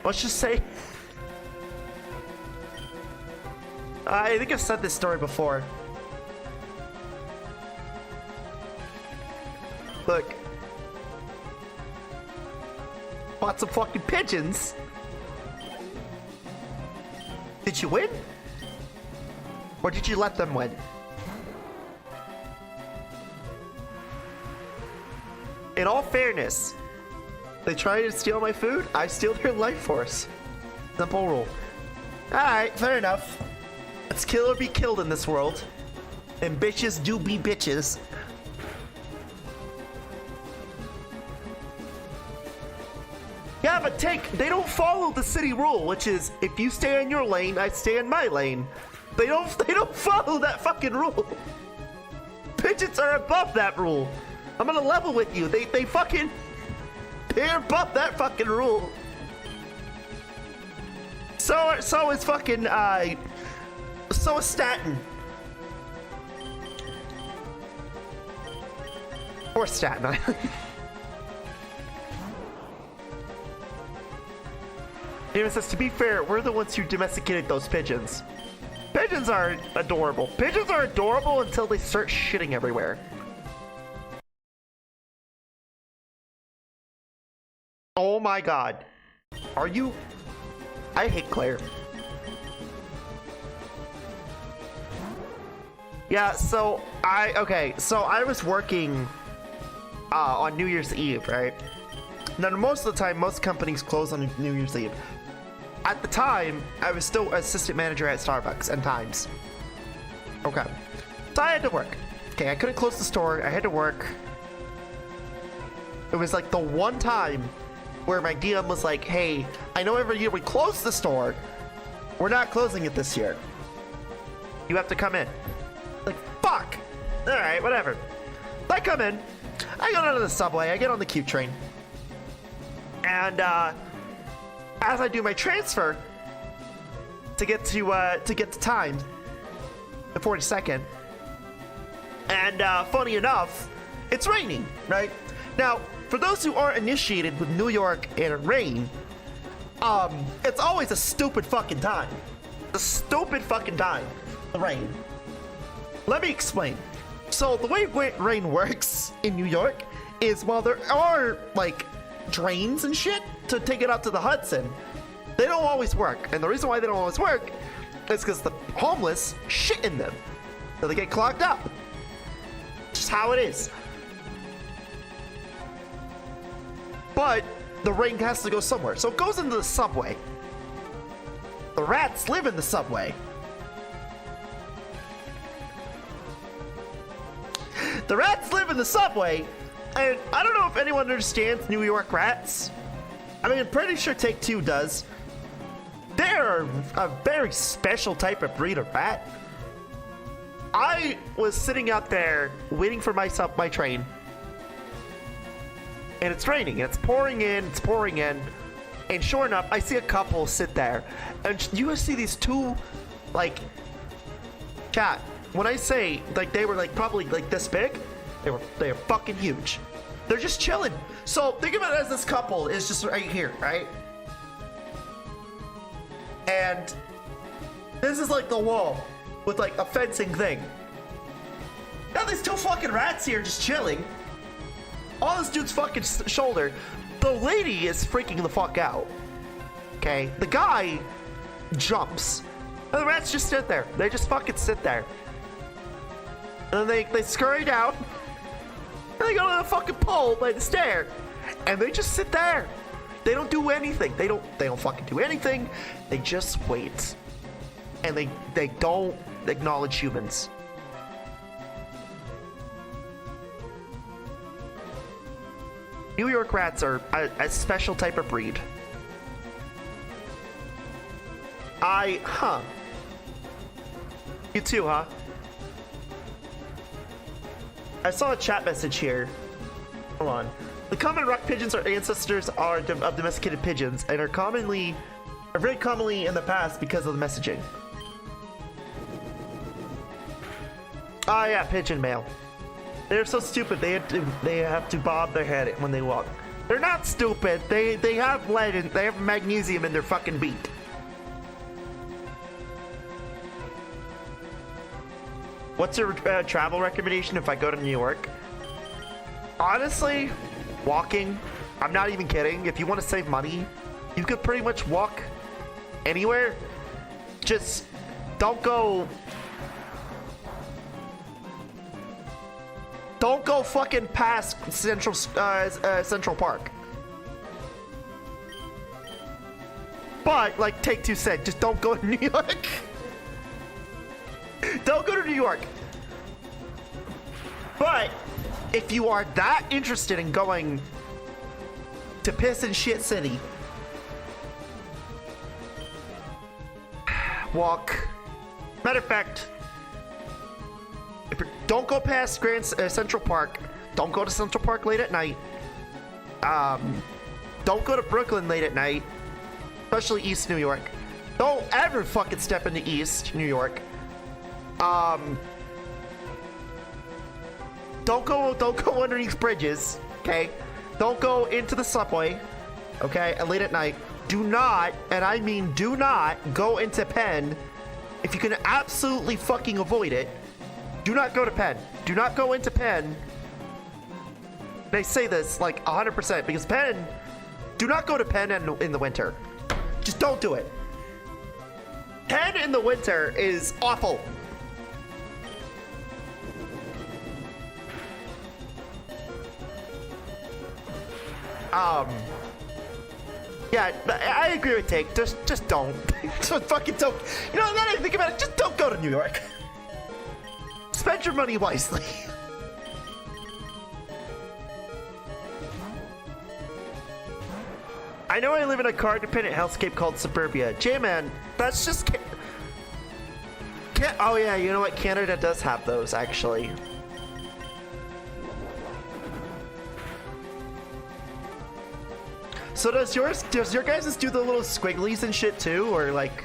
let's just say I think I've said this story before. Look. Fought some fucking pigeons. Did you win? Or did you let them win? In all fairness, they try to steal my food, I steal their life force. Simple rule. Alright, fair enough. Let's kill or be killed in this world. And bitches do be bitches. Yeah, but they don't follow the city rule, which is if you stay in your lane, I stay in my lane. They don't follow that fucking rule. Pigeons are above that rule. I'm gonna level with you. They're above that fucking rule. So is fucking so is Staten. Or Staten Island. David says, to be fair, we're the ones who domesticated those pigeons. Pigeons are adorable. Pigeons are adorable until they start shitting everywhere. Oh my god. Are you? I hate Clair. Yeah, so I was working on New Year's Eve, right? Now, most of the time, most companies close on New Year's Eve. At the time, I was still assistant manager at Starbucks and Times. Okay. So I had to work. Okay, I couldn't close the store. I had to work. It was like the one time where my DM was like, hey, I know every year we close the store. We're not closing it this year. You have to come in. Like, fuck. All right, whatever. I come in. I go down to the subway. I get on the Q train. And as I do my transfer to get to time, the 42nd, and funny enough, it's raining, right? Now, for those who aren't initiated with New York and rain, it's always a stupid fucking time. A stupid fucking time, the rain. Let me explain. So the way rain works in New York is while there are like drains and shit to take it out to the Hudson, they don't always work. And the reason why they don't always work is because the homeless shit in them. So they get clogged up. Just how it is. But the rain has to go somewhere. So it goes into the subway. The rats live in the subway. The rats live in the subway. And I don't know if anyone understands New York rats. I mean, I'm pretty sure Take-Two does. They're a very special type of breed of rat. I was sitting out there waiting for my train. And it's raining, and it's pouring in, and sure enough, I see a couple sit there. And you see these two, like, chat, when I say, like, they were, like, probably, like, this big, they're fucking huge. They're just chilling. So, think of it as this couple is just right here, right? And this is, like, the wall with, like, a fencing thing. Now there's two fucking rats here just chilling. On this dude's fucking shoulder. The lady is freaking the fuck out. Okay? The guy jumps. And the rats just sit there. They just fucking sit there. And then they scurry down. And they go to the fucking pole by the stair. And they just sit there. They don't do anything. They don't fucking do anything. They just wait. And they don't acknowledge humans. New York rats are a special type of breed. You too, huh? I saw a chat message here. Hold on. The common rock pigeons are ancestors of domesticated pigeons and are very commonly in the past because of the messaging. Oh yeah, pigeon mail. They're so stupid. They have to bob their head when they walk. They're not stupid. They have lead and they have magnesium in their fucking beak. What's your travel recommendation if I go to New York? Honestly, walking. I'm not even kidding. If you want to save money, you could pretty much walk anywhere. Just don't go fucking past Central Park. But like Take Two said, just don't go to New York. Don't go to New York. But if you are that interested in going to Piss and Shit City, walk. Matter of fact, don't go past Central Park. Don't go to Central Park late at night. Don't go to Brooklyn late at night, especially East New York. Don't ever fucking step into East New York. Don't go underneath bridges, okay? Don't go into the subway, okay? And late at night, do not, and I mean do not, go into Penn. If you can absolutely fucking avoid it, do not go to Penn. Do not go into Penn. They say this like 100% because Penn, do not go to Penn in the winter. Just don't do it. Penn in the winter is awful. Yeah, I agree with Take. Just don't. Just fucking don't. You know, now that I think about it, just don't go to New York. Spend your money wisely. I know I live in a car-dependent hellscape called Suburbia. J-Man, that's just... Oh yeah, you know what? Canada does have those, actually. So does your guys' do the little squigglies and shit too, or like?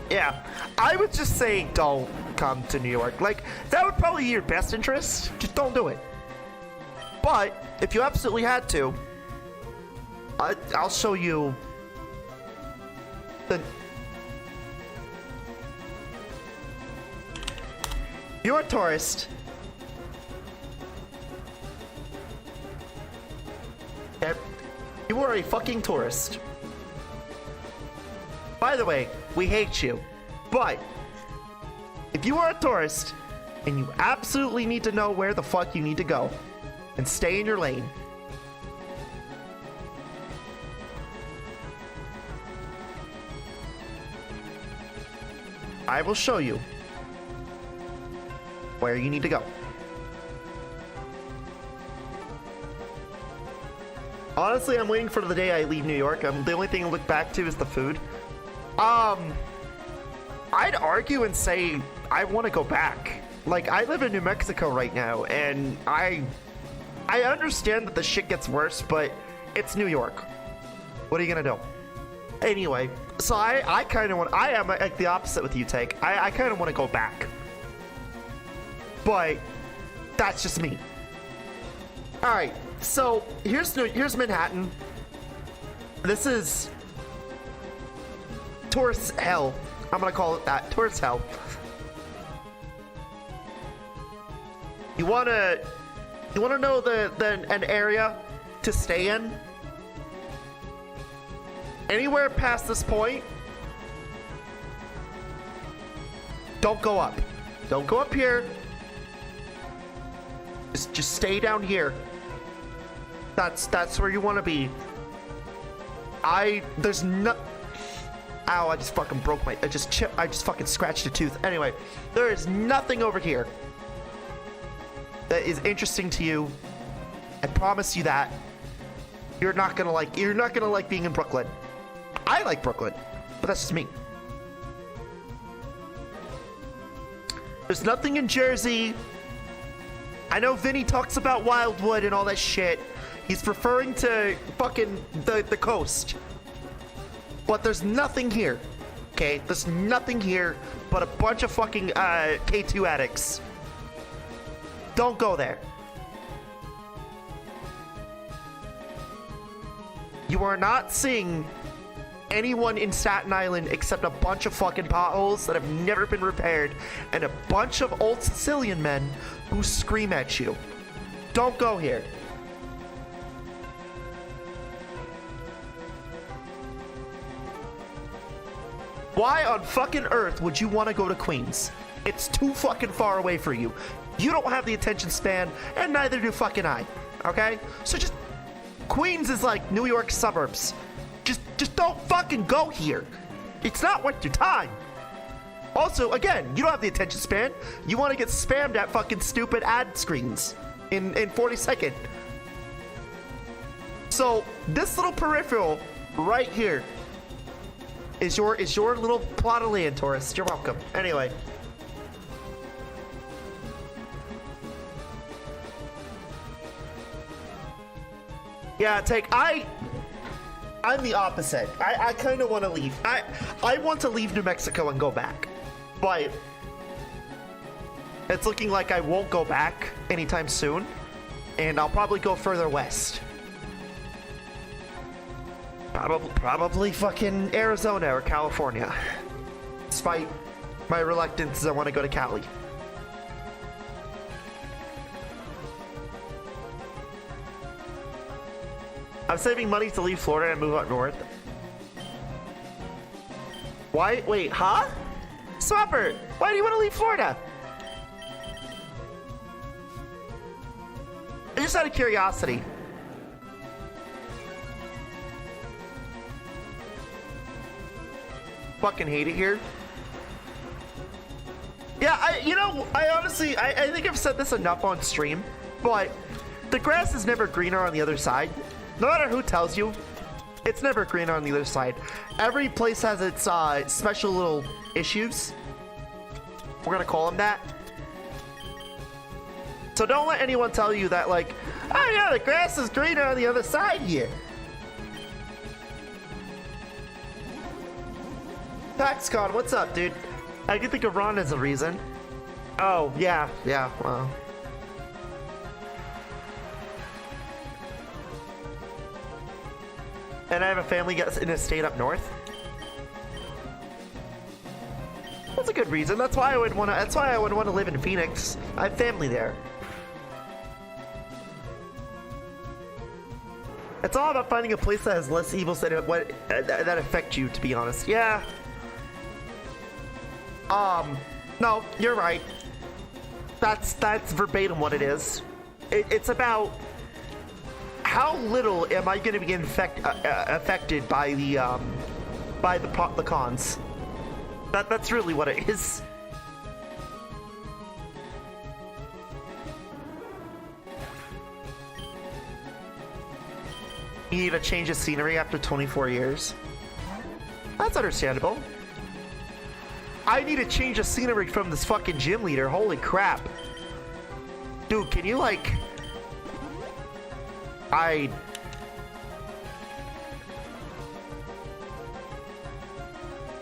Yeah, I would just say don't come to New York. Like, that would probably be your best interest. Just don't do it. But if you absolutely had to, I'll show you the... You're a tourist. You are a fucking tourist. By the way, we hate you. But if you are a tourist and you absolutely need to know where the fuck you need to go and stay in your lane, I will show you where you need to go. Honestly, I'm waiting for the day I leave New York. The only thing I look back to is the food. I'd argue and say I want to go back. Like, I live in New Mexico right now, and I understand that the shit gets worse, but it's New York. What are you gonna do? Anyway, so I kind of want... I am like the opposite with you, Take. I kind of want to go back. But that's just me. All right. So here's Manhattan. This is tourist hell. I'm gonna call it that. Tourist hell. You wanna know an area to stay in? Anywhere past this point, don't go up. Don't go up here. Just stay down here. That's where you want to be. There's no. Ow! I just fucking broke my. I just fucking scratched a tooth. Anyway, there is nothing over here that is interesting to you. I promise you that. You're not gonna like being in Brooklyn. I like Brooklyn, but that's just me. There's nothing in Jersey. I know Vinny talks about Wildwood and all that shit. He's referring to fucking the coast. But there's nothing here. Okay? There's nothing here but a bunch of fucking K2 addicts. Don't go there. You are not seeing anyone in Staten Island except a bunch of fucking potholes that have never been repaired and a bunch of old Sicilian men who scream at you. Don't go here. Why on fucking earth would you want to go to Queens? It's too fucking far away for you. You don't have the attention span, and neither do fucking I. Okay? So just... Queens is like New York suburbs. Just don't fucking go here. It's not worth your time. Also, again, you don't have the attention span. You want to get spammed at fucking stupid ad screens in 40 seconds. So this little peripheral right here is your little plot of land, tourist. You're welcome. Anyway. Yeah, I'm the opposite. I kind of want to leave. I want to leave New Mexico and go back. But it's looking like I won't go back anytime soon. And I'll probably go further west. Probably fucking Arizona or California. Despite my reluctance, I want to go to Cali. I'm saving money to leave Florida and move up north. Why? Wait, huh? Swapper, why do you want to leave Florida? Just out of curiosity. Fucking hate it here. Yeah, I honestly, I think I've said this enough on stream, but the grass is never greener on the other side. No matter who tells you, it's never greener on the other side. Every place has its special little issues. We're gonna call them that. So don't let anyone tell you that, like, oh yeah, the grass is greener on the other side here. PaxCon, what's up, dude? I can think of Ron as a reason. Oh, yeah, well. And I have a family in a state up north. That's a good reason. That's why I would want to live in Phoenix. I have family there. It's all about finding a place that has less evils that affect you, to be honest. Yeah. No, you're right. That's verbatim what it is. It's about how little am I going to be affected by the cons. That's really what it is. You need a change of scenery after 24 years. That's understandable. I need a change of scenery from this fucking gym leader. Holy crap. Dude, can you like...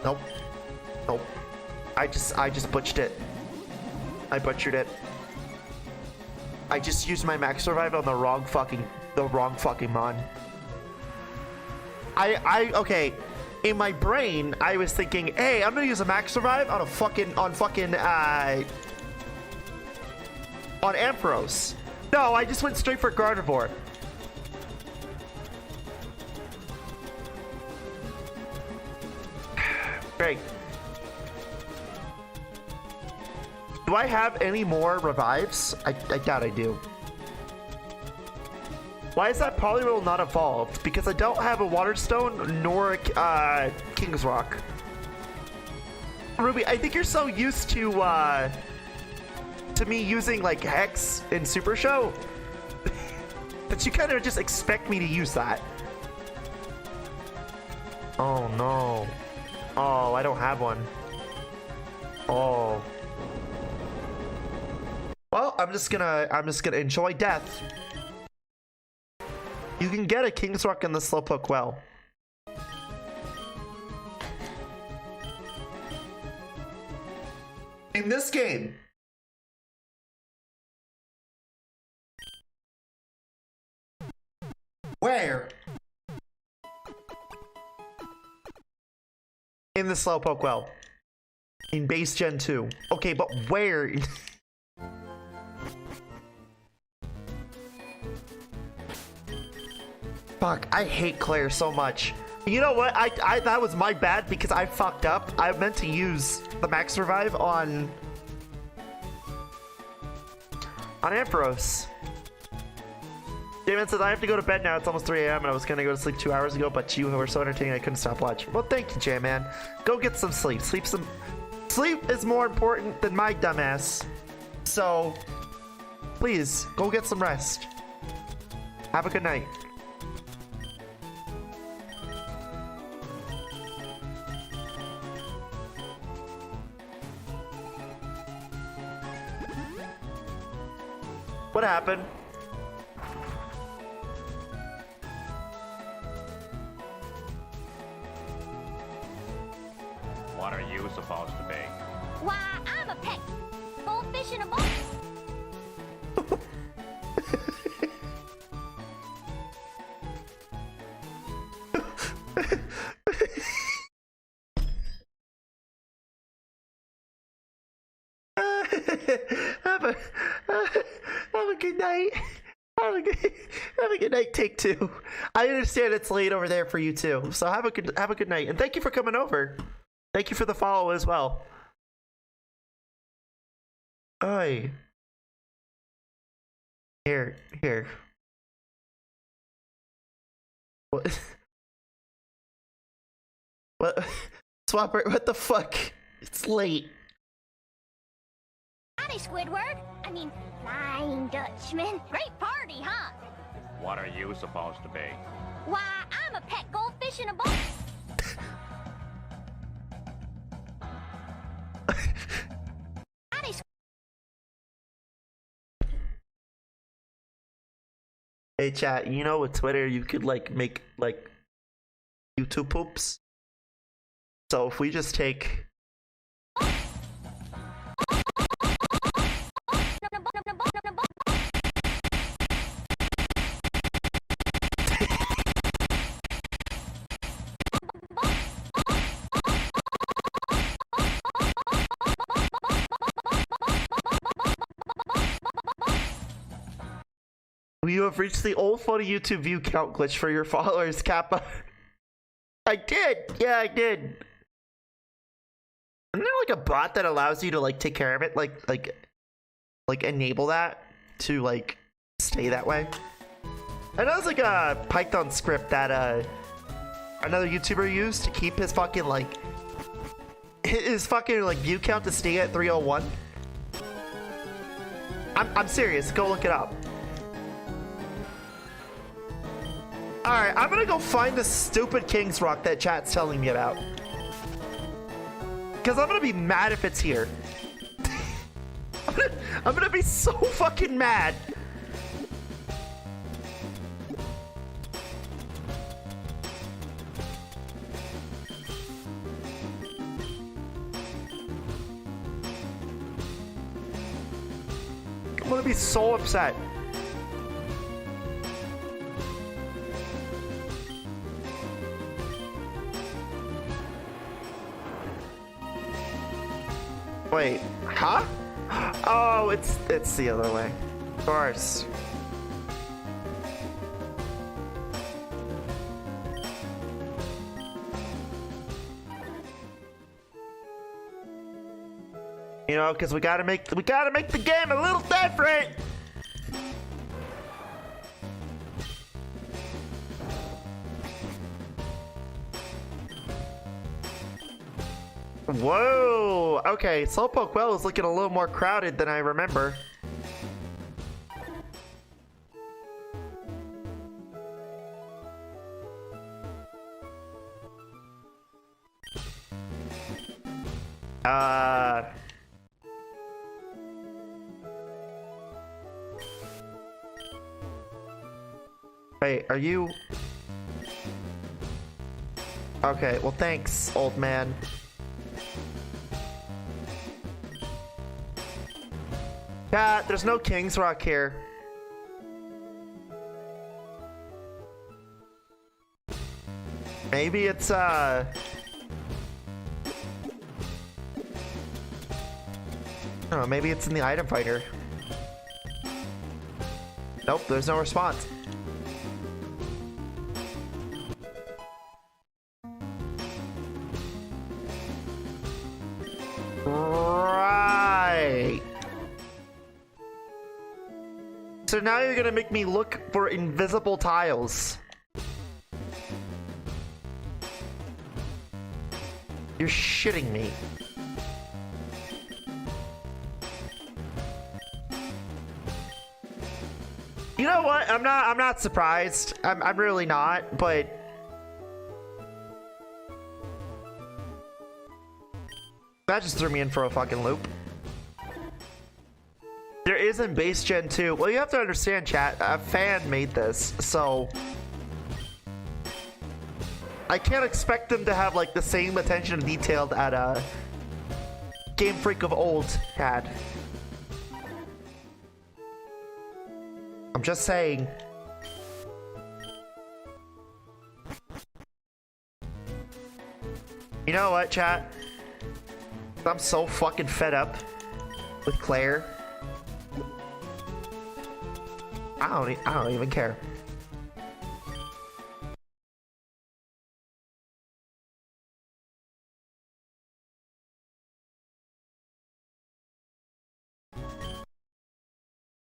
Nope. Nope. I just butchered it. I butchered it. I just used my max survive on the wrong fucking mon. Okay. In my brain, I was thinking, hey, I'm gonna use a max survive on on Ampharos. No, I just went straight for Gardevoir. Great. Do I have any more revives? I doubt I do. Why is that Poliwhirl not evolved? Because I don't have a Water Stone nor a King's Rock. Ruby, I think you're so used to me using like Hex in Super Show that you kind of just expect me to use that. Oh no. Oh, I don't have one. Oh. Well, I'm just gonna enjoy death. You can get a King's Rock in the Slowpoke well. In this game, where? In the Slowpoke well. In base Gen 2. Okay, but where? Fuck, I hate Clair so much. You know what? I that was my bad because I fucked up. I meant to use the Max Revive on Ampharos. Damon says, I have to go to bed now. It's almost 3 a.m. and I was gonna go to sleep 2 hours ago, but you were so entertaining I couldn't stop watching. Well, thank you, J-Man. Go get some sleep. Sleep is more important than my dumbass. So, please, go get some rest. Have a good night. What happened? What are you supposed to be? Why, I'm a pet goldfish in a box. Have a good night. Have a good night. Take two. I understand it's late over there for you too. So have a good night, and thank you for coming over. Thank you for the follow as well. Oi. Here. What? What? Swapper, what the fuck? It's late. Howdy, Squidward. I mean, Flying Dutchman. Great party, huh? What are you supposed to be? Why, I'm a pet goldfish in a box. Howdy, Hey chat, you know with Twitter you could like make like YouTube poops. So if we just take you have reached the old funny YouTube view count glitch for your followers, Kappa. I did. Yeah, I did. Isn't there like a bot that allows you to like take care of it? Like enable that to like stay that way? I know it's like a Python script that another YouTuber used to keep his fucking like view count to stay at 301. I'm serious. Go look it up. Alright, I'm gonna go find the stupid King's Rock that chat's telling me about. Because I'm gonna be mad if it's here. I'm gonna be so fucking mad. I'm gonna be so upset. Wait, huh? Oh, it's the other way. Of course. You know, because we gotta make the game a little different. Whoa. Okay, Slowpoke Well is looking a little more crowded than I remember. Wait, are you... Okay, well thanks, old man. Cat, there's no King's Rock here. Maybe it's, I don't know, maybe it's in the item finder. Nope, there's no response. Right. So now you're gonna make me look for invisible tiles. You're shitting me. You know what? I'm not surprised. I'm really not, but that just threw me in for a fucking loop. There isn't base gen 2. Well, you have to understand, chat. A fan made this, so I can't expect them to have like the same attention to detail that Game Freak of old had. I'm just saying. You know what, chat? I'm so fucking fed up with Clair. I don't even care.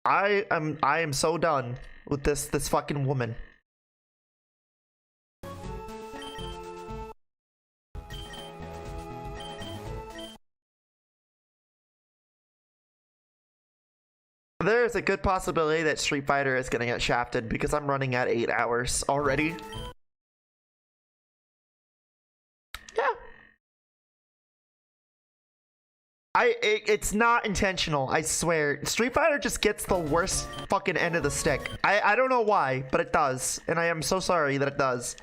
I am so done with this fucking woman. There's a good possibility that Street Fighter is gonna get shafted because I'm running at 8 hours already. Yeah. It's not intentional, I swear. Street Fighter just gets the worst fucking end of the stick. I don't know why, but it does. And I am so sorry that it does.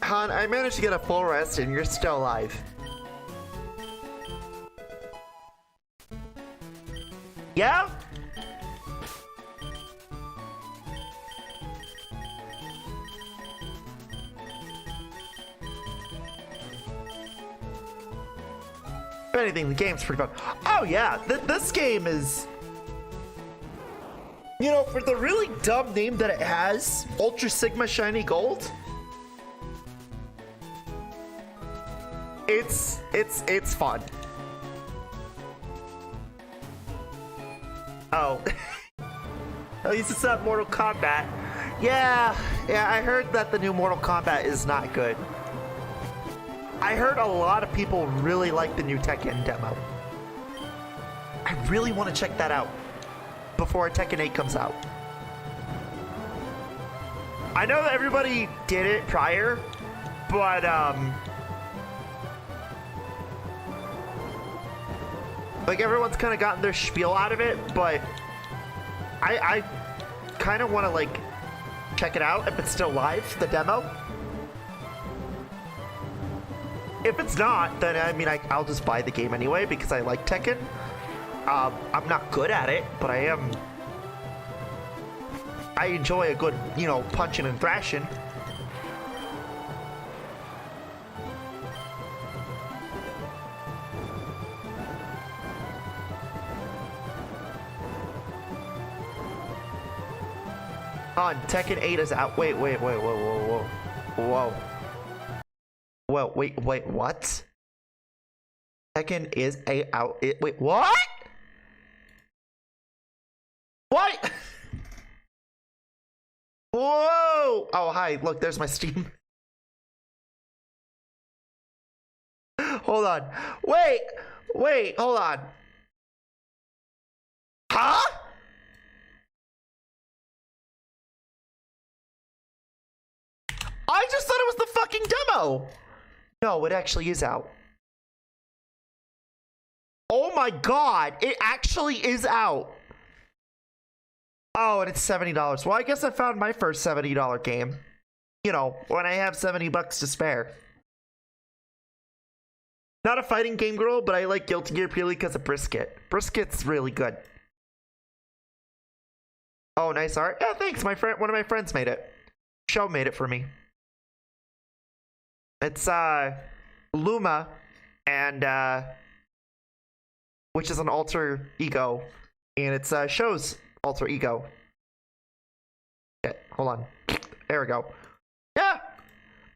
Han, I managed to get a full rest and you're still alive. Yeah? If anything, the game's pretty fun. Oh yeah, this game is... You know, for the really dumb name that it has, Ultra Sigma Shiny Gold... It's fun. Oh. At least it's not Mortal Kombat. Yeah, I heard that the new Mortal Kombat is not good. I heard a lot of people really like the new Tekken demo. I really want to check that out before Tekken 8 comes out. I know that everybody did it prior, but like everyone's kind of gotten their spiel out of it, but I kind of want to like check it out if it's still live, the demo. If it's not, then I mean I'll just buy the game anyway because I like Tekken. I'm not good at it, but I am I enjoy a good, you know, punching and thrashing. On Tekken 8 is out. Wait, whoa. Whoa, wait, what? Tekken is out. Wait, what? What? Whoa! Oh, hi. Look, there's my Steam. Hold on. Wait, hold on. Huh? I just thought it was the fucking demo. No, it actually is out. Oh my god, it actually is out. Oh, and it's $70. Well, I guess I found my first $70 game. You know, when I have 70 bucks to spare. Not a fighting game girl, but I like Guilty Gear purely because of Brisket. Brisket's really good. Oh, nice art. Yeah, thanks. My friend, one of my friends made it. Show made it for me. It's Luma and which is an alter ego, and it's Show's alter ego. Okay, hold on. There we go. Yeah.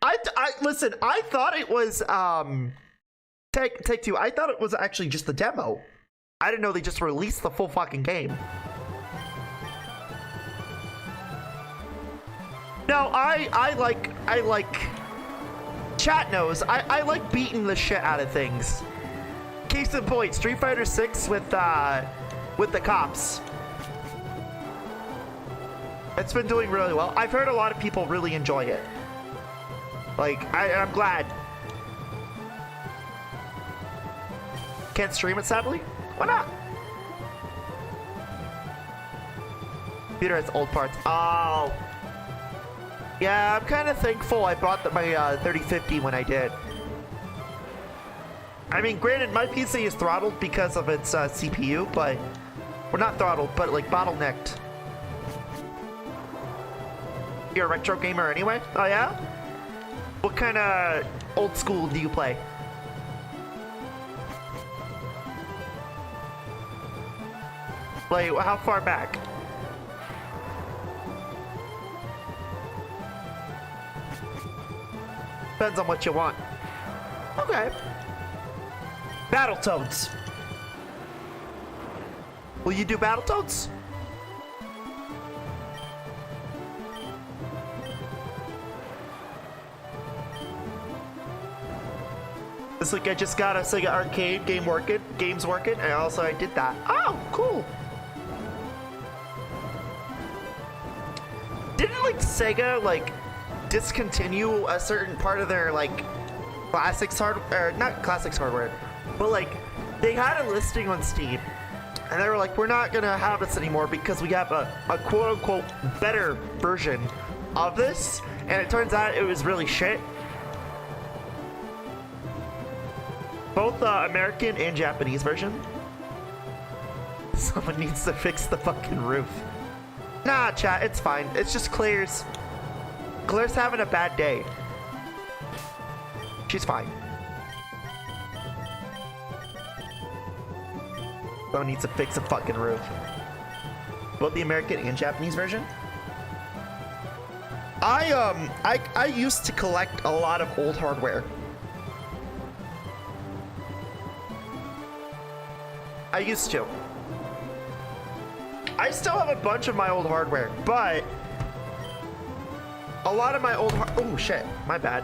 I listen, I thought it was Take Two. I thought it was actually just the demo. I didn't know they just released the full fucking game. No, I like chat knows. I like beating the shit out of things. Case in point, Street Fighter 6 with the cops. It's been doing really well. I've heard a lot of people really enjoy it. Like, I'm glad. Can't stream it, sadly? Why not? Computer has old parts. Oh. Yeah, I'm kind of thankful I bought my 3050 when I did. I mean, granted, my PC is throttled because of its CPU, but... We're not throttled, but like bottlenecked. You're a retro gamer anyway? Oh yeah? What kind of old school do you play? Like, how far back? Depends on what you want. Okay. Battletoads. Will you do Battletoads? This week I just got a Sega Arcade games working, and also I did that. Oh, cool. Didn't like Sega like discontinue a certain part of their like classics hardware, not classics hardware, but like they had a listing on Steam and they were like, we're not gonna have this anymore because we have a quote-unquote better version of this, and it turns out it was really shit. Both American and Japanese version. Someone needs to fix the fucking roof. Nah, chat, it's fine. It's just Claire's having a bad day. She's fine. Someone needs to fix a fucking roof. Both the American and Japanese version. I used to collect a lot of old hardware. I used to. I still have a bunch of my old hardware, but a lot of my old oh shit, my bad.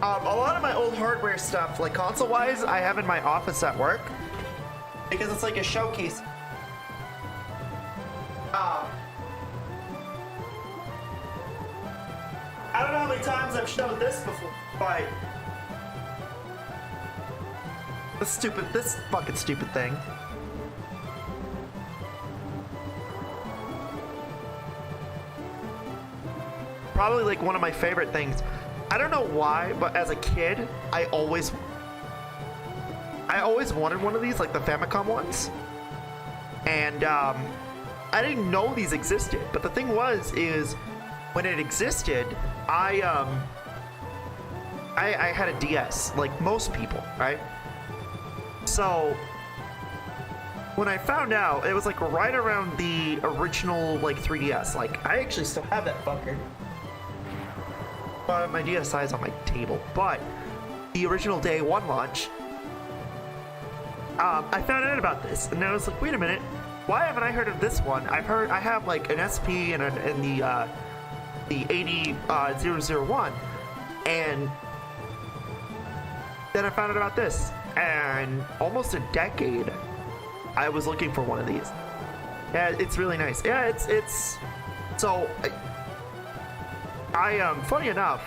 A lot of my old hardware stuff, like console-wise, I have in my office at work because it's like a showcase. I don't know how many times I've showed this before, but this fucking stupid thing. Probably like one of my favorite things. I don't know why, but as a kid, I always wanted one of these, like the Famicom ones. And I didn't know these existed. But the thing is when it existed, I had a DS, like most people, right? So when I found out, it was like right around the original like 3DS. Like I actually still have that fucker. My DSi is on my table, but the original day one launch, I found out about this, and I was like, wait a minute, why haven't I heard of this one? I have like an SP and the 80001, and then I found out about this, and almost a decade I was looking for one of these. Yeah, it's really nice. Yeah, it's so I funny enough,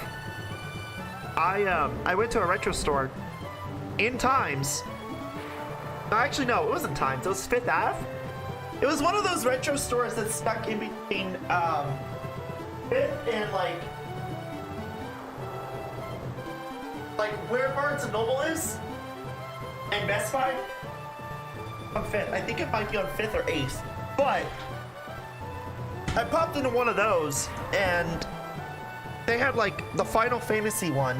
I went to a retro store in Times. No, actually no, it wasn't Times, it was Fifth Ave. It was one of those retro stores that's stuck in between Fifth and like where Barnes and Noble is and Best Buy. On Fifth, I think it might be on 5th or 8th, but I popped into one of those and they had like the Final Fantasy one.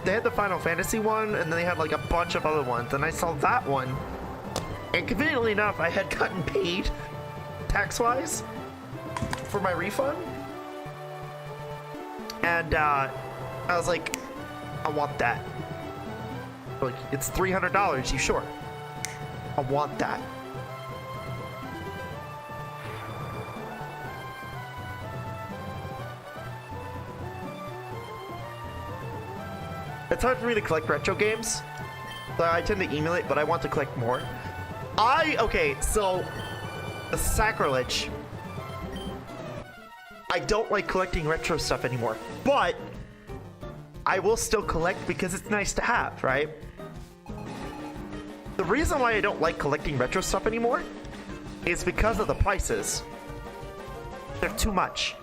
They had the Final Fantasy one, and then they had like a bunch of other ones, and I saw that one, and conveniently enough, I had gotten paid tax-wise for my refund, and I was like, I want that. Like, it's $300, you sure? I want that. It's hard for me to collect retro games. So I tend to emulate, but I want to collect more. Okay, so a sacrilege. I don't like collecting retro stuff anymore, but I will still collect because it's nice to have, right? The reason why I don't like collecting retro stuff anymore is because of the prices. They're too much.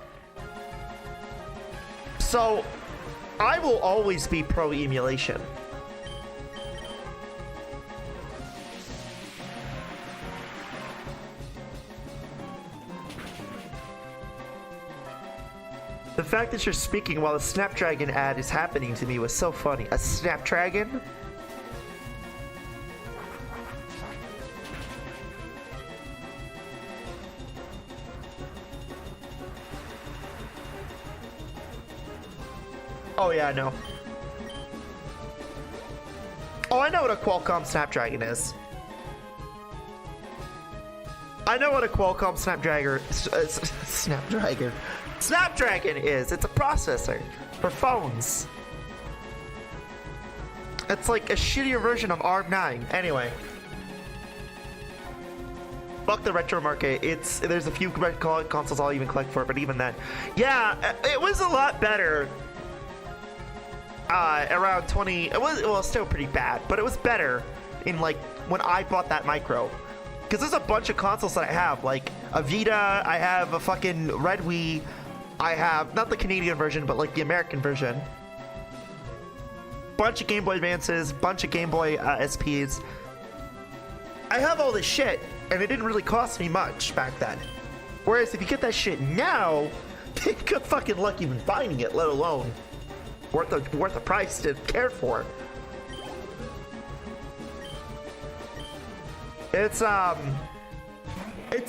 So I will always be pro emulation. The fact that you're speaking while the Snapdragon ad is happening to me was so funny. A Snapdragon? Oh yeah, I know. Oh, I know what a Qualcomm Snapdragon is. I know what a Qualcomm Snapdragon is. It's a processor for phones. It's like a shittier version of ARM9. Anyway. Fuck the retro market. There's a few consoles I'll even collect for, but even then. Yeah, it was a lot better. Around 20, it was still pretty bad, but it was better in like when I bought that micro. Because there's a bunch of consoles that I have, like a Vita, I have a fucking Red Wii, I have, not the Canadian version, but like the American version. Bunch of Game Boy Advances, bunch of Game Boy SPs. I have all this shit, and it didn't really cost me much back then. Whereas if you get that shit now, you good fucking luck even finding it, let alone worth a price to care for. It's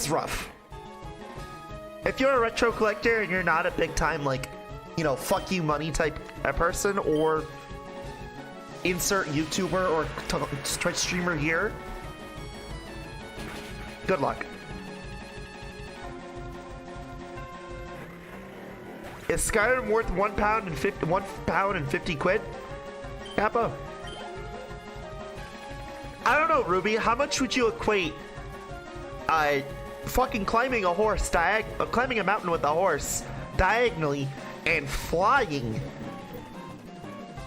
rough. If you're a retro collector and you're not a big time, like, you know, fuck you money type person, or insert YouTuber or Twitch streamer here, good luck. Is Skyrim worth £1 and 50 quid? Capo. I don't know, Ruby. How much would you equate fucking climbing a horse, climbing a mountain with a horse diagonally and flying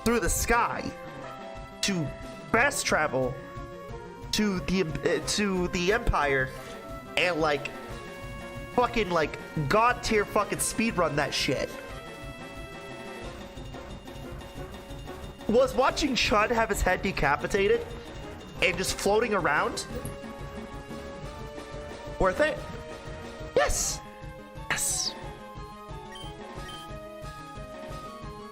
through the sky to fast travel to the Empire and like fucking like god tier fucking speedrun that shit? Was watching Chud have his head decapitated and just floating around Worth it? Yes. Yes.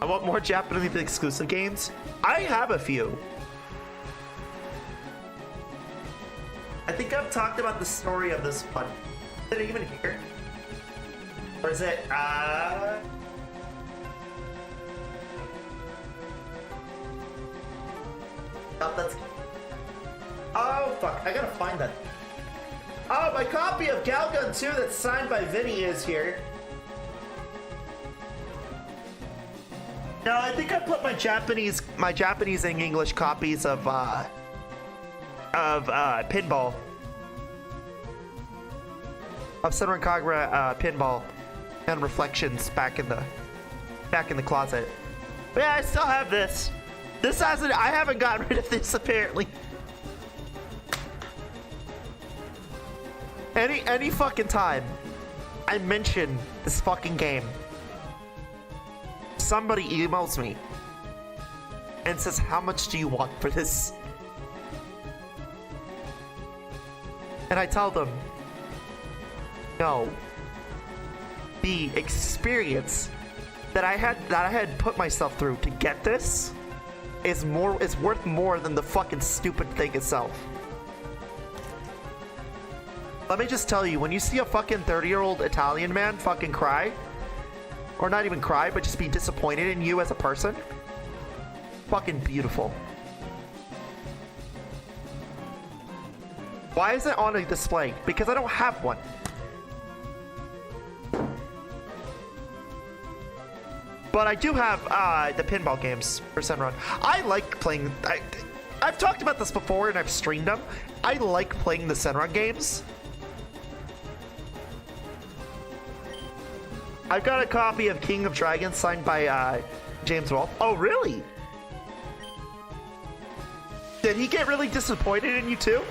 I want more Japanese exclusive games. I have a few. I think I've talked about the story of this one. Is it even here? Or is it, Oh, that's... Oh, fuck. I gotta find that. Oh, my copy of Galgun 2 that's signed by Vinny is here. No, I think I put my Japanese and English copies of pinball. Of Senran Kagura pinball and Reflections back in the closet. But yeah, I still have this. I haven't gotten rid of this apparently. Any fucking time I mention this fucking game, somebody emails me and says, how much do you want for this? And I tell them, no. The experience that I had put myself through to get this is worth more than the fucking stupid thing itself. Let me just tell you, when you see a fucking 30-year-old Italian man fucking cry, or not even cry, but just be disappointed in you as a person, fucking beautiful. Why is it on a display? Because I don't have one. But I do have the pinball games for Senran. I like playing... I've talked about this before and I've streamed them. I like playing the Senran games. I've got a copy of King of Dragons signed by James Wolfe. Oh, really? Did he get really disappointed in you too?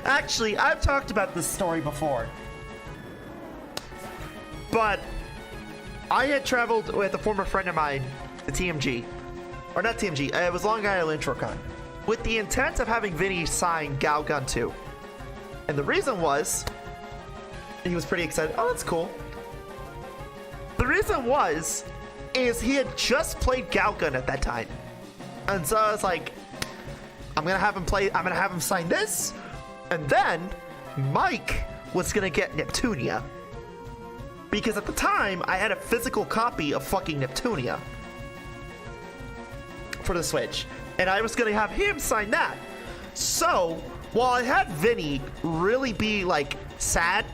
Actually, I've talked about this story before. But I had traveled with a former friend of mine to TMG. Or not TMG, it was Long Island IntroCon. With the intent of having Vinny sign Galgun 2. And the reason was... he was pretty excited. Oh, that's cool. The reason is he had just played Galgun at that time. And so I was like, I'm gonna have him sign this. And then Mike was gonna get Neptunia. Because at the time, I had a physical copy of fucking Neptunia for the Switch. And I was gonna have him sign that. So, while I had Vinny really be like sad,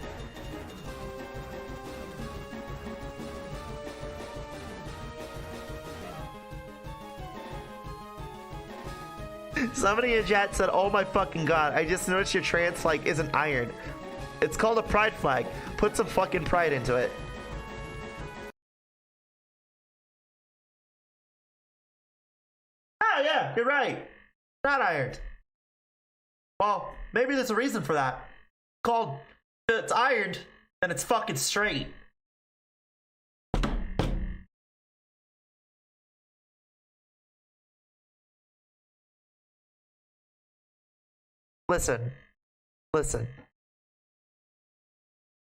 somebody in chat said, oh my fucking god, I just noticed your trans flag isn't ironed. It's called a pride flag. Put some fucking pride into it. Oh yeah, you're right. Not ironed. Well, maybe there's a reason for that. It's ironed, then it's fucking straight. Listen.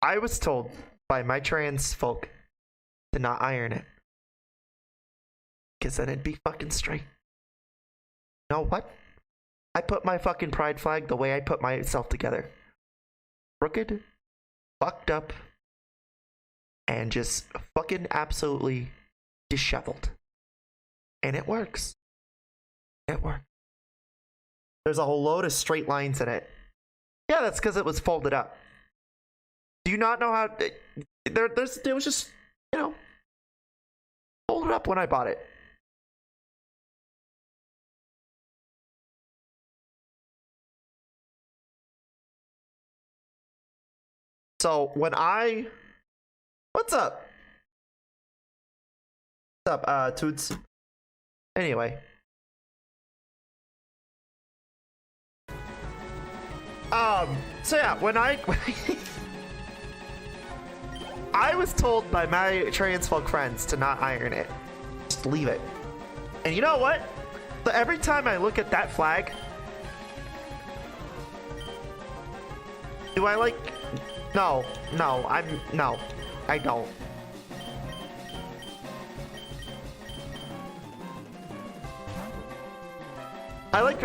I was told by my trans folk to not iron it. Because then it'd be fucking straight. You know what? I put my fucking pride flag the way I put myself together. Crooked, fucked up, and just fucking absolutely disheveled. And it works. It works. There's a whole load of straight lines in it. Yeah, that's because it was folded up. Do you not know how... It was just, you know, folded up when I bought it. So when I... What's up? What's up, Toots? Anyway. So yeah, when I was told by my trans folk friends to not iron it. Just leave it. And you know what? So every time I look at that flag, Do I like... No, no, no, I don't. I like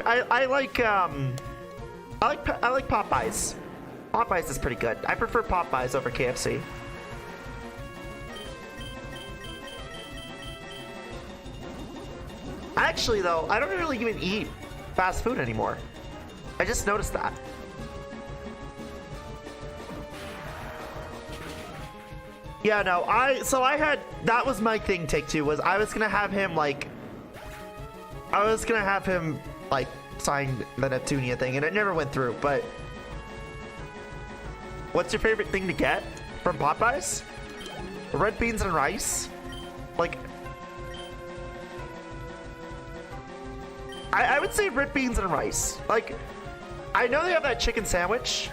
Popeyes. Popeyes is pretty good. I prefer Popeyes over KFC. Actually, though, I don't really even eat fast food anymore. I just noticed that. Yeah, no, that was my thing, Take Two, was I was gonna have him, like, sign the Neptunia thing, and it never went through, but... What's your favorite thing to get from Popeyes? Red beans and rice? Like... I would say red beans and rice. Like, I know they have that chicken sandwich.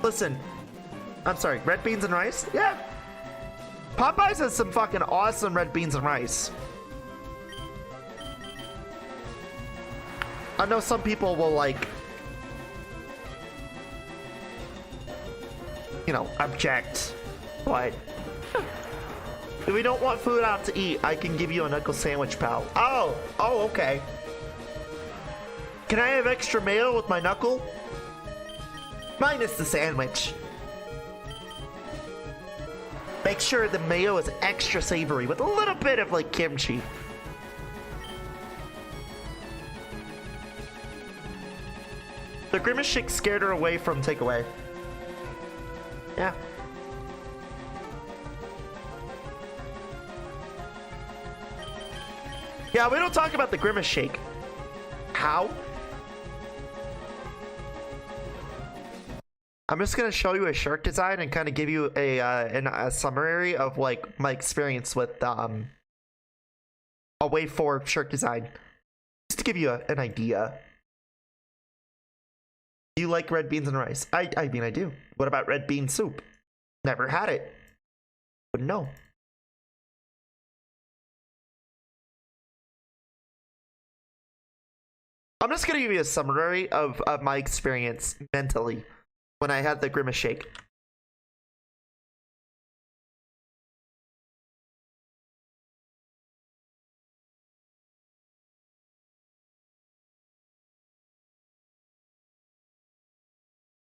Listen, I'm sorry, red beans and rice? Yeah. Popeyes has some fucking awesome red beans and rice. I know some people will, like, you know, object, but if we don't want food out to eat, I can give you a knuckle sandwich, pal. Oh, okay. Can I have extra mayo with my knuckle? Minus the sandwich. Make sure the mayo is extra savory with a little bit of, like, kimchi. The Grimace Shake scared her away from takeaway. Yeah. Yeah, we don't talk about the Grimace Shake. How? I'm just gonna show you a shirt design and kind of give you a summary of, like, my experience with a Wave 4 shirt design, just to give you an idea. Do you like red beans and rice? I mean, I do. What about red bean soup? Never had it. Wouldn't know. I'm just gonna give you a summary of my experience mentally when I had the Grimace Shake.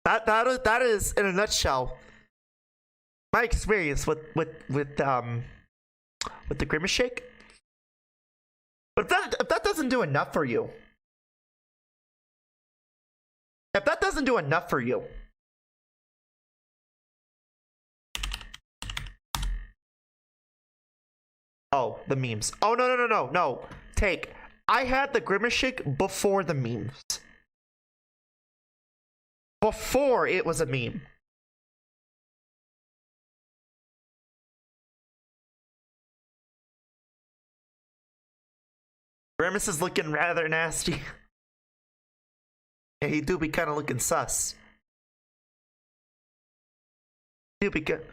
That is in a nutshell my experience with the Grimace Shake. But if that doesn't do enough for you, oh, the memes. Oh, no. Take. I had the Grimace Shake before the memes. Before it was a meme. Grimace is looking rather nasty. Yeah, he do be kind of looking sus. Do be good.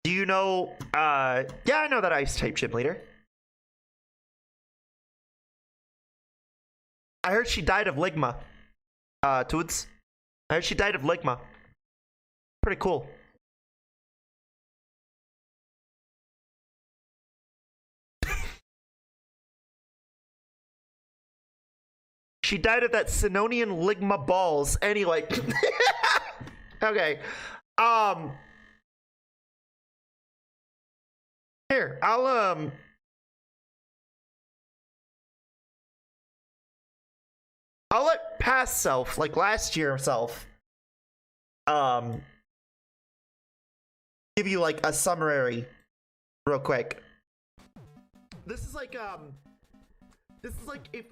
Do you know, yeah, I know that ice type gym leader. I heard she died of ligma. Toots. I heard she died of ligma. Pretty cool. She died of that Sinonian ligma balls. Anyway. Okay. Here, I'll let past self, like last year self, give you like a summary real quick. This is like if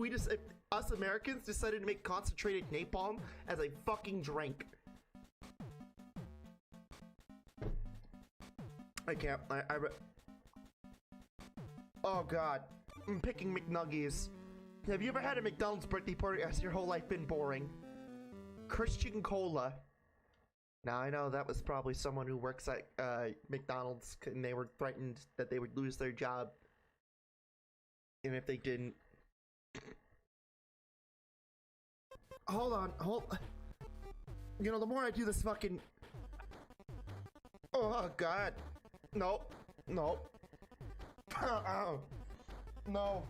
us Americans decided to make concentrated napalm as a fucking drink. I can't. Oh god. I'm picking McNuggies. Have you ever had a McDonald's birthday party? Has your whole life been boring? Christian Cola. Now I know that was probably someone who works at McDonald's, and they were threatened that they would lose their job, and if they didn't. Hold on, you know, the more I do this fucking... Oh god. No. No. No.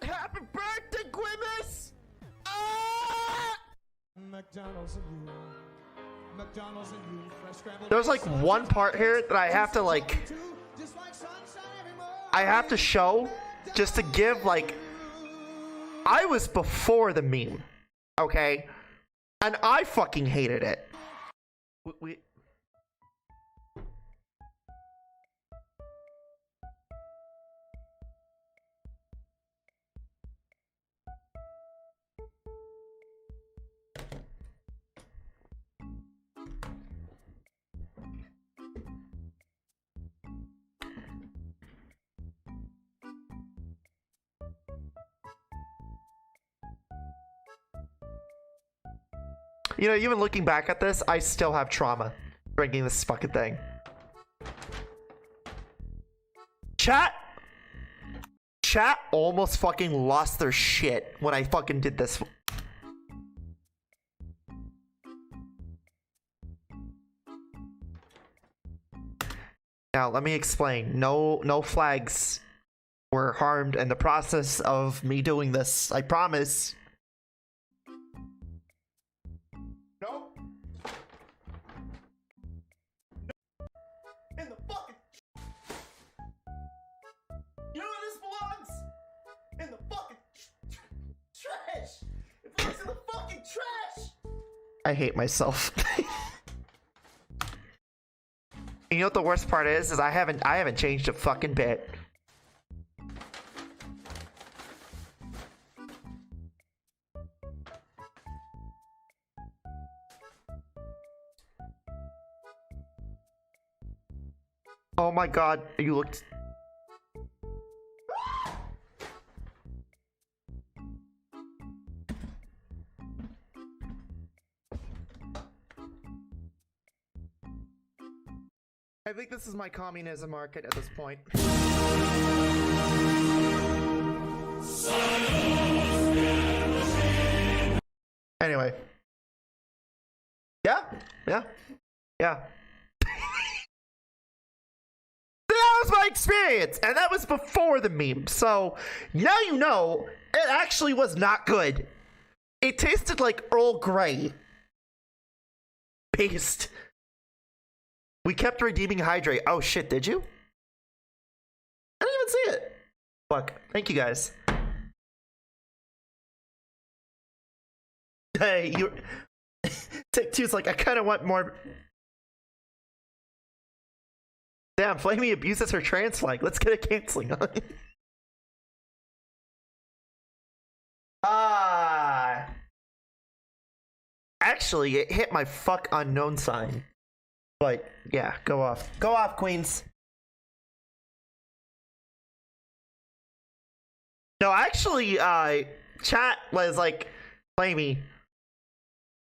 Happy birthday, Grimace! McDonald's and you. McDonald's and you. Fresh scrambled. There's like one part here that I have to like... I have to show just to give like... I was before the meme, okay? And I fucking hated it. You know, even looking back at this, I still have trauma drinking this fucking thing. Chat almost fucking lost their shit when I fucking did this. Now, let me explain. No flags were harmed in the process of me doing this. I promise. Nope. In the fucking... You know where this belongs? In the fucking trash! It belongs in the fucking trash! I hate myself. You know what the worst part is I haven't changed a fucking bit. Oh my god, you looked... I think this is my communism market at this point. Anyway. Yeah. That was my experience, and that was before the meme. So now you know it actually was not good. It tasted like Earl Grey paste. We kept redeeming hydrate. Oh shit, did you? I didn't even see it. Fuck. Thank you guys. Hey, you... Take two's like, I kind of want more... Damn, Flamie abuses her trans flag. Let's get a canceling on. Actually, it hit my fuck unknown sign. But, yeah, go off. Go off, queens. No, actually, chat was like, Flamie,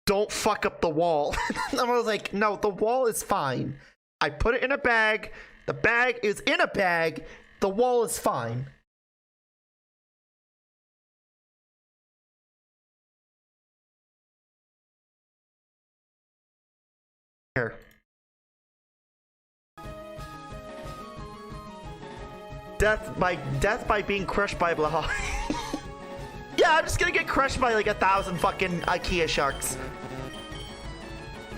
don't fuck up the wall. And I was like, no, the wall is fine. I put it in a bag. The bag is in a bag. The wall is fine. Here. Death by being crushed by blah. Yeah, I'm just gonna get crushed by like 1,000 fucking IKEA sharks.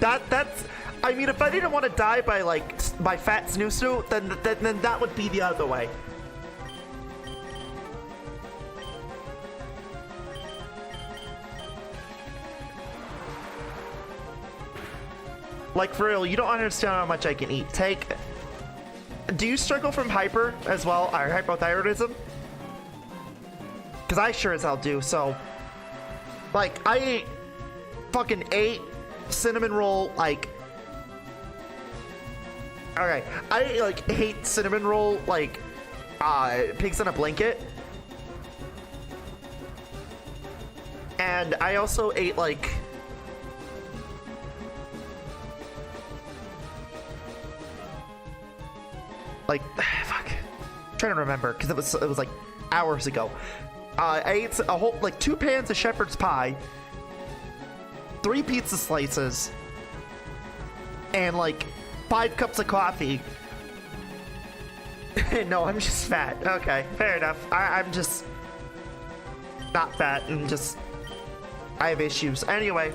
That's. I mean, if I didn't want to die by like by Fat Snoosu, then that would be the other way. Like for real, you don't understand how much I can eat. Do you struggle from hyper as well, or hypothyroidism? Because I sure as hell do. So, like, I ate fucking 8 cinnamon roll, like. Okay, I ate like 8 cinnamon roll, like, pigs in a blanket. And And I also ate like fuck. I'm trying to remember because it was like hours ago. I ate a whole like 2 pans of shepherd's pie, 3 pizza slices, and like 5 cups of coffee. No, I'm just fat. Okay, fair enough. I'm just not fat and just I have issues. Anyway.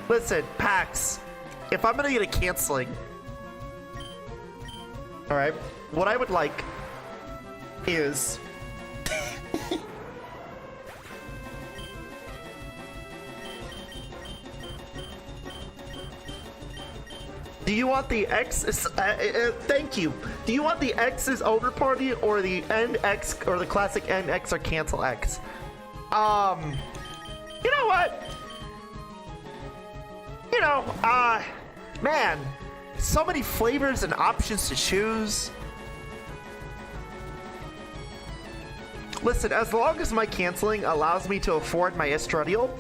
Listen, PAX, if I'm gonna get a canceling, alright, what I would like is do you want the X? Thank you. Do you want the X's over party or the NX or the classic NX or cancel X? You know what? You know, man, so many flavors and options to choose. Listen, as long as my canceling allows me to afford my estradiol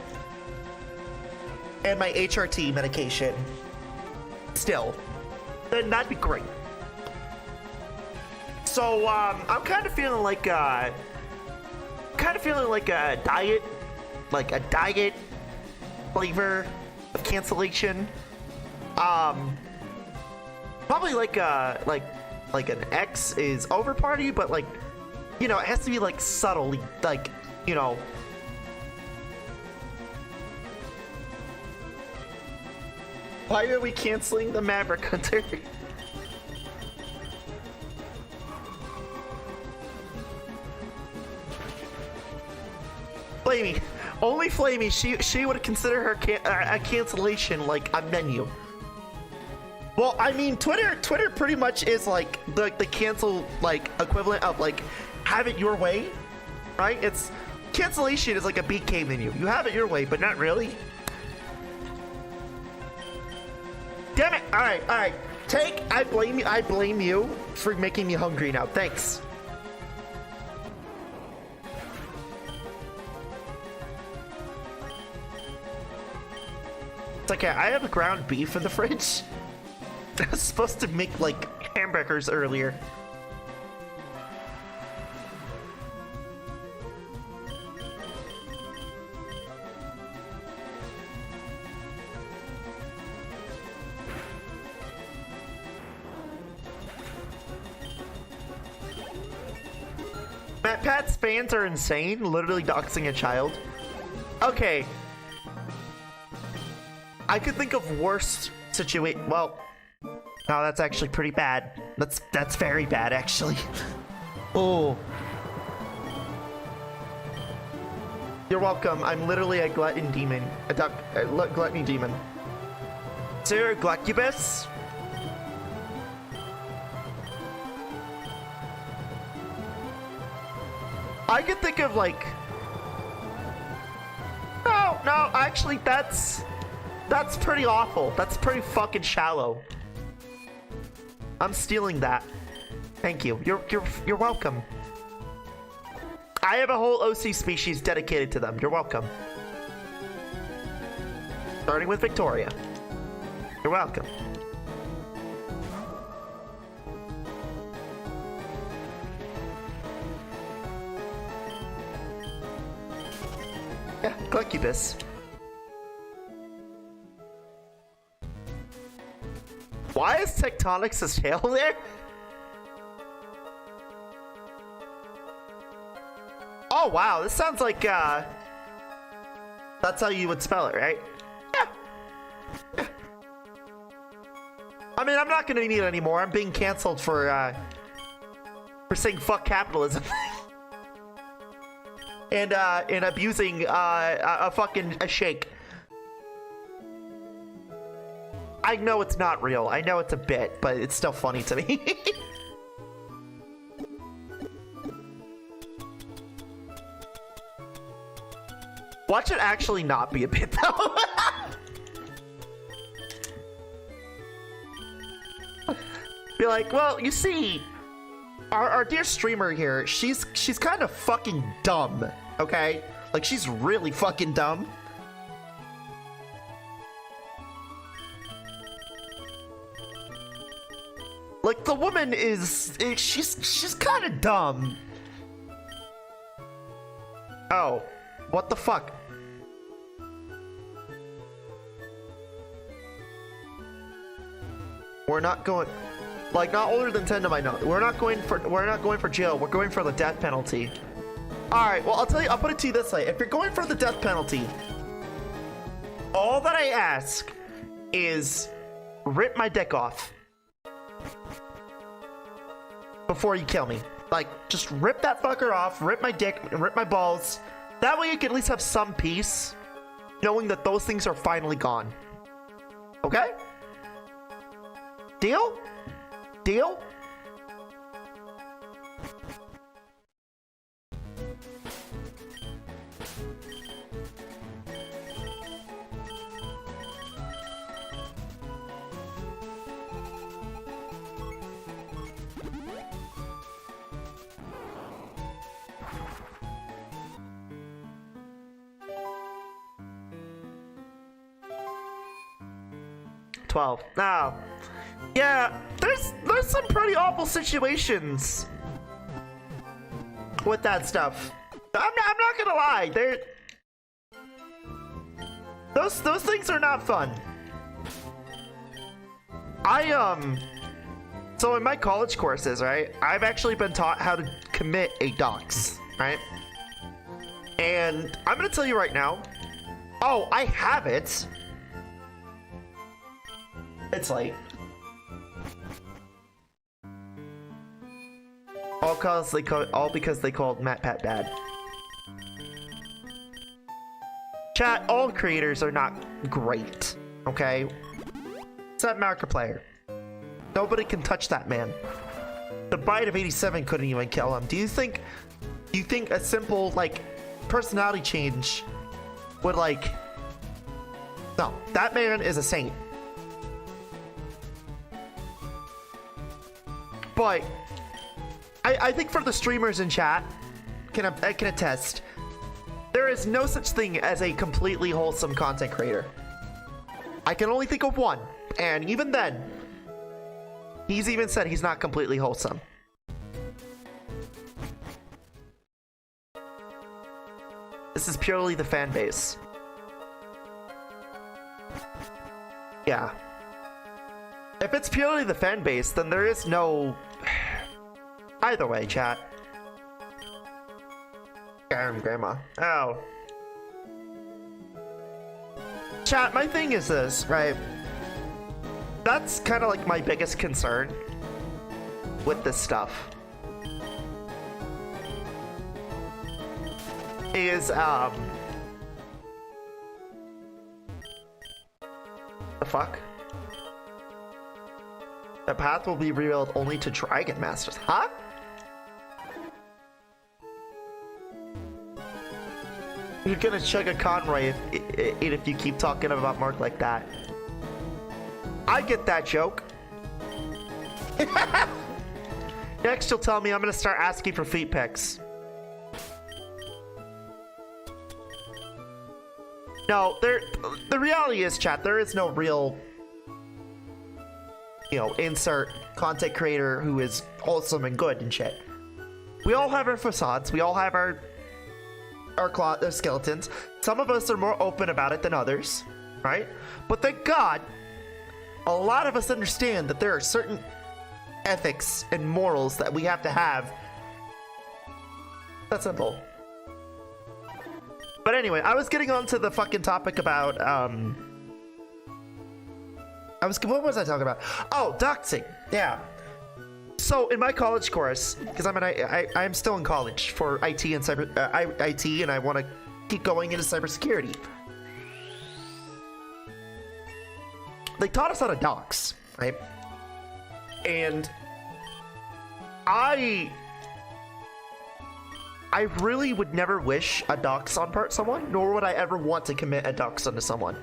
and my HRT medication, still, then that'd be great. So, I'm kind of feeling like a diet flavor of cancellation. Probably like an X is over party, but like, you know, it has to be like subtly, like, you know. Why are we canceling the Maverick Hunter? Flamie, only Flamie. She would consider her a cancellation like a menu. Well, I mean, Twitter pretty much is like the cancel like equivalent of like have it your way, right? It's cancellation is like a BK menu. You have it your way, but not really. Damn it! All right. I blame you for making me hungry now. Thanks. It's like, I have ground beef in the fridge. I was supposed to make like hamburgers earlier. Pat's fans are insane, literally doxing a child. Okay. I could think of worse situation. Well, no, that's actually pretty bad. That's very bad, actually. Oh. You're welcome. I'm literally a glutton demon. A gluttony demon. Sir Gluccubus? I could think of like... No, actually that's pretty awful. That's pretty fucking shallow. I'm stealing that. Thank you. You're welcome. I have a whole OC species dedicated to them. You're welcome. Starting with Victoria. You're welcome. Yeah, Gluccubus. Why is Tectonix' tail there? Oh wow, this sounds like that's how you would spell it, right? Yeah. I mean, I'm not gonna need it anymore. I'm being canceled for saying fuck capitalism. and abusing a fucking shake. I know it's not real. I know it's a bit, but it's still funny to me. Watch it actually not be a bit, though. Be like, well, you see, our dear streamer here, she's kind of fucking dumb, okay? Like, she's really fucking dumb. Like, the woman she's kind of dumb. Oh, what the fuck? We're not going, like, not older than 10 to my note. We're not going for jail. We're going for the death penalty. All right. Well, I'll tell you. I'll put it to you this way: if you're going for the death penalty, all that I ask is rip my dick off before you kill me. Like, just rip that fucker off, rip my dick, rip my balls. That way you can at least have some peace, knowing that those things are finally gone. Okay? Deal? Deal? Now, yeah, there's some pretty awful situations with that stuff. I'm not gonna lie, those things are not fun. So in my college courses, right, I've actually been taught how to commit a dox, right? And I'm gonna tell you right now, oh, I have it. It's late. All because they called Matt Pat dad. Chat, all creators are not great, okay? Except Markiplier. Nobody can touch that man. The bite of 87 couldn't even kill him. Do you think a simple, like, personality change would, like... No, that man is a saint. But I think for the streamers in chat, I can attest, there is no such thing as a completely wholesome content creator. I can only think of one, and even then, he's even said he's not completely wholesome. This is purely the fan base. Yeah. If it's purely the fan base, then there is no... Either way, chat. Grandma. Oh. Chat, my thing is this, right? That's kind of like my biggest concern with this stuff. Is, the fuck? The path will be revealed only to Dragon Masters. Huh? You're gonna chug a Conroy if you keep talking about Mark like that. I get that joke. Next, you'll tell me I'm gonna start asking for feet pics. No, the reality is, chat, there is no real, you know, insert content creator who is wholesome and good and shit. We all have our facades. We all have our skeletons. Some of us are more open about it than others, right? But thank God, a lot of us understand that there are certain ethics and morals that we have to have. That's simple. But anyway, I was getting onto the fucking topic about, what was I talking about? Oh, doxing. Yeah. So in my college course, because I'm still in college for IT and IT, and I want to keep going into cybersecurity. They taught us how to dox, right? And I really would never wish a dox on someone, nor would I ever want to commit a dox onto someone.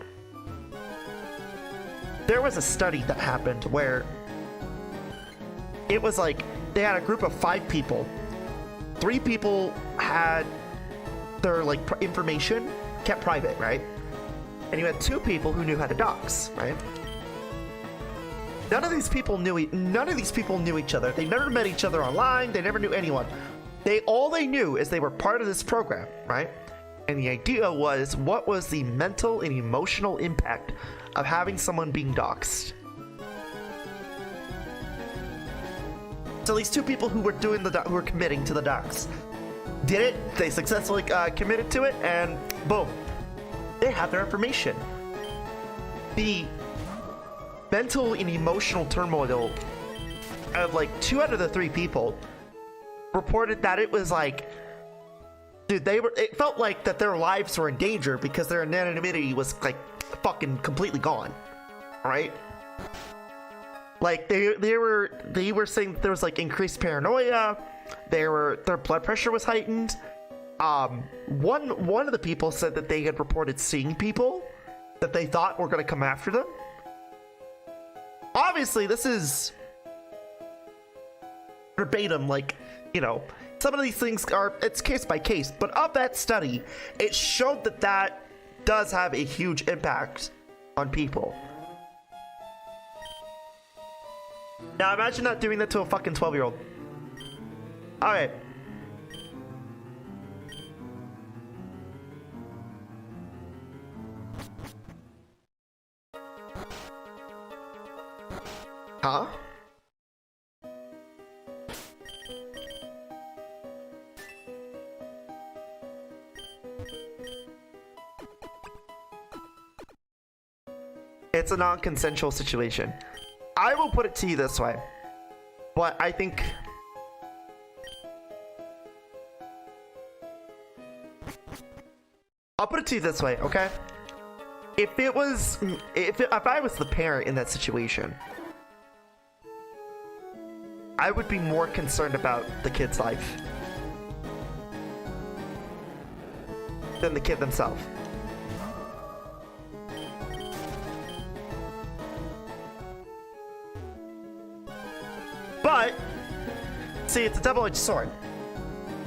There was a study that happened where it was like they had a group of 5 people. 3 people had their like information kept private, right? And you had 2 people who knew how to dox, right? None of these people knew each other. They never met each other online. They never knew anyone. All they knew is they were part of this program, right? And the idea was, what was the mental and emotional impact of having someone being doxxed? So these 2 people who were who were committing to the dox did it. They successfully committed to it, and boom, they had their information. The mental and emotional turmoil of like 2 out of the 3 people reported that it was like, dude, it felt like that their lives were in danger because their anonymity was like fucking completely gone, right? Like they were saying that there was like increased paranoia. Their blood pressure was heightened. One of the people said that they had reported seeing people that they thought were going to come after them. Obviously, this is verbatim, like, you know, some of these things it's case by case, but of that study, it showed that does have a huge impact on people. Now, imagine not doing that to a fucking 12-year-old. Alright. Huh? It's a non-consensual situation. I will put it to you this way. But I think... I'll put it to you this way, okay? If I was the parent in that situation, I would be more concerned about the kid's life than the kid themselves. But, see, it's a double-edged sword,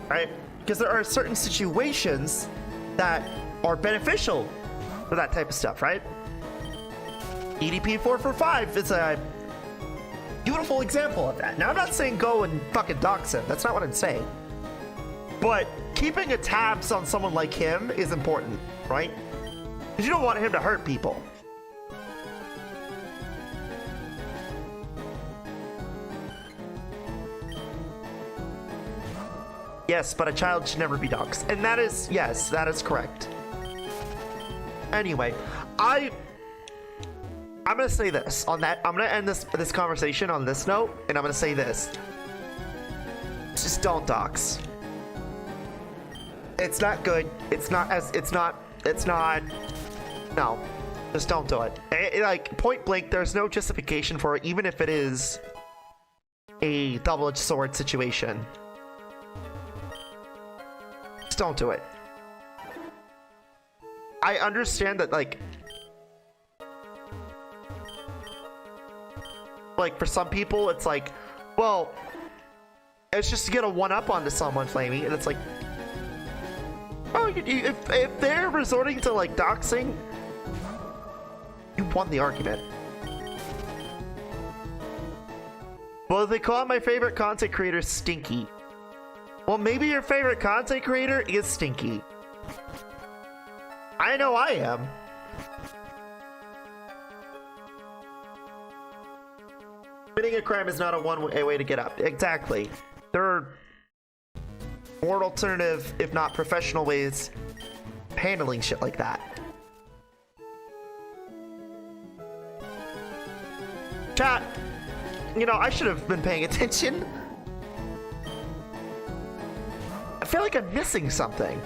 right? Because there are certain situations that are beneficial for that type of stuff, right? EDP 445 is a beautiful example of that. Now, I'm not saying go and fucking dox him. That's not what I'm saying. But keeping a tabs on someone like him is important, right? Because you don't want him to hurt people. Yes, but a child should never be doxxed. And that is, yes, that is correct. Anyway, I'm gonna say this on that. I'm gonna end this conversation on this note, and I'm gonna say this. Just don't dox. It's not good. It's not, no. Just don't do it. Like, point blank, there's no justification for it, even if it is a double-edged sword situation. Don't do it. I understand that, like for some people it's like, well, it's just to get a one-up onto someone, Flamie, and it's like, oh, if they're resorting to like doxing, you won the argument. Well, they call my favorite content creator Stinky. Well, maybe your favorite content creator is Stinky. I know I am. Committing a crime is not a one-way way to get up. Exactly. There are more alternative, if not professional ways of handling shit like that. Chat, you know, I should have been paying attention. I feel like I'm missing something.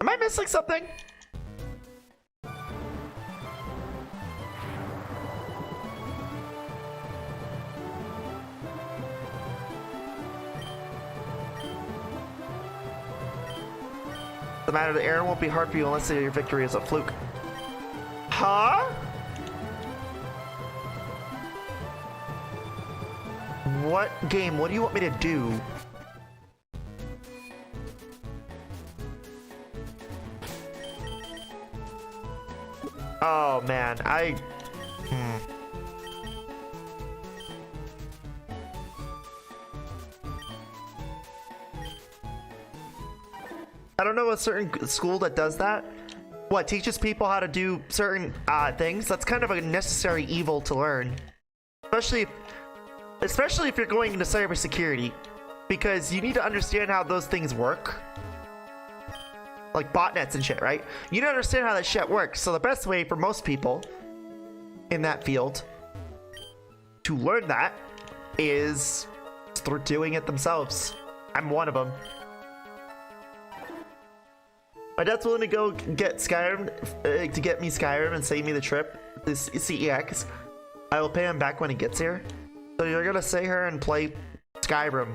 Am I missing something? The matter, the errand won't be hard for you unless your victory is a fluke. Huh? What game? What do you want me to do? Oh man, I don't know a certain school that does that. What, teaches people how to do certain things? That's kind of a necessary evil to learn. Especially if you're going into cybersecurity. Because you need to understand how those things work. Like botnets and shit, right? You need to understand how that shit works. So the best way for most people in that field to learn that is through doing it themselves. I'm one of them. My dad's willing to go get Skyrim, to get me Skyrim and save me the trip, this CEX. I will pay him back when he gets here. So you're gonna stay here and play Skyrim.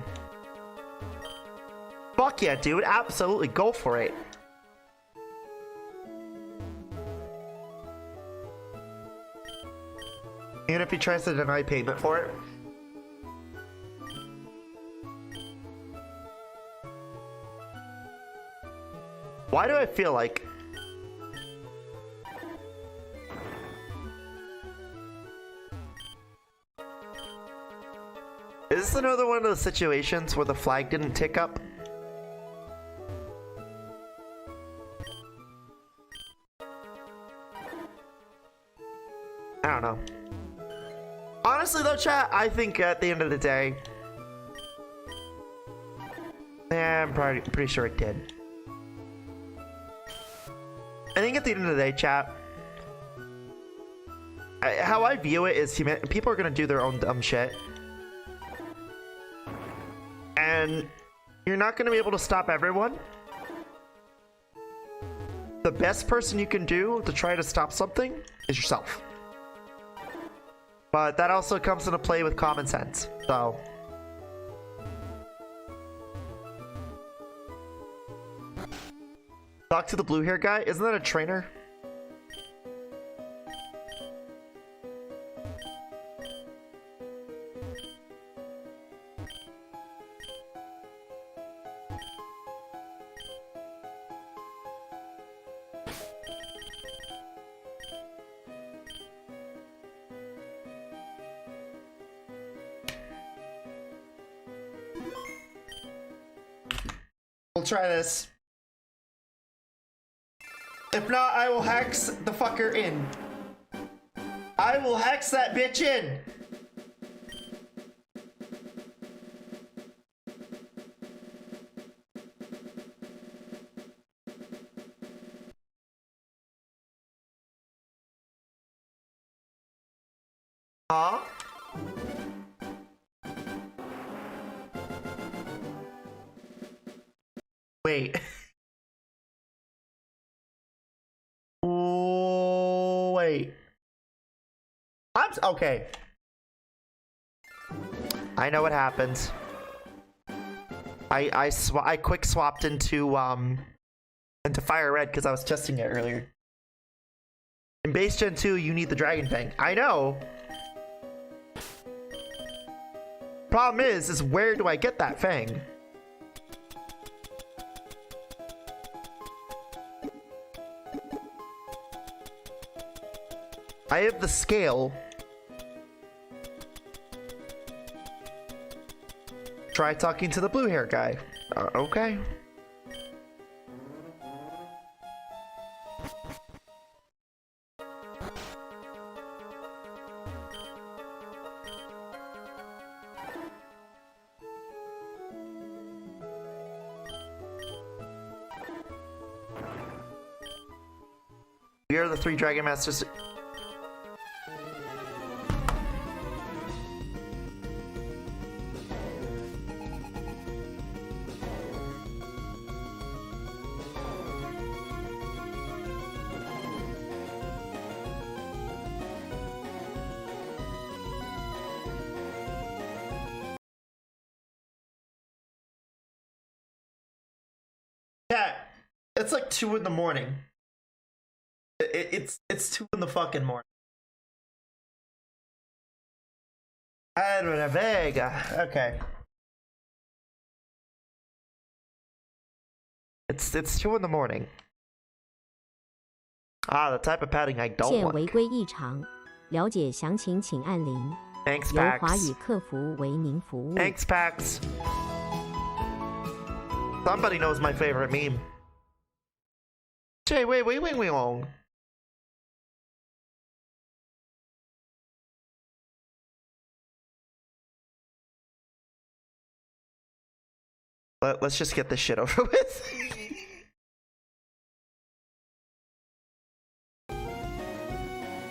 Fuck yeah, dude. Absolutely. Go for it. Even if he tries to deny payment for it. Why do I feel like... Is this another one of those situations where the flag didn't tick up? I don't know. Honestly though, chat, I think at the end of the day... Yeah, I'm pretty sure it did. I think at the end of the day, chat, how I view it is people are gonna do their own dumb shit. And you're not gonna be able to stop everyone. The best person you can do to try to stop something is yourself. But that also comes into play with common sense, so... Talk to the blue hair guy? Isn't that a trainer? We'll try this. If not, I will hex the fucker in. I will hex that bitch in. Huh? Wait. Wait. Okay. I know what happened. I quick swapped into Fire Red because I was testing it earlier. In Base Gen 2, you need the Dragon Fang. I know. Problem is where do I get that Fang? I have the scale. Try talking to the blue hair guy. Okay. We are the 3 Dragon Masters. It's like 2 in the morning. It's 2 in the fucking morning. Vega. Okay. It's 2 in the morning. Ah, the type of padding I don't 现 want. 违规异常，了解详情请按0。 Thanks, 由华 Pax. 语客服为您服务。 Thanks, Pax. Somebody knows my favorite meme. Jay, wait. Let's just get this shit over with.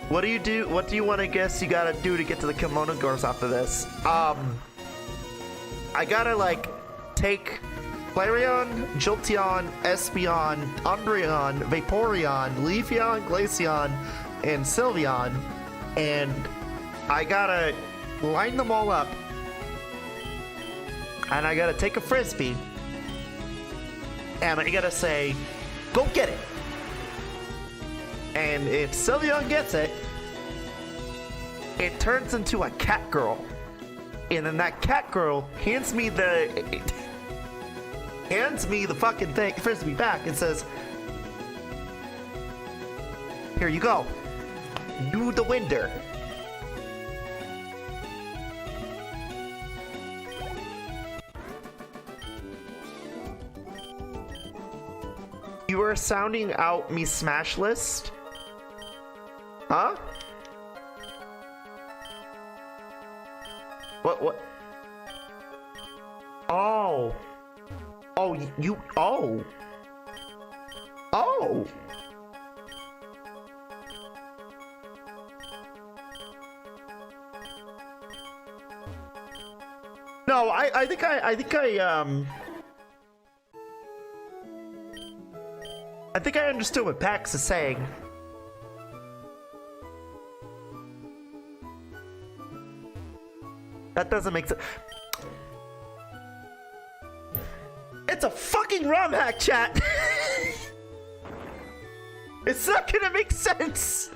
What do you do? What do you want to guess you gotta do to get to the kimono girls after this? I gotta like take Clarion, Jolteon, Espeon, Umbreon, Vaporeon, Leafeon, Glaceon, and Sylveon, and I gotta line them all up. And I gotta take a frisbee, and I gotta say, go get it. And if Sylveon gets it, it turns into a cat girl. And then that cat girl hands me the fucking thing, frisbee back and says, here you go. You the winner. You are sounding out me smash list? Huh? What? Oh. Oh, you, oh. Oh. No, I think I understood what Pax is saying. That doesn't make sense. It's a fucking ROM hack, chat. It's not gonna make sense.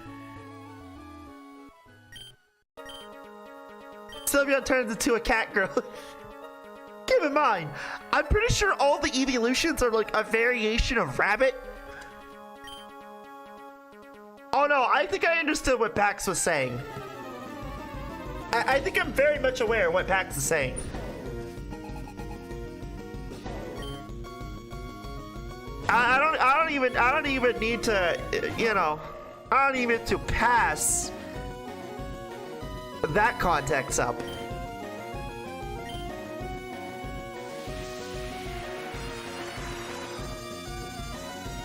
Sylveon turns into a cat girl. Keep in mind, I'm pretty sure all the evolutions are like a variation of rabbit. Oh no, I think I understood what Pax was saying. I think I'm very much aware of what Pax is saying. I don't even need to, you know, I don't even need to pass that context up.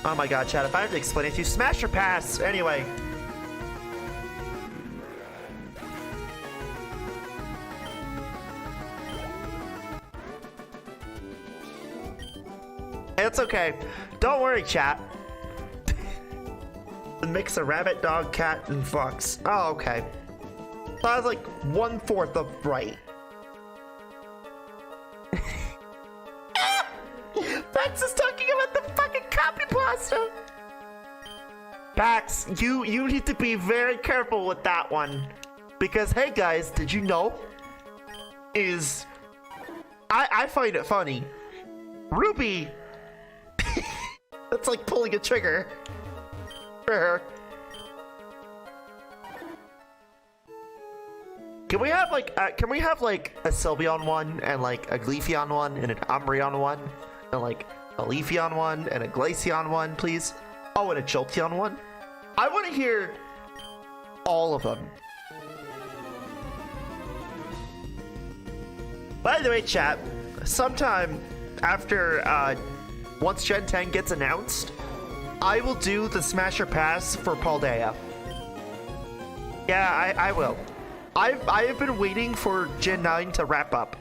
Oh my god, Chad, if I have to explain it to you, smash or pass, anyway. It's okay. Don't worry, chat. Mix of rabbit, dog, cat, and fox. Oh, okay. So I was like 1/4 of right. Pax is talking about the fucking copy pasta. Pax, you need to be very careful with that one. Because, hey guys, did you know? I find it funny. Ruby, that's like pulling a trigger for her. Can we have like a Sylveon one and like a Leafeon one and an Umbreon one and like a Leafeon one and a Glaceon one, please? Oh, and a Jolteon one. I want to hear all of them. By the way, chat, sometime after once Gen 10 gets announced, I will do the Smasher Pass for Paldea. Yeah, I will. I have been waiting for Gen 9 to wrap up.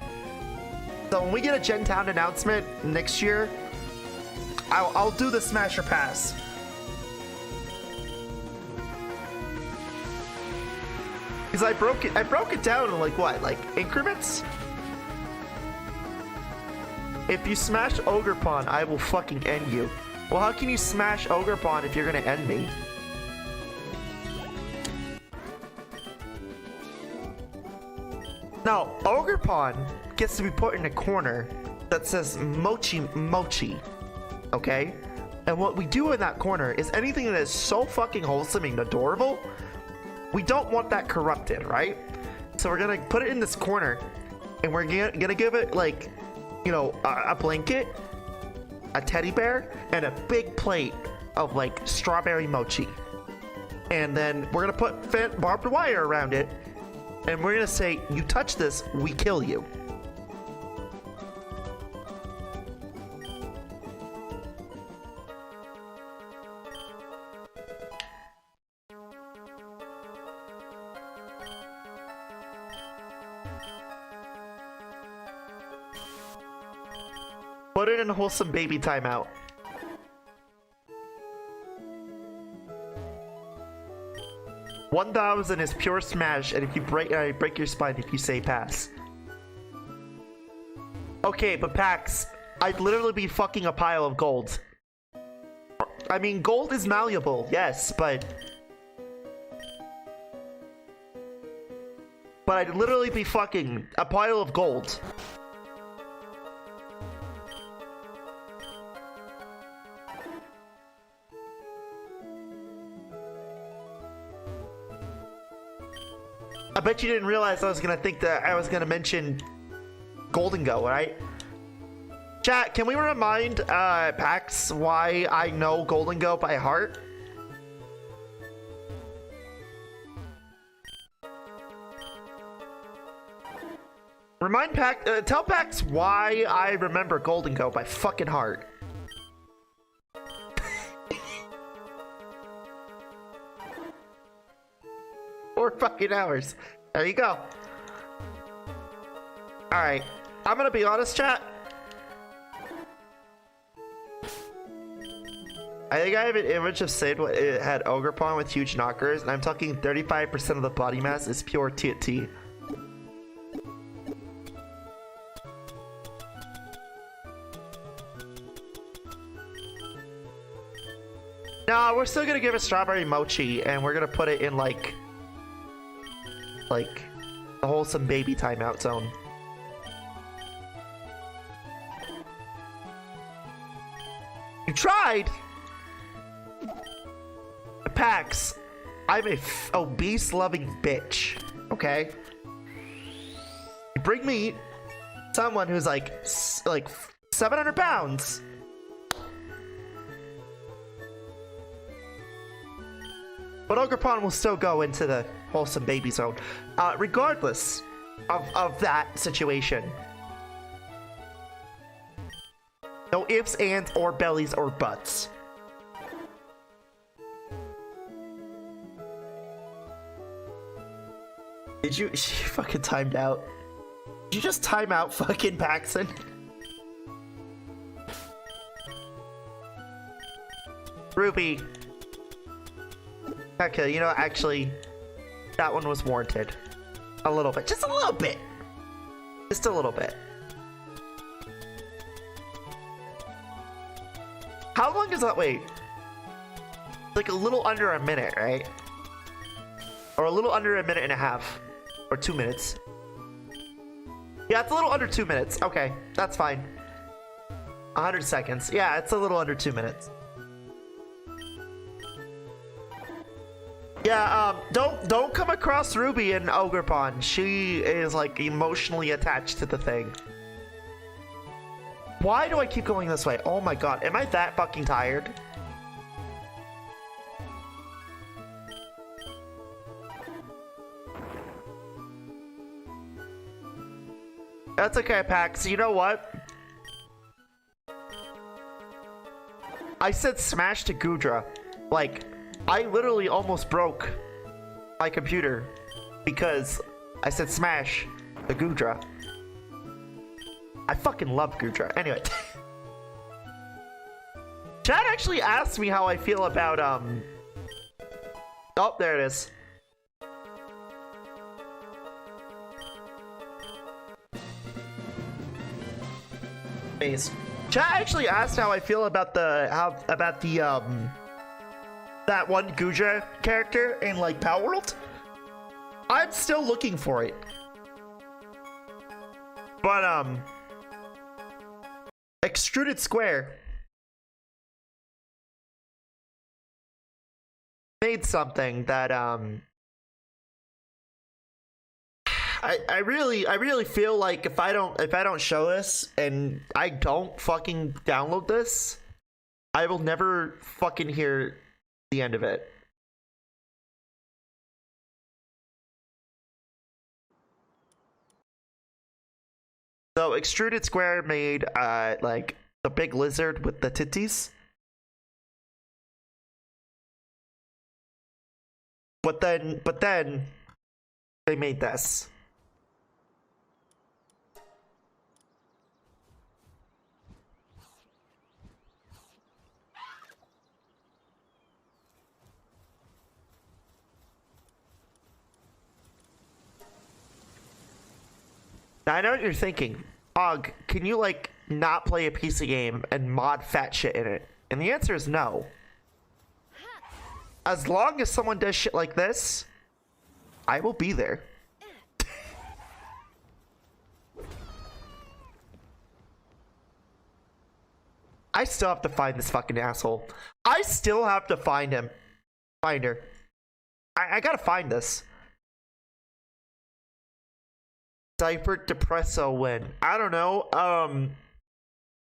So when we get a Gen 10 announcement next year, I'll do the Smasher Pass. Because I broke it down in like what? Like increments? If you smash Ogerpon, I will fucking end you. Well, how can you smash Ogerpon if you're gonna end me? Now, Ogerpon gets to be put in a corner that says Mochi Mochi, okay? And what we do in that corner is anything that is so fucking wholesome and adorable, we don't want that corrupted, right? So we're gonna put it in this corner, and we're gonna give it, like, you know, a blanket, a teddy bear, and a big plate of, like, strawberry mochi. And then we're gonna put barbed wire around it, and we're gonna say, you touch this, we kill you. Put it in a wholesome baby timeout. $1,000 is pure smash, and if you break your spine if you say pass. Okay, but Pax, I'd literally be fucking a pile of gold. I mean, gold is malleable, yes, but I'd literally be fucking a pile of gold. I bet you didn't realize I was gonna think that I was gonna mention Golden Go, right? Chat, can we remind Pax why I know Golden Go by heart? Remind Pax, tell Pax why I remember Golden Go by fucking heart. 4 fucking hours. There you go. Alright. I'm gonna be honest, chat. I think I have an image of Sid. It had Ogerpon with huge knockers, and I'm talking 35% of the body mass is pure TNT. No, we're still gonna give it strawberry mochi, and we're gonna put it in like the wholesome baby timeout zone. You tried! Pax, I'm a obese loving bitch, okay? You bring me someone who's like 700 pounds. But Ogerpon will still go into the wholesome baby zone, regardless of that situation. No ifs, ands, or bellies, or buts. Did you fucking timed out? Did you just time out fucking Paxton? Ruby. Okay, you know, actually, that one was warranted. A little bit. Just a little bit. Just a little bit. How long does that wait? Like a little under a minute, right? Or a little under a minute and a half. Or 2 minutes. Yeah, it's a little under 2 minutes. Okay, that's fine. 100 seconds. Yeah, it's a little under 2 minutes. Yeah, don't come across Ruby in Ogerpon. She is like emotionally attached to the thing. Why do I keep going this way? Oh my god, am I that fucking tired? That's okay, Pax. You know what? I said smash to Gudra. Like, I literally almost broke my computer because I said smash the Gudra. I fucking love Gudra. Anyway. Chad actually asked me how I feel about, Oh, there it is. Phase. Chat actually asked how I feel about the that one Guja character in like Power World. I'm still looking for it. But Extruded Square made something that I really feel like if I don't show this and I don't fucking download this, I will never fucking hear the end of it. So Extruded Square made like the big lizard with the titties. But then they made this. Now, I know what you're thinking. Og, can you like not play a PC game and mod fat shit in it? And the answer is no. As long as someone does shit like this, I will be there. I still have to find this fucking asshole. I still have to find him. Find her. I gotta find this. Diaper Depresso win. I don't know.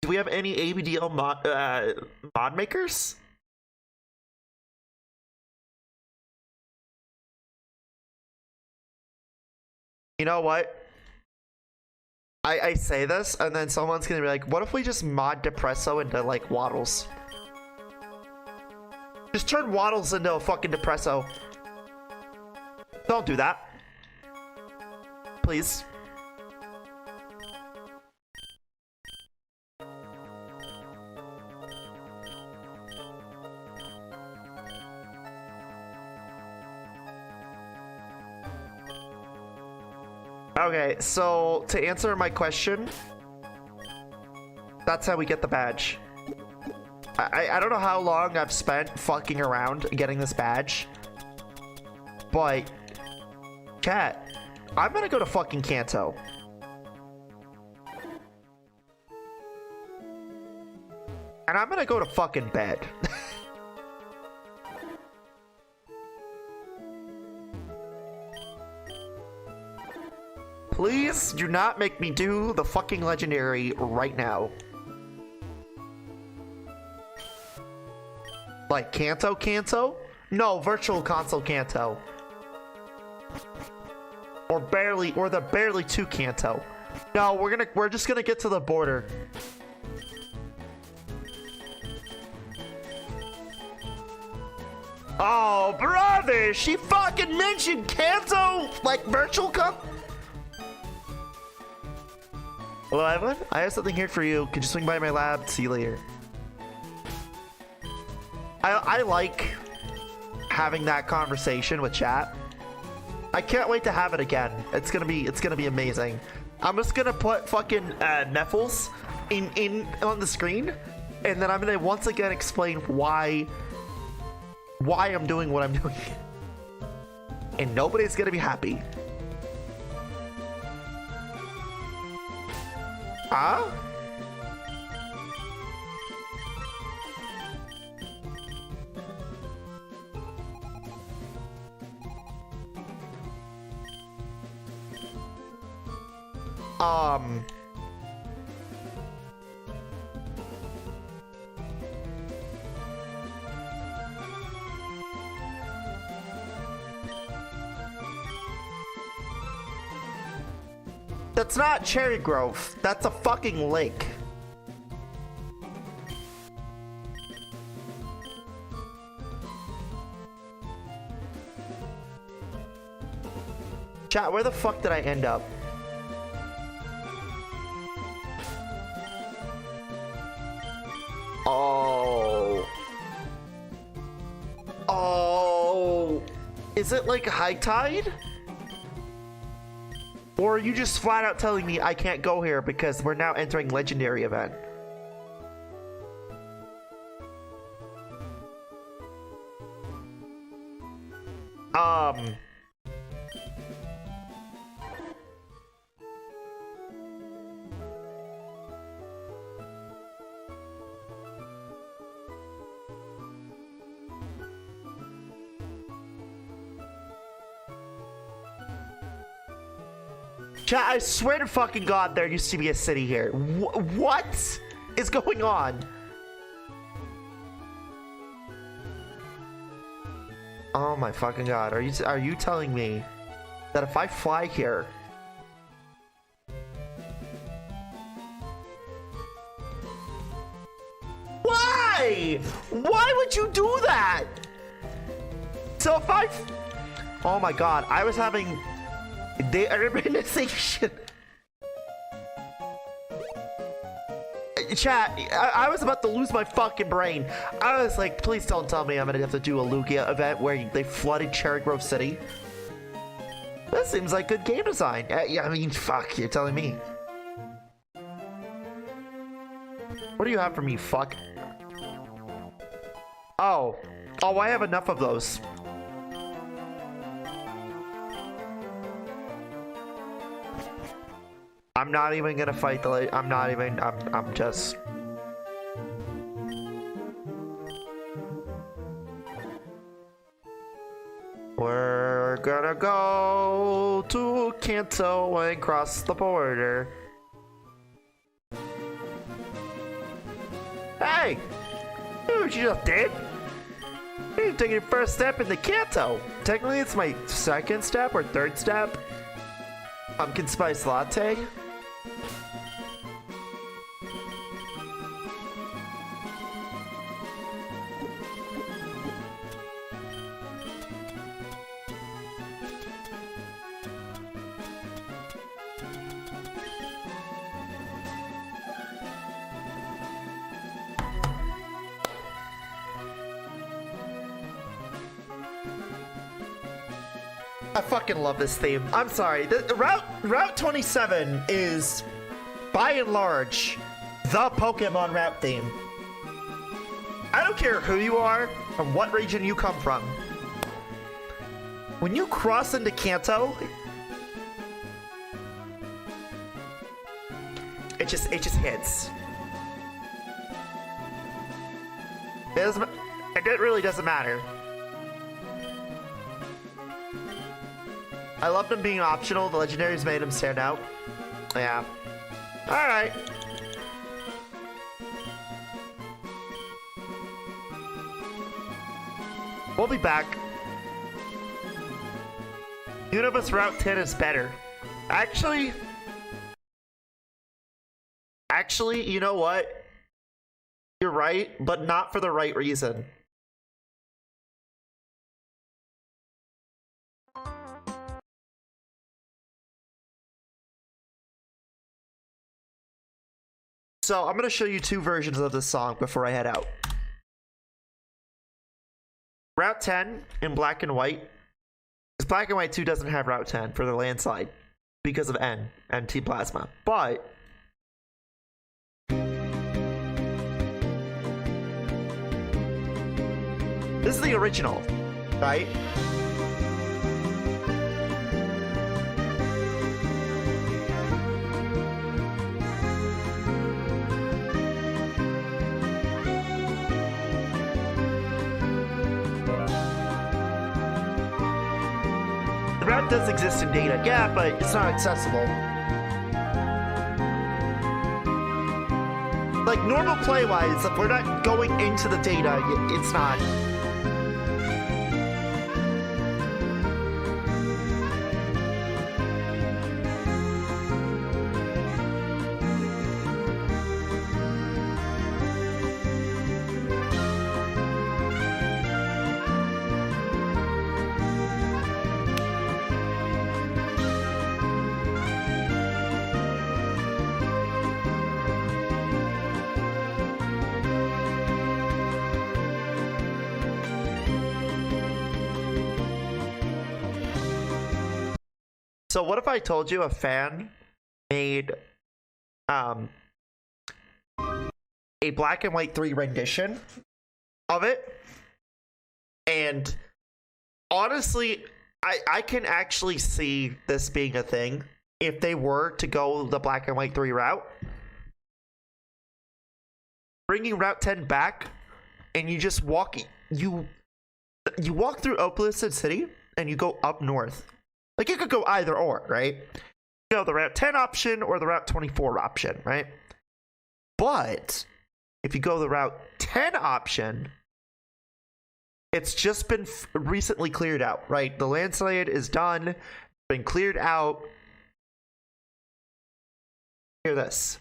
Do we have any ABDL mod makers? You know what? I say this, and then someone's gonna be like, what if we just mod Depresso into, like, Waddles? Just turn Waddles into a fucking Depresso. Don't do that. Please. Okay, so to answer my question, that's how we get the badge. I don't know how long I've spent fucking around getting this badge, but chat, I'm gonna go to fucking Kanto. And I'm gonna go to fucking bed. Please do not make me do the fucking legendary right now. Like Kanto? No, Virtual Console Kanto. Or the barely 2 Kanto. No, we're just gonna get to the border. Oh, brother, she fucking mentioned Kanto, like Virtual Console. Hello, Evelyn. I have something here for you. Could you swing by my lab? See you later. I like having that conversation with chat. I can't wait to have it again. It's gonna be amazing. I'm just gonna put fucking Neffels in on the screen, and then I'm gonna once again explain why I'm doing what I'm doing, and nobody's gonna be happy. Huh? That's not Cherry Grove. That's a fucking lake. Chat, where the fuck did I end up? Oh. Oh. Is it like high tide? Or are you just flat out telling me I can't go here because we're now entering legendary event? Chat, I swear to fucking God there used to be a city here. What is going on? Oh my fucking God. Are you telling me that if I fly here, why? Why would you do that? So if I, oh my God, I was having the urbanization. Chat, I was about to lose my fucking brain. I was like, please don't tell me I'm gonna have to do a Lugia event where they flooded Cherry Grove City. That seems like good game design. Yeah, I mean, fuck, you're telling me. What do you have for me, fuck? Oh, I have enough of those. I'm not even gonna fight the I'm just... We're gonna go to Kanto and cross the border. Hey! Look what you just did! You're taking your first step into Kanto. Technically it's my second step or third step. Pumpkin spice latte. I fucking love this theme. I'm sorry. The Route 27 is, by and large, the Pokemon route theme. I don't care who you are and what region you come from. When you cross into Kanto, it just hits. It really doesn't matter. I love them being optional. The legendaries made them stand out. Yeah. Alright. We'll be back. Universe Route 10 is better. Actually, you know what? You're right, but not for the right reason. So I'm going to show you two versions of this song before I head out. Route 10 in black and white. Because Black and White 2 doesn't have Route 10 for the landslide because of N and T Plasma. But this is the original, right? The route does exist in data, yeah, but it's not accessible. Like, normal play-wise, if we're not going into the data, it's not. So what if I told you a fan made a Black and White 3 rendition of it, and honestly, I can actually see this being a thing if they were to go the Black and White 3 route. Bringing Route 10 back, and you just walk, you walk through Opalescent City, and you go up north. Like, you could go either or, right? You know, the Route 10 option or the Route 24 option, right? But if you go the Route 10 option, it's just been recently cleared out, right? The landslide is done, been cleared out. Hear this.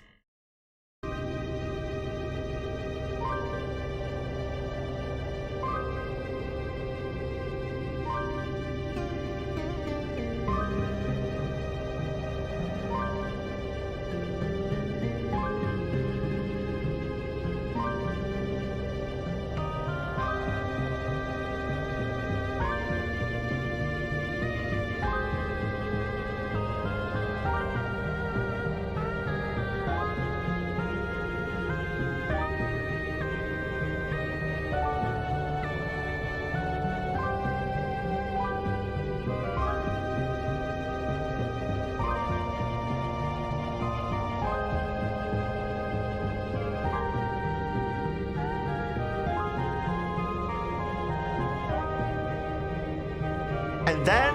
And then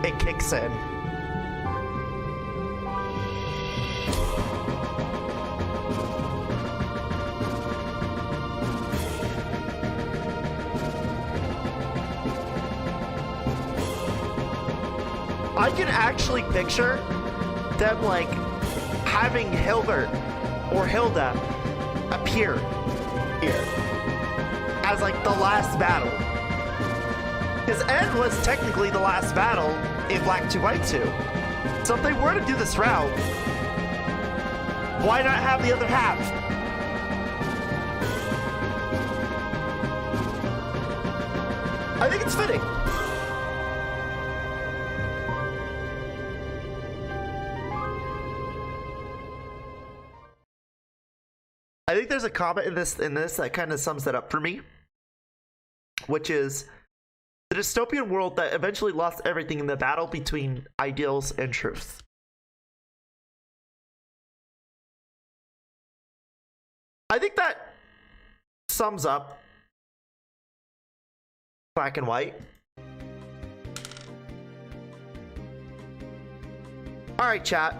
it kicks in. I can actually picture them like having Hilbert or Hilda appear here as like the last battle. Because N was technically the last battle in Black 2 White 2. So if they were to do this route, why not have the other half? I think it's fitting. I think there's a comment in this that kind of sums that up for me, which is the dystopian world that eventually lost everything in the battle between ideals and truth. I think that sums up Black and White. All right, chat.